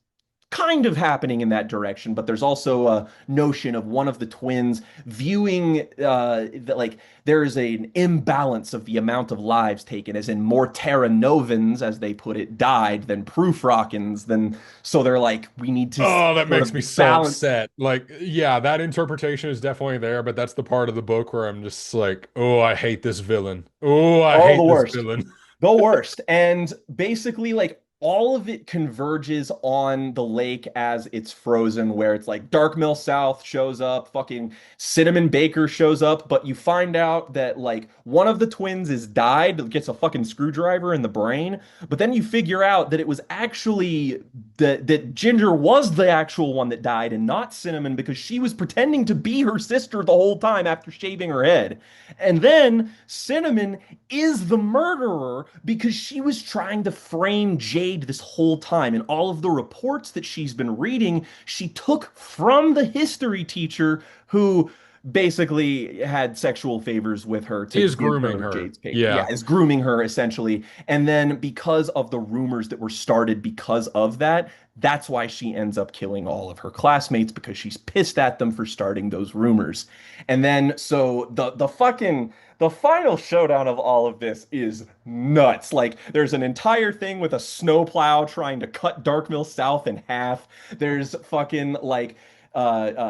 kind of happening in that direction, but there's also a notion of one of the twins viewing that like there is an imbalance of the amount of lives taken, as in more Terra Novans, as they put it, died than Prufrockens. Then so they're like, we need to Oh, that sort makes of me so balance upset. Like, yeah, that interpretation is definitely there, but that's the part of the book where I'm just like, oh, I hate this villain. Oh, I all the hate this worst. villain. The worst. And basically, like, all of it converges on the lake as it's frozen, where it's like Dark Mill South shows up, fucking Cinnamon Baker shows up, but you find out that, like, one of the twins is died, gets a fucking screwdriver in the brain, but then you figure out that it was actually that Ginger was the actual one that died and not Cinnamon because she was pretending to be her sister the whole time after shaving her head. And then Cinnamon is the murderer because she was trying to frame Jade this whole time. And all of the reports that she's been reading, she took from the history teacher who basically had sexual favors with her to Is give grooming her her. Jade's paper. Yeah, Yeah. is grooming her essentially. And then because of the rumors that were started because of that, that's why she ends up killing all of her classmates because she's pissed at them for starting those rumors. And then so the fucking the final showdown of all of this is nuts. Like there's an entire thing with a snowplow trying to cut Darkmill South in half. There's fucking like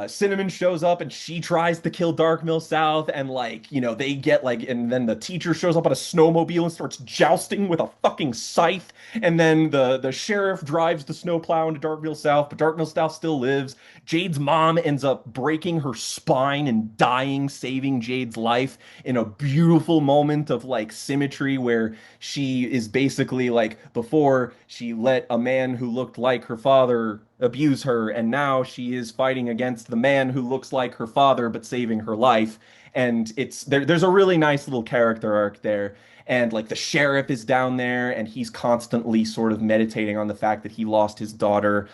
Cinnamon shows up and she tries to kill Darkmill South, and like they get like, and then the teacher shows up on a snowmobile and starts jousting with a fucking scythe, and then the sheriff drives the snowplow into Darkmill South, but Darkmill South still lives. Jade's mom ends up breaking her spine and dying, saving Jade's life in a beautiful moment of like symmetry where she is basically like, before she let a man who looked like her father abuse her, and now she is fighting against the man who looks like her father but saving her life. And there's a really nice little character arc there. and like the sheriff is down there, and he's constantly sort of meditating on the fact that he lost his daughter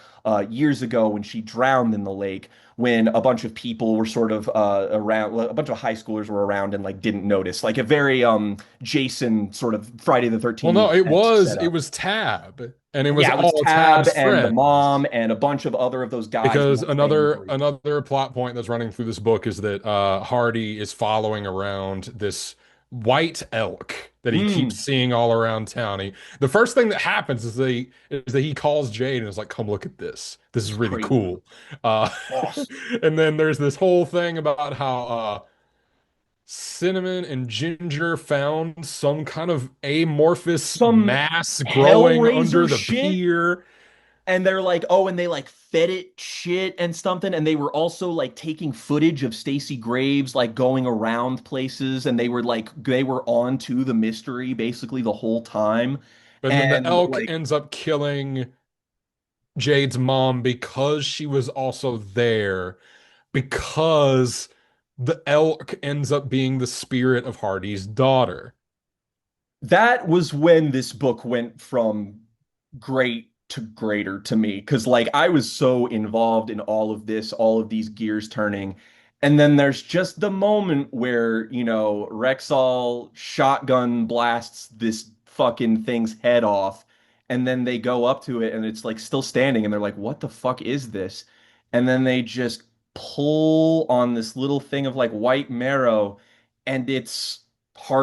years ago when she drowned in the lake. When a bunch of people were sort of around, a bunch of high schoolers were around and like didn't notice, like a very Jason sort of Friday the Well, no, 13th-esque it setup. was Tab, and it was Yeah, it was all Tab Tab's and the friends. mom and a bunch of other of those guys in Because that same group. another plot point that's running through this book is that Hardy is following around this white elk that he keeps Mm, seeing all around town. The first thing that happens is that he calls Jade and is like, "Come look at this. This is it's really crazy. cool." Uh, Awesome. and then there's this whole thing about how Cinnamon and Ginger found some kind of amorphous Some mass growing under Hellraiser the shit. pier. And they're like, oh, and they like fed it shit and something. And they were also like taking footage of Stacey Graves like going around places. And they were on to the mystery basically the whole time. And then the And elk like, ends up killing Jade's mom because she was also there, because the elk ends up being the spirit of Hardy's daughter. that was when this book went from great to greater to me because like I was so involved in all of this, all of these gears turning. And then there's just the moment where, Rexall shotgun blasts this fucking thing's head off, and then they go up to it and it's like still standing and they're like, what the fuck is this? And then they just pull on this little thing of like white marrow, and it's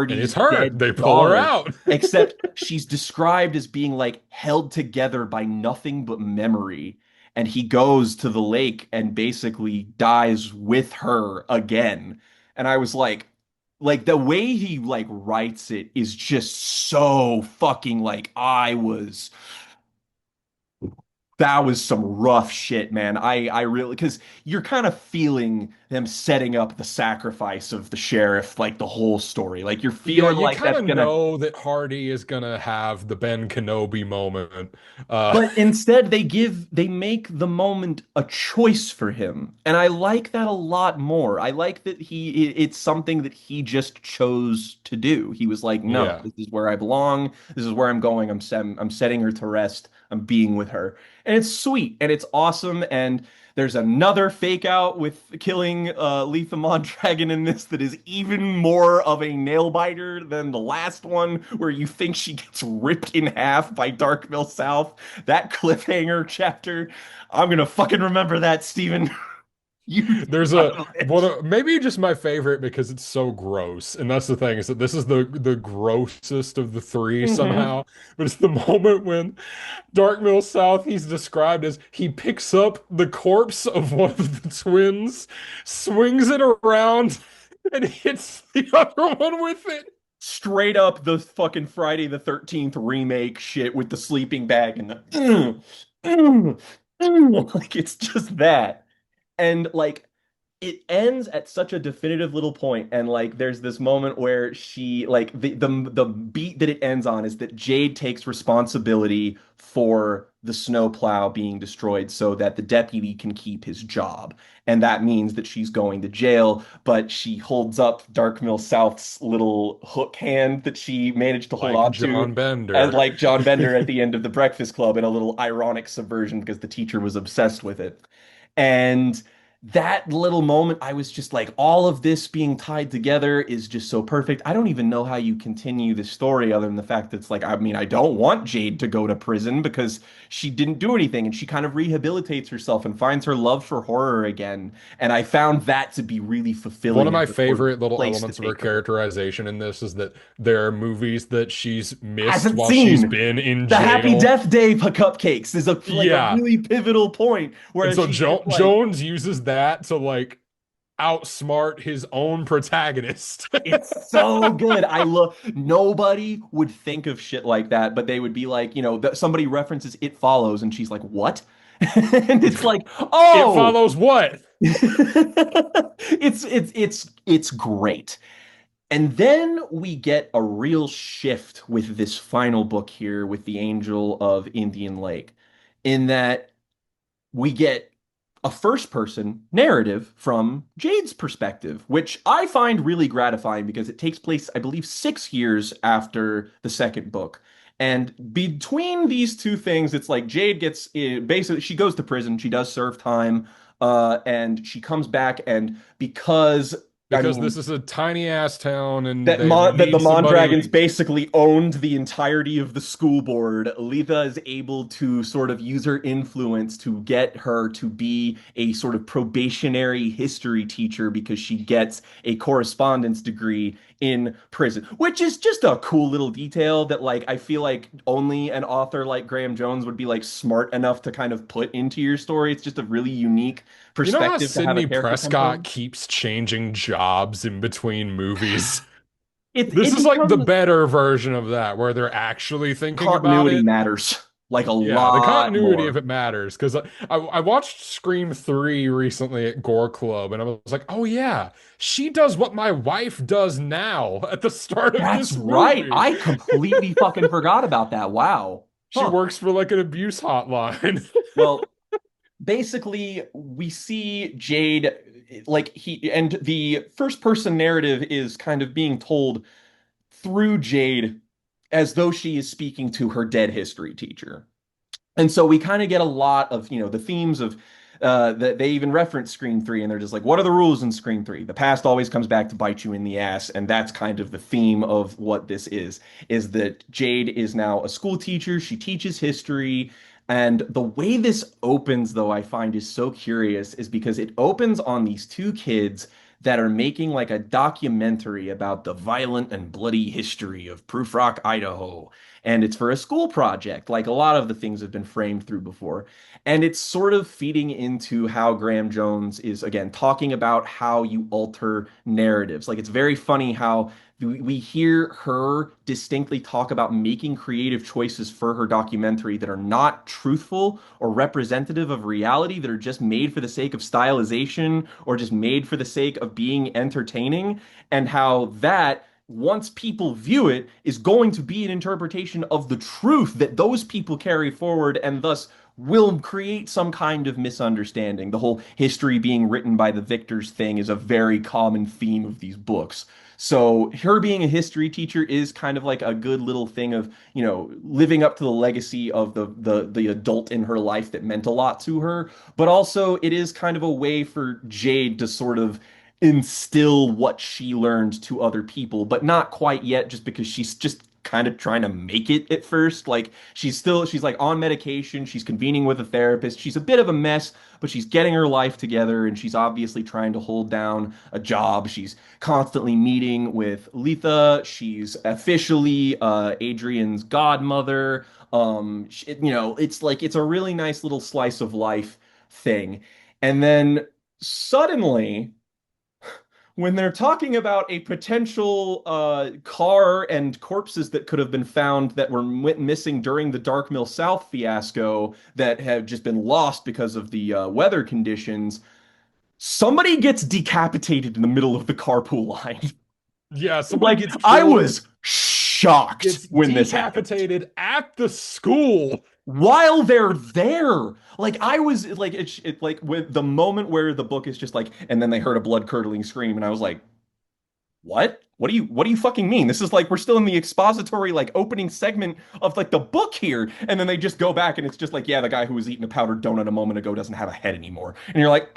And Hardy's it's her. dead They pull her daughter, out. except she's described as being like held together by nothing but memory. And he goes to the lake and basically dies with her again. And I was like the way he like writes it is just so fucking like that was some rough shit, man. I really, because you're kind of feeling them setting up the sacrifice of the sheriff like the whole story. Like you're Yeah, feeling you like kind that's of gonna. know that Hardy is gonna have the Ben Kenobi moment. Uh, But instead, they make the moment a choice for him. And I like that a lot more. I like that it's something that he just chose to do. He was like, no, yeah. this is where I belong. This is where I'm going. I'm setting her to rest. I'm being with her. And it's sweet and it's awesome. And there's another fake out with killing Letha Mondragon in this that is even more of a nail biter than the last one, where you think she gets ripped in half by Darkville South. That cliffhanger chapter, I'm gonna fucking remember that, Steven. You There's son a of a one bitch. of maybe just my favorite because it's so gross. And that's the thing, is that this is the grossest of the three Mhm. somehow. But it's the moment when Darkmill South, he's described as he picks up the corpse of one of the twins, swings it around, and hits the other one with it. Straight up the fucking Friday the 13th remake shit with the sleeping bag and the like it's just that. And like it ends at such a definitive little point, and like there's this moment where she like the beat that it ends on is that Jade takes responsibility for the snowplow being destroyed so that the deputy can keep his job, and that means that she's going to jail, but she holds up Darkmill South's little hook hand that she managed to hold Like on to John as Bender. like John Bender at the end of the Breakfast Club, in a little ironic subversion because the teacher was obsessed with it. And that little moment, I was just like, all of this being tied together is just so perfect. I don't even know how you continue the story other than the fact that it's like, I mean, I don't want Jade to go to prison because she didn't do anything, and she kind of rehabilitates herself and finds her love for horror again. And I found that to be really One of fulfilling my as a sort of favorite little place to elements of her take her. characterization in this is that there are movies that she's missed Hasn't while she's seen. been in The Happy jail. Death Day cupcakes is a Yeah. really pivotal point And where so she's just like, Jones uses that to like outsmart his own protagonist. it's so good. I love, nobody would think of shit like that, but they would be like, somebody references It Follows, and she's like, "What?" And it's like, It "Oh, follows what? it's great." And then we get a real shift with this final book here with the Angel of Indian Lake, in that we get a first person narrative from Jade's perspective, which I find really gratifying because it takes place, I believe, 6 years after the second book. And between these two things, it's like Jade gets basically, she goes to prison, she does serve time, and she comes back, and because I Because mean, this is a tiny ass town and they That the need Mondragons somebody. basically owned the entirety of the school board. Letha is able to sort of use her influence to get her to be a sort of probationary history teacher because she gets a correspondence degree in prison, which is just a cool little detail that like I feel like only an author like Graham Jones would be like smart enough to kind of put into your story. It's just a really unique You know how perspective to have a Sidney character come Prescott from. keeps changing jobs in between movies? This It is like the becomes better version of that, where they're actually thinking about continuity it. matters like a Yeah, the lot continuity of more. it matters because I watched Scream 3 recently at Gore Club and I was like, oh yeah, she does what my wife does now at the start of That's this right. movie. I completely fucking forgot about that. Wow. She Huh. works for like an abuse hotline. Well, basically, we see Jade like he and the first person narrative is kind of being told through Jade as though she is speaking to her dead history teacher. And so we kind of get a lot of, the themes of that they even reference Scream 3 and they're just like, what are the rules in Scream 3? The past always comes back to bite you in the ass. And that's kind of the theme of what this is that Jade is now a school teacher. She teaches history. And the way this opens, though, I find is so curious, is because it opens on these two kids that are making like a documentary about the violent and bloody history of Proof Rock, Idaho, and it's for a school project, like a lot of the things have been framed through before. And it's sort of feeding into how Graham Jones is, again, talking about how you alter narratives. Like, it's very funny how we hear her distinctly talk about making creative choices for her documentary that are not truthful or representative of reality, that are just made for the sake of stylization or just made for the sake of being entertaining, and how that once people view it, is going to be an interpretation of the truth that those people carry forward and thus will create some kind of misunderstanding. The whole history being written by the victors thing is a very common theme of these books. So her being a history teacher is kind of like a good little thing of, living up to the legacy of the adult in her life that meant a lot to her. But also it is kind of a way for Jade to sort of instill what she learned to other people, but not quite yet, just because she's just kind of trying to make it at first. Like she's like on medication, she's convening with a therapist, she's a bit of a mess, but she's getting her life together and she's obviously trying to hold down a job. She's constantly meeting with Letha. She's officially Adrian's godmother. It's like it's a really nice little slice of life thing. And then suddenly when they're talking about a potential car and corpses that could have been found that were missing during the Dark Mill South fiasco that have just been lost because of the weather conditions, somebody gets decapitated in the middle of the carpool line. Yeah, somebody Like, gets I killed, was shocked gets when this happened. decapitated at the school. While they're there, like I was like like with the moment where the book is just like, and then they heard a blood curdling scream, and I was like, what? What do you fucking mean? This is like we're still in the expository like opening segment of like the book here. And then they just go back and it's just like, yeah, the guy who was eating a powdered donut a moment ago doesn't have a head anymore. And you're like,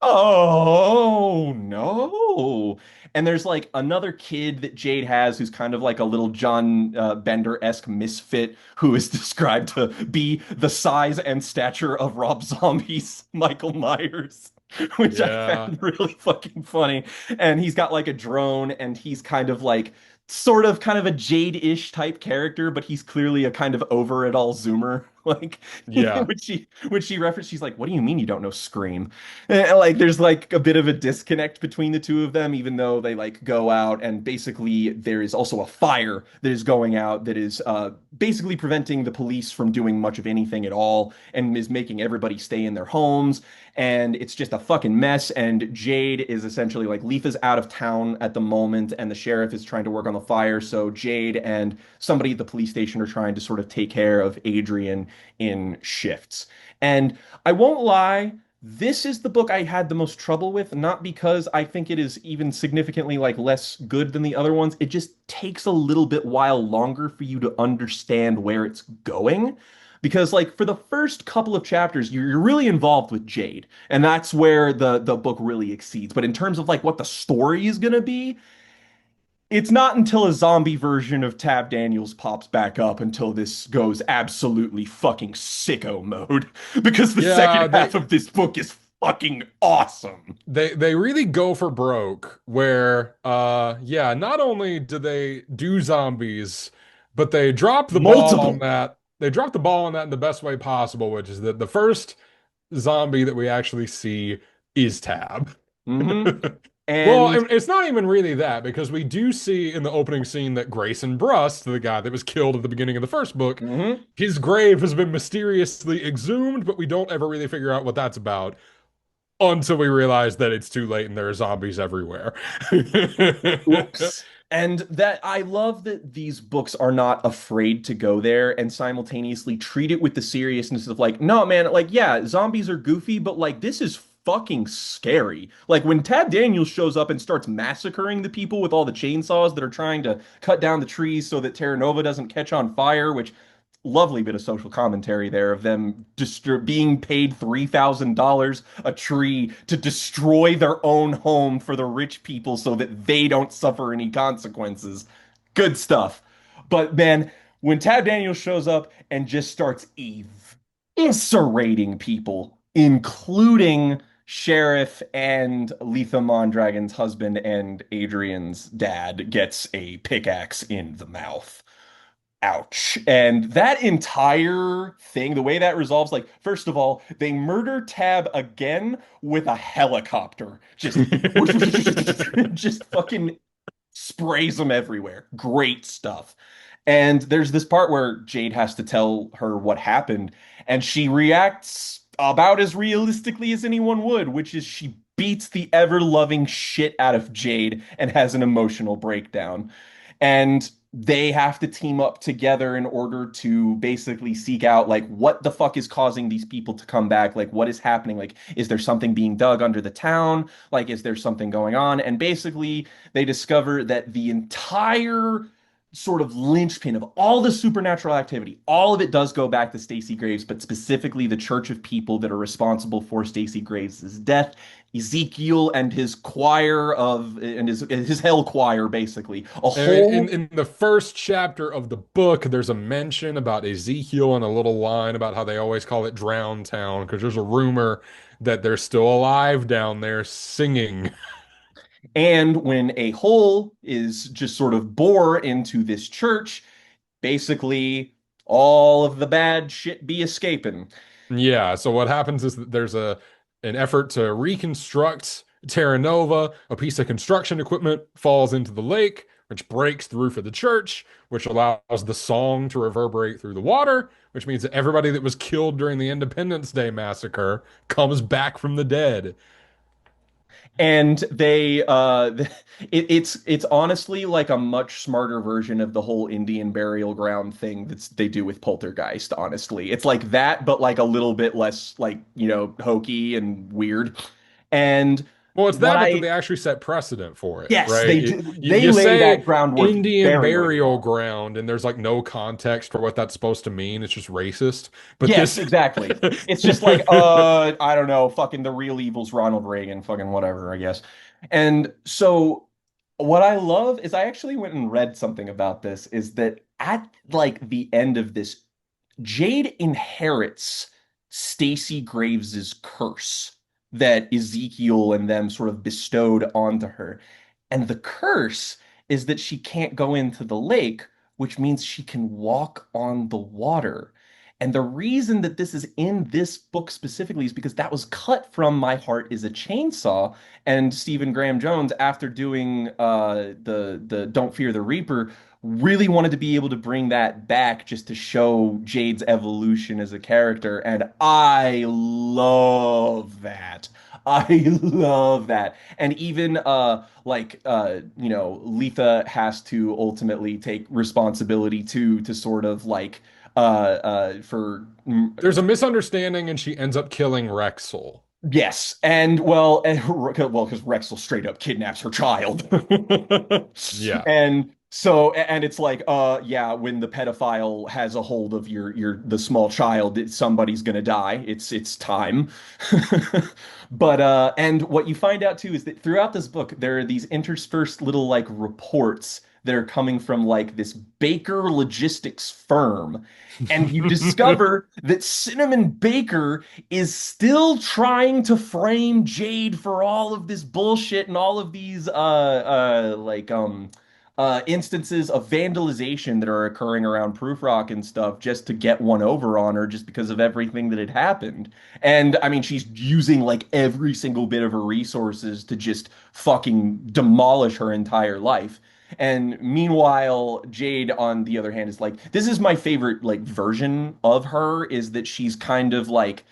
oh no. And there's like another kid that Jade has who's kind of like a little John Bender-esque misfit who is described to be the size and stature of Rob Zombie's Michael Myers, which I Yeah, found really fucking funny. And he's got like a drone and he's kind of like kind of a Jade-ish type character, but he's clearly a kind of over it all zoomer. Like yeah, when she referenced, she's like, "What do you mean you don't know Scream?" And, like there's like a bit of a disconnect between the two of them, even though they like go out and basically there is also a fire that is going out that is basically preventing the police from doing much of anything at all and is making everybody stay in their homes, and it's just a fucking mess. And Jade is essentially like Letha's out of town at the moment, and the sheriff is trying to work on the fire. So Jade and somebody at the police station are trying to sort of take care of Adrian in shifts. And I won't lie, This is the book I had the most trouble with, not because I think it is even significantly like less good than the other ones. It just takes a little bit while longer for you to understand where it's going. Because like for the first couple of chapters, you're really involved with Jade, and that's where the book really exceeds. But in terms of like what the story is gonna be, it's not until a zombie version of Tab Daniels pops back up until this goes absolutely fucking sicko mode. Because the Yeah, second they half of this book is fucking awesome. they really go for broke where yeah, not only do they do zombies, but they drop the ball on Multiple. that. They drop the ball on that in the best way possible, which is that the first zombie that we actually see is Tab. Hmm. Well, And it's not even really that because we do see in the opening scene that Grayson Brust, the guy that was killed at the beginning of the first book, mhm. his grave has been mysteriously exhumed, but we don't ever really figure out what that's about until we realize that it's too late and there are zombies everywhere. Oops. And that I love that these books are not afraid to go there and simultaneously treat it with the seriousness of like, no, man, like, yeah, zombies are goofy, but like, this is fucking scary. Like, when Tab Daniels shows up and starts massacring the people with all the chainsaws that are trying to cut down the trees so that Terra Nova doesn't catch on fire, which lovely bit of social commentary there of them being paid $3,000 a tree to destroy their own home for the rich people so that they don't suffer any consequences. Good stuff. But man, when Tab Daniels shows up and just starts eviscerating people, including Sheriff and Letha Mondragon's husband and Adrian's dad gets a pickaxe in the mouth. Ouch. And that entire thing, the way that resolves, like, first of all, they murder Tab again with a helicopter. Just, just fucking sprays them everywhere. Great stuff. And there's this part where Jade has to tell her what happened, and she reacts about as realistically as anyone would, which is she beats the ever-loving shit out of Jade and has an emotional breakdown. And they have to team up together in order to basically seek out like what the fuck is causing these people to come back, like what is happening, like is there something being dug under the town, like is there something going on, and basically they discover that the entire sort of linchpin of all the supernatural activity, all of it does go back to Stacey Graves, but specifically the church of people that are responsible for Stacey Graves' death, Ezekiel and his choir of and his hell choir, basically a In whole. the first chapter of the book, there's a mention about Ezekiel and a little line about how they always call it Drown Town because there's a rumor that they're still alive down there singing. And when a hole is just sort of bore into this church, basically all of the bad shit be escaping. Yeah, so what happens is that there's a an effort to reconstruct Terra Nova. A piece of construction equipment falls into the lake, which breaks the roof of the church, which allows the song to reverberate through the water, which means that everybody that was killed during the Independence Day massacre comes back from the dead. And they it's honestly like a much smarter version of the whole Indian burial ground thing that they do with Poltergeist, honestly. It's like that, but like a little bit less like, hokey and weird. And Well, it's what that, but that I they actually set precedent for it, yes, right? they do, they You lay that say groundwork Indian very early burial on. ground, and there's like no context for what that's supposed to mean. It's just racist. But Yes, this, exactly. It's just like, I don't know, fucking the real evil's Ronald Reagan, fucking whatever, I guess. And so what I love is I actually went and read something about this, is that at like the end of this, Jade inherits Stacy Graves's curse that Ezekiel and them sort of bestowed onto her. And the curse is that she can't go into the lake, which means she can walk on the water. And the reason that this is in this book specifically is because that was cut from My Heart is a Chainsaw. And Stephen Graham Jones, after doing the Don't Fear the Reaper, really wanted to be able to bring that back just to show Jade's evolution as a character. And I love that. I love that. And even Letha has to ultimately take responsibility to sort of for there's a misunderstanding, and she ends up killing Rexel. Yes, and well, because Rexel straight up kidnaps her child, Yeah. and so and it's like, yeah, when the pedophile has a hold of your the small child, somebody's gonna die. It's time. But and what you find out too is that throughout this book, there are these interspersed little like reports that are coming from like this Baker logistics firm. And you discover that Cinnamon Baker is still trying to frame Jade for all of this bullshit and all of these instances of vandalization that are occurring around Proof Rock and stuff just to get one over on her just because of everything that had happened. And I mean, she's using like every single bit of her resources to just fucking demolish her entire life. And meanwhile, Jade, on the other hand, is like, this is my favorite like version of her, is that she's kind of like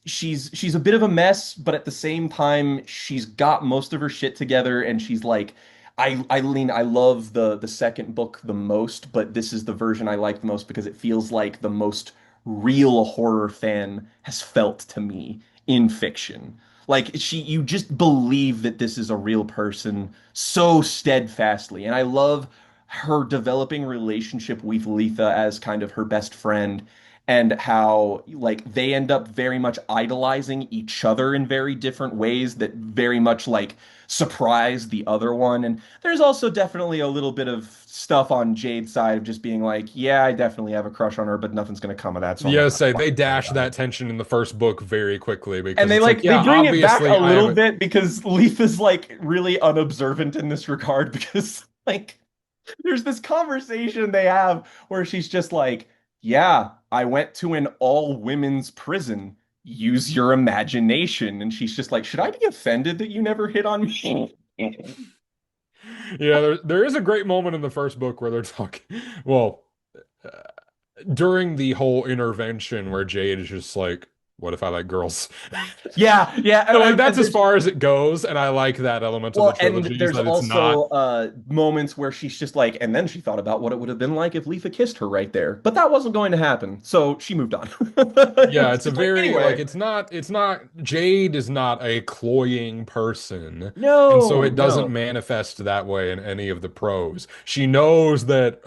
she's a bit of a mess, but at the same time, she's got most of her shit together, and she's like, I love the second book the most, but this is the version I like the most because it feels like the most real a horror fan has felt to me in fiction. Like you just believe that this is a real person so steadfastly. And I love her developing relationship with Letha as kind of her best friend and how like they end up very much idolizing each other in very different ways that very much like surprise the other one. And there's also definitely a little bit of stuff on Jade's side of just being like, yeah, I definitely have a crush on her, but nothing's gonna come of that, so I'm not Yeah, gonna say fucking they worry dash about it. that tension in the first book very quickly And because they it's like, like they yeah, bring it back a obviously I little have bit because Leaf is like really unobservant in this regard because like there's this conversation they have where she's just like, yeah, I went to an all women's prison. Use your imagination. And she's just like, should I be offended that you never hit on me? yeah, there is a great moment in the first book where they're talking. Well, uh, during the whole intervention where Jade is just like, "What if I like girls?" Yeah, yeah. But like that's And as there's far as it goes, and I like that element of the well, and trilogy is there's that it's not. also moments where she's just like, and then she thought about what it would have been like if Letha kissed her right there. But that wasn't going to happen. So she moved on. Yeah, It's it's a just like, very like anyway, it's not Jade is not a cloying person. And so no, it doesn't no. manifest that way in any of the prose. She knows that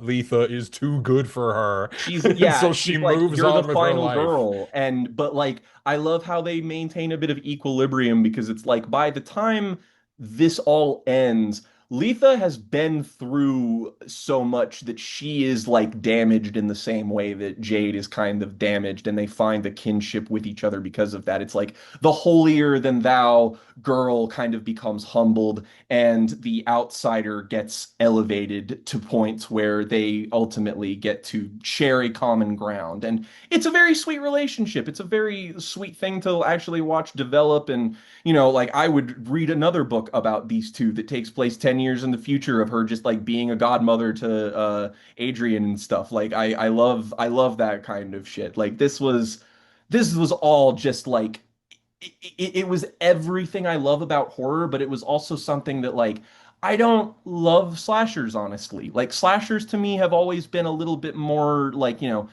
Letha is too good for her. And Yeah, so she she's like, moves you're the on with her final life. girl. And but like I love how they maintain a bit of equilibrium because it's like by the time this all ends, Letha has been through so much that she is like damaged in the same way that Jade is kind of damaged, and they find a kinship with each other because of that. It's like the holier than thou girl kind of becomes humbled and the outsider gets elevated to points where they ultimately get to share a common ground. And it's a very sweet relationship. It's a very sweet thing to actually watch develop. And, you know, like I would read another book about these two that takes place 10 years in the future of her just like being a godmother to Adrian and stuff. Like I love that kind of shit. Like this was all just like it was everything I love about horror, but it was also something that like I don't love slashers, honestly. Like slashers to me have always been a little bit more like, you know,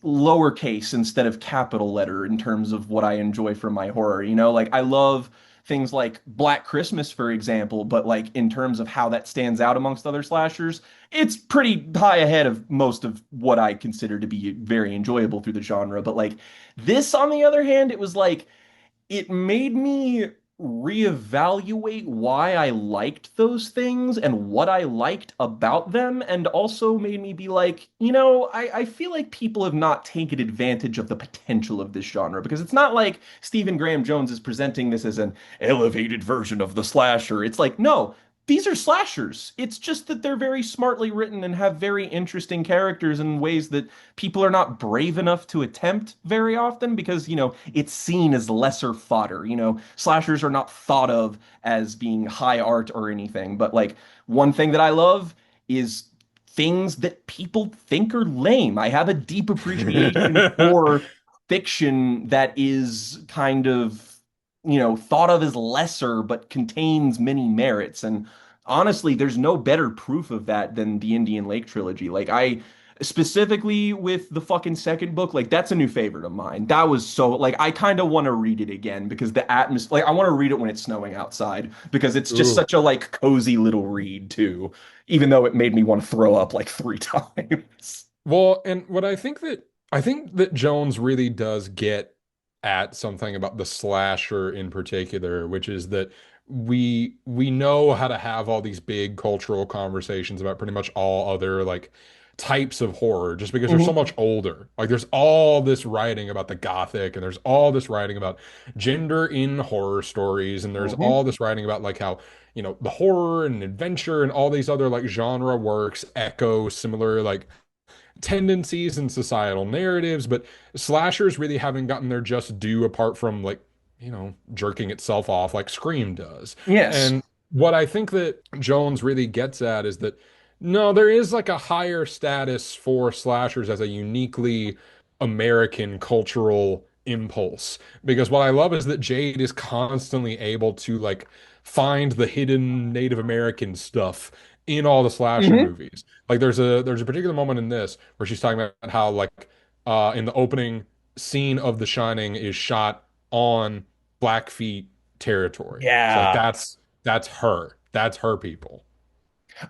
lowercase instead of capital letter in terms of what I enjoy from my horror. You know, like I love things like Black Christmas, for example, but like in terms of how that stands out amongst other slashers, it's pretty high ahead of most of what I consider to be very enjoyable through the genre. But like this, on the other hand, it was like it made me reevaluate why I liked those things and what I liked about them, and also made me be like, you know, I feel like people have not taken advantage of the potential of this genre because it's not like Stephen Graham Jones is presenting this as an elevated version of the slasher. It's like, no, these are slashers. It's just that they're very smartly written and have very interesting characters in ways that people are not brave enough to attempt very often because, you know, it's seen as lesser fodder. You know, slashers are not thought of as being high art or anything. But like one thing that I love is things that people think are lame. I have a deep appreciation for fiction that is kind of, you know, thought of as lesser but contains many merits. And honestly, there's no better proof of that than the Indian Lake trilogy. Like Specifically with the fucking second book, like that's a new favorite of mine. That was so like I kind of want to read it again because the atmosphere, like I want to read it when it's snowing outside because it's just Ooh. such a like cozy little read too, even though it made me want to throw up like three times. Well, and what I think that Jones really does get at something about the slasher in particular, which is that we know how to have all these big cultural conversations about pretty much all other like types of horror just because they're so Hmm. much older. Like there's all this writing about the gothic and there's all this writing about gender in horror stories and there's Hmm. all this writing about like how the horror and adventure and all these other like genre works echo similar like tendencies and societal narratives, but slashers really haven't gotten their just due apart from like, jerking itself off like Scream does. Yes. And what I think that Jones really gets at is that no, there is like a higher status for slashers as a uniquely American cultural impulse. Because what I love is that Jade is constantly able to like find the hidden Native American stuff in all the slasher Hmm. movies. Like there's a particular moment in this where she's talking about how like in the opening scene of The Shining is shot on Blackfeet territory. So like Yeah. that's her. That's her people.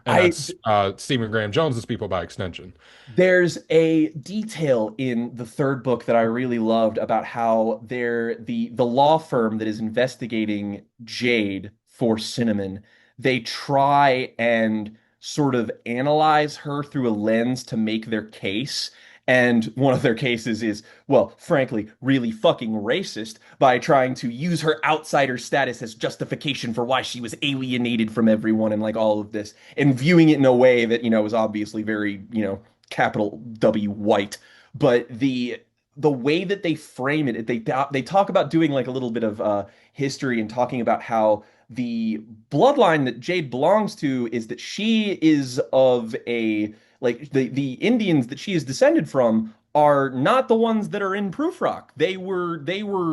And I that's Stephen Graham Jones's people by extension. There's a detail in the third book that I really loved about how the law firm that is investigating Jade for Cinnamon, they try and sort of analyze her through a lens to make their case. And one of their cases is, well, frankly, really fucking racist by trying to use her outsider status as justification for why she was alienated from everyone and like all of this, and viewing it in a way that, was obviously very, capital W white, but the way that they frame it, they talk about doing like a little bit of history and talking about how the bloodline that Jade belongs to is that she is of a like the Indians that she is descended from are not the ones that are in Prufrock. They were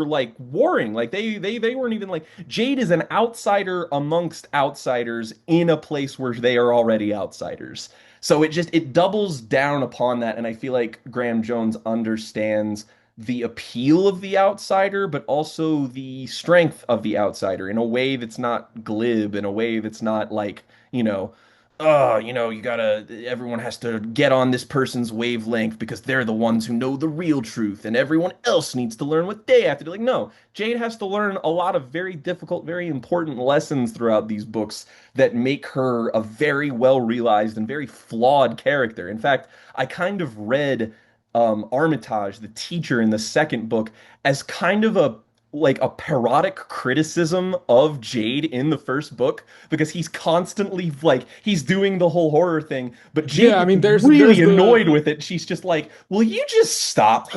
like warring. Like they weren't even like Jade is an outsider amongst outsiders in a place where they are already outsiders. So it doubles down upon that, and I feel like Graham Jones understands the appeal of the outsider, but also the strength of the outsider in a way that's not glib, in a way that's not like, you know, oh, you gotta, everyone has to get on this person's wavelength because they're the ones who know the real truth, and everyone else needs to learn what they have to do. Like, no, Jade has to learn a lot of very difficult, very important lessons throughout these books that make her a very well realized and very flawed character. In fact, I kind of read Armitage, the teacher in the second book, as kind of a like a parodic criticism of Jade in the first book because he's constantly like he's doing the whole horror thing, but Jade Yeah, I gets mean there's really annoyed the with it. She's just like, "Will you just stop?"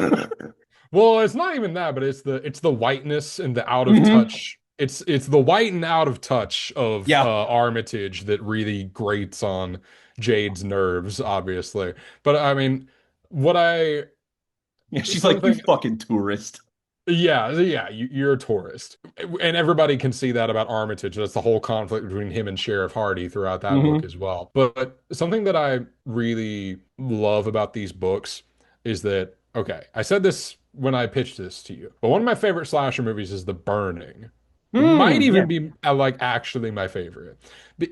well, it's not even that, but it's the whiteness and the out of Hmm. touch. It's the white and out of touch of Yeah. Armitage that really grates on Jade's nerves, obviously. But I mean, what I Yeah, she's like, "You something fucking tourist." yeah, you're a tourist. And everybody can see that about Armitage. That's the whole conflict between him and Sheriff Hardy throughout that book Hmm. as well. But something that I really love about these books is that, okay, I said this when I pitched this to you, but one of my favorite slasher movies is The Burning. It might Yeah. even be like actually my favorite.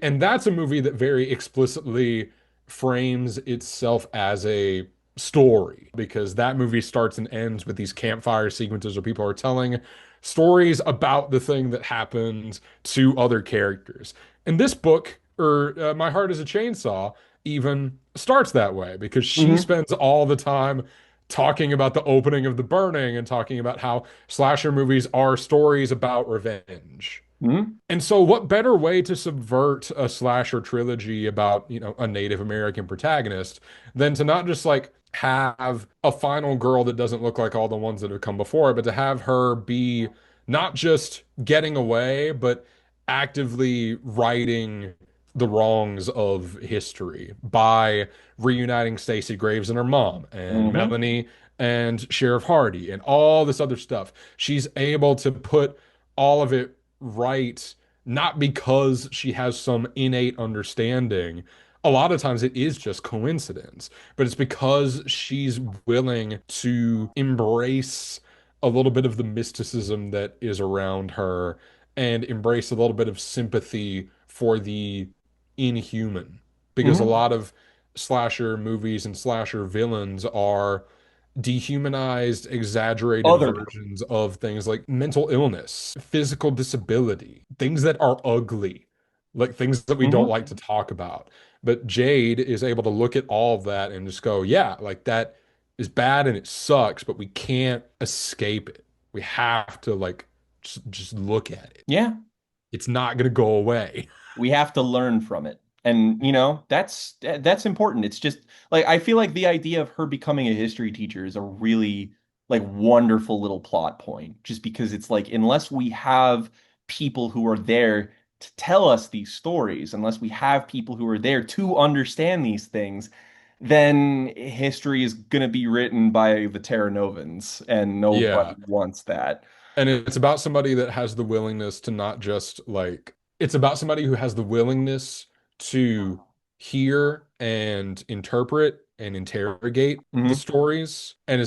And that's a movie that very explicitly frames itself as a story because that movie starts and ends with these campfire sequences where people are telling stories about the thing that happened to other characters. And this book, or My Heart is a Chainsaw, even starts that way because she Hmm. spends all the time talking about the opening of The Burning and talking about how slasher movies are stories about revenge. Hmm. And so, what better way to subvert a slasher trilogy about, a Native American protagonist than to not just like have a final girl that doesn't look like all the ones that have come before, but to have her be not just getting away, but actively righting the wrongs of history by reuniting Stacey Graves and her mom and Hmm. Melanie and Sheriff Hardy and all this other stuff. She's able to put all of it right, not because she has some innate understanding a lot of times it is just coincidence, but it's because she's willing to embrace a little bit of the mysticism that is around her and embrace a little bit of sympathy for the inhuman. Because a Hmm. lot of slasher movies and slasher villains are dehumanized, exaggerated Other. versions of things like mental illness, physical disability, things that are ugly, like things that we don't Hmm. like to talk about. But Jade is able to look at all of that and just go, yeah, like that is bad and it sucks, but we can't escape it. We have to like just look at it. Yeah. It's not going to go away. We have to learn from it. And that's important. It's just like I feel like the idea of her becoming a history teacher is a really like wonderful little plot point just because it's like unless we have people who are there to tell us these stories, unless we have people who are there to understand these things, then history is going to be written by the Terra Novans and nobody Yeah. wants that. And it's about somebody that has the willingness to not just like, it's about somebody who has the willingness to hear and interpret and interrogate the Hmm. stories. And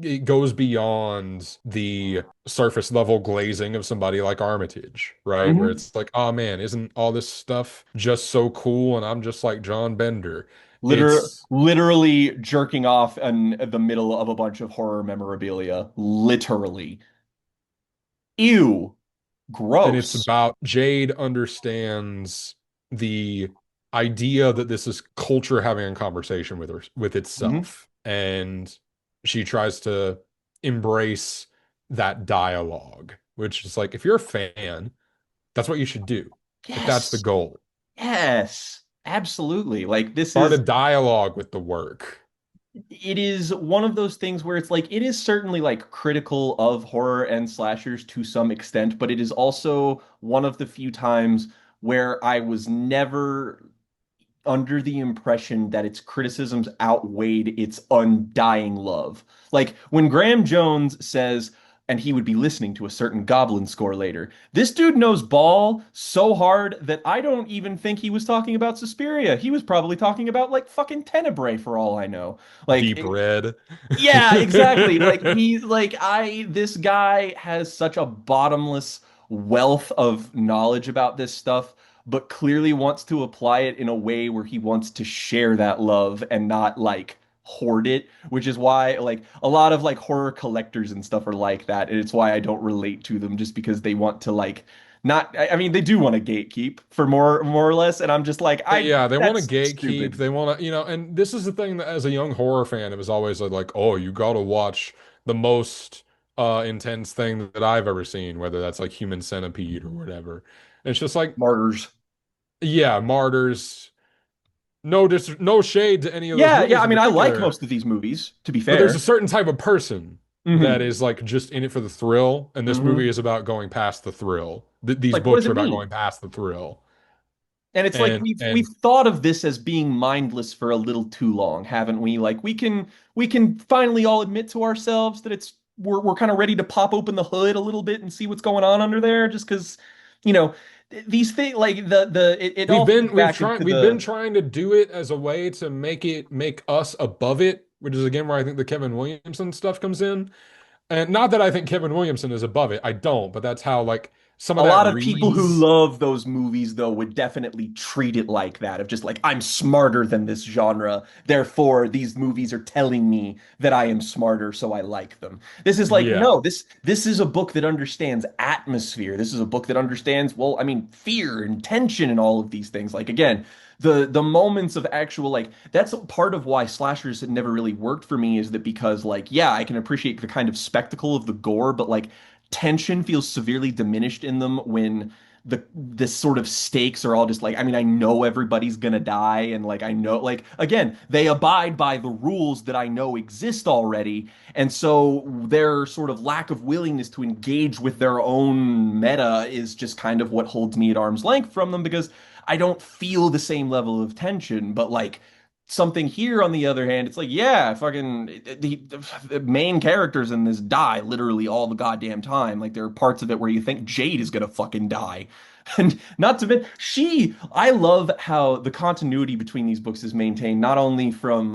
it goes beyond the surface level glazing of somebody like Armitage, right? Where Hmm. it's like, oh man, isn't all this stuff just so cool? And I'm just like John Bender. It's Literally jerking off in the middle of a bunch of horror memorabilia. Literally. Ew. And it's Gross. about Jade understands the idea that this is culture having a conversation with Hmm. itself. And she tries to embrace that dialogue, which is like if you're a fan, that's what you should do. Like that's the Yes. goal. Yes. Absolutely. Like this Start a is dialogue with the work. it is one of those things where it's like it is certainly like critical of horror and slashers to some extent, but it is also one of the few times where I was never under the impression that its criticisms outweighed its undying love. Like when Graham Jones says, and he would be listening to a certain Goblin score later, this dude knows ball so hard that I don't even think he was talking about Suspiria. He was probably talking about like fucking Tenebrae for all I know. Like, Deep red. yeah, exactly. Like he's like this guy has such a bottomless wealth of knowledge about this stuff, but clearly wants to apply it in a way where he wants to share that love and not like hoard it, which is why like a lot of like horror collectors and stuff are like that, and it's why I don't relate to them just because they want to like not I mean they do want to gatekeep for more or less, and I'm just like I Yeah, they want to that's gatekeep. stupid. They want to, and this is the thing that as a young horror fan, it was always like, oh, you got to watch the most intense thing that I've ever seen, whether that's like Human Centipede or whatever. And it's just like, Martyrs. yeah, Martyrs. No shade to any of those Yeah, movies I in mean, I like particular, most of these movies, to be but there's a fair. certain type of person that Hmm. is like just in it for the thrill, and this movie Hmm. is about going past the thrill. These Like, what does books are it about mean? going past the thrill. And it's like we've And thought of this as being mindless for a little too long, haven't we? Like we can finally all admit to ourselves that it's we're kind of ready to pop open the hood a little bit and see what's going on under there, just because, you know, these things like it all feeds back into we've been the trying to do it as a way to make us above it, which is again where I think the Kevin Williamson stuff comes in. And not that I think Kevin Williamson is above it. I don't, but that's how like some a of that lot of people who reads. love those movies, though, would definitely treat it like that, of just like, I'm smarter than this genre. Therefore, these movies are telling me that I am smarter, so I like them. This is like, Yeah. no, this is a book that understands atmosphere. This is a book that understands, well, I mean, fear and tension and all of these things. Like, again, the moments of actual like that's part of why slashers had never really worked for me is that because like yeah I can appreciate the kind of spectacle of the gore but like tension feels severely diminished in them when this sort of stakes are all just like I mean I know everybody's gonna die and like I know like again they abide by the rules that I know exist already and so their sort of lack of willingness to engage with their own meta is just kind of what holds me at arm's length from them because I don't feel the same level of tension but like something here on the other hand it's like yeah fucking the main characters in this die literally all the goddamn time like there are parts of it where you think Jade is gonna fucking die And not to mention, I love how the continuity between these books is maintained, not only from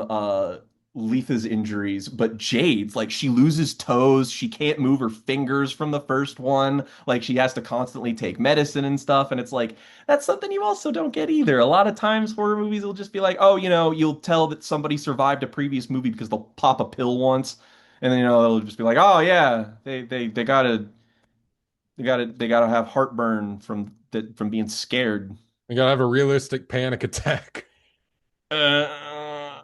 Letha's injuries, but Jade's. Like, she loses toes, she can't move her fingers from the first one. Like, she has to constantly take medicine and stuff. And it's like, that's something you also don't get either. A lot of times, horror movies will just be like, oh, you'll tell that somebody survived a previous movie because they'll pop a pill once. And then, they'll just be like, oh, yeah, they gotta have heartburn from being scared. You gotta have a realistic panic attack. Uh,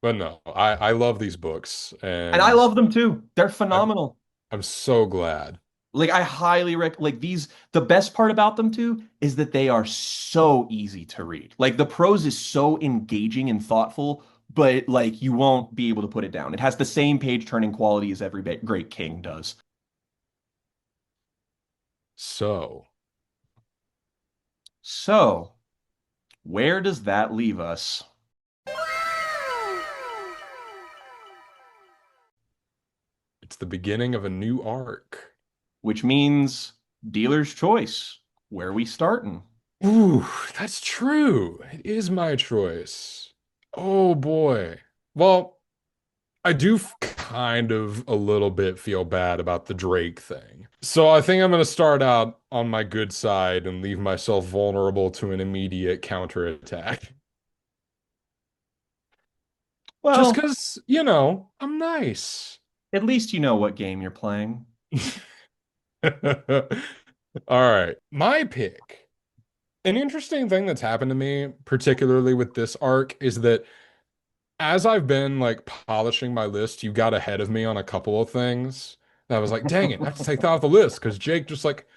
But no, I love these books, and I and love them too. They're I'm phenomenal. I'm so glad. Like I highly like these. The best part about them too is that they are so easy to read. Like the prose is so engaging and thoughtful, but like you won't be able to put it down. It has the same page turning quality as every great king does. So So, where does that leave us? it's the beginning of a new arc. Which means dealer's choice. Where are we starting? Ooh, that's true. It is my choice. Oh boy. Well, I do kind of a little bit feel bad about the Drake thing. So I think I'm going to start out on my good side and leave myself vulnerable to an immediate counterattack. Just Well, because, I'm nice. at least you know what game you're playing. All right. My pick. An interesting thing that's happened to me, particularly with this arc, is that as I've been like polishing my list, you got ahead of me on a couple of things. And I was like, dang it, I have to take that off the list because Jake just like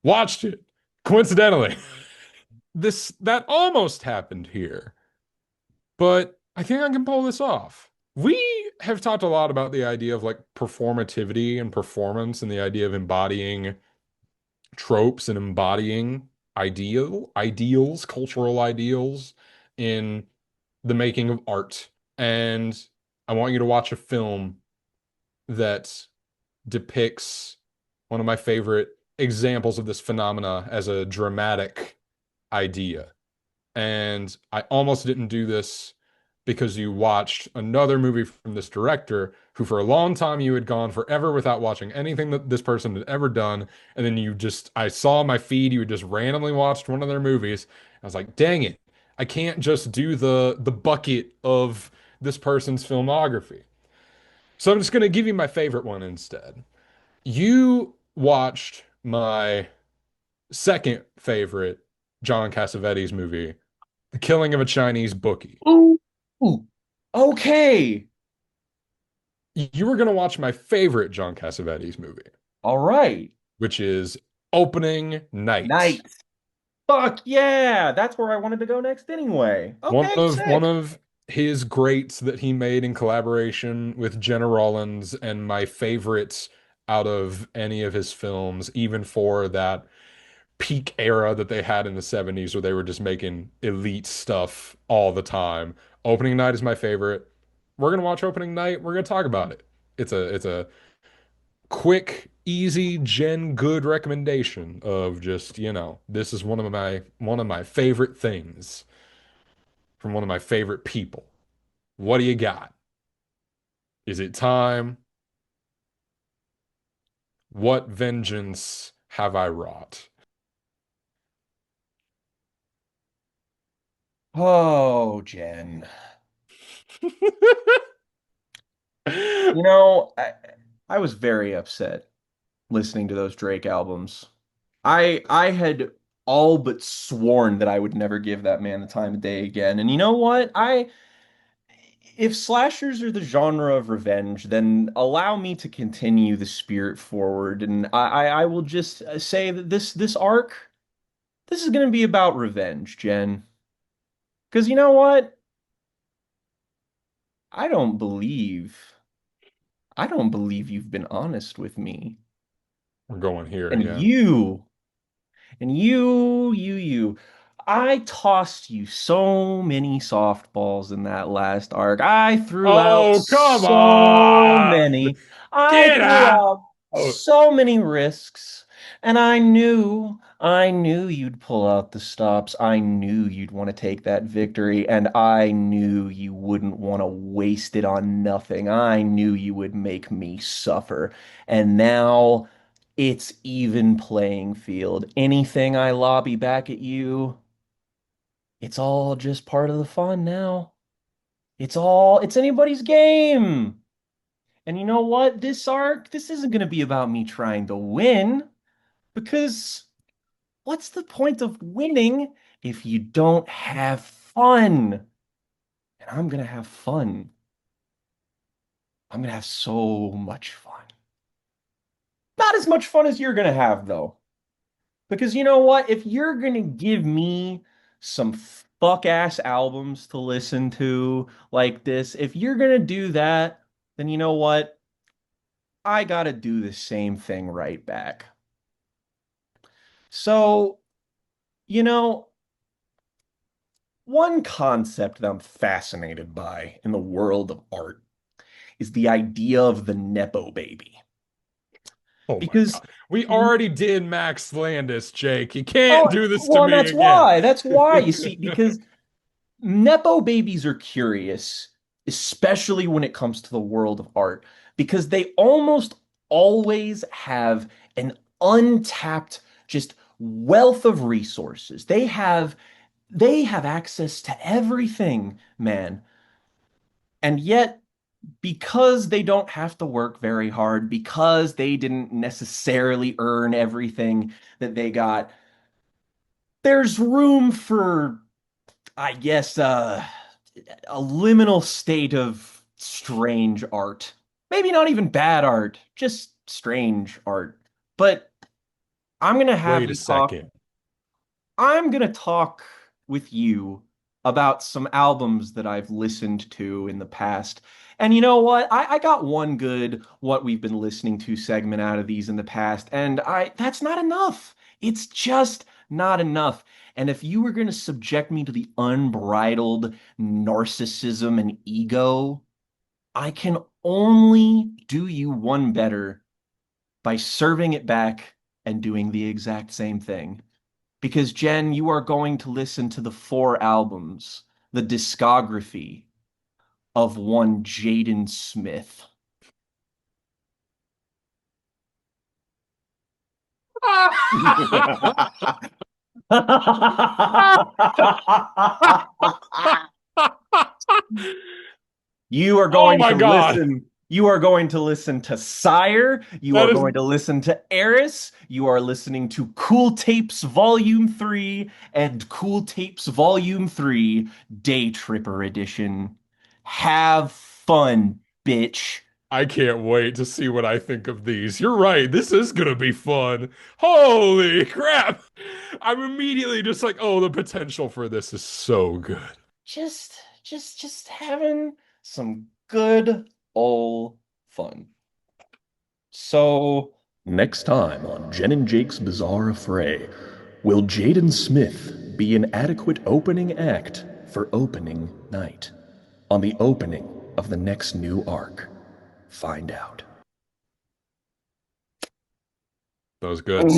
watched it. Coincidentally. That almost happened here, but I think I can pull this off. We have talked a lot about the idea of like performativity and performance and the idea of embodying tropes and embodying ideals, cultural ideals in the making of art. And I want you to watch a film that depicts one of my favorite examples of this phenomena as a dramatic idea. And I almost didn't do this because you watched another movie from this director who, for a long time, you had gone forever without watching anything that this person had ever done. And then I saw my feed, you had just randomly watched one of their movies. I was like, dang it, I can't just do the bucket of this person's filmography. So I'm just going to give you my favorite one instead. You watched my second favorite John Cassavetes movie, The Killing of a Chinese Bookie. Ooh. Okay. You were going to watch my favorite John Cassavetes movie, All right. which is Opening Night. Night. Fuck yeah. That's where I wanted to go next anyway. One Okay, of one sick. of his greats that he made in collaboration with Jenna Rollins, and my favorites out of any of his films, even for that peak era that they had in the 70s where they were just making elite stuff all the time. Opening Night is my favorite. We're gonna watch Opening Night. We're gonna talk about it. It's a quick, easy, Gen good recommendation of just, this is one of my favorite things from one of my favorite people. What do you got? Is it time? What vengeance have I wrought? Oh, Jen. I was very upset listening to those Drake albums. I had all but sworn that I would never give that man the time of day again. And you know what? If slashers are the genre of revenge, then allow me to continue the spirit forward. And I will just say that this arc, this is going to be about revenge, Jen. Because you know what? I don't believe, I don't believe you've been honest with me. We're going here And again. you. I tossed you so many softballs in that last arc. I threw out Oh, come so on! many. I Get threw out! out so many risks. And I knew you'd pull out the stops. I knew you'd want to take that victory, and I knew you wouldn't want to waste it on nothing. I knew you would make me suffer. And now it's even playing field. Anything I lobby back at you, it's all just part of the fun now. It's anybody's game. And you know what? This arc, this isn't going to be about me trying to win, because what's the point of winning if you don't have fun? And I'm going to have fun. I'm going to have so much fun. Not as much fun as you're going to have, though. Because you know what? If you're going to give me some fuck ass albums to listen to like this, if you're going to do that, then you know what? I got to do the same thing right back. So, you know, one concept that I'm fascinated by in the world of art is the idea of the Nepo baby. Oh my Because, God. We already did Max Landis, Jake. You can't oh, do this to well, and me again. that's why, you see, because Nepo babies are curious, especially when it comes to the world of art, because they almost always have an untapped, just wealth of resources. They have access to everything, man. And yet, because they don't have to work very hard, because they didn't necessarily earn everything that they got, there's room for, I guess, a liminal state of strange art. Maybe not even bad art, just strange art. But I'm gonna have Wait a you talk second. I'm gonna talk with you about some albums that I've listened to in the past. And you know what? I got one good what we've been listening to segment out of these in the past, and I that's not enough. It's just not enough. And if you were gonna subject me to the unbridled narcissism and ego, I can only do you one better by serving it back and doing the exact same thing. Because, Jen, you are going to listen to the four albums, the discography of one Jaden Smith. You are Oh going my to God. listen. You are going to listen to Sire. You That are is going to listen to Eris. You are listening to Cool Tapes Volume 3 and Cool Tapes Volume 3 Day Tripper Edition. Have fun, bitch. I can't wait to see what I think of these. You're right. This is gonna be fun. Holy crap. I'm immediately just like, oh, the potential for this is so good. Just having some good old fun. So, next time on Jen and Jake's Bizarre Affray, will Jaden Smith be an adequate opening act for opening night? On the opening of the next new arc. Find out. That was good.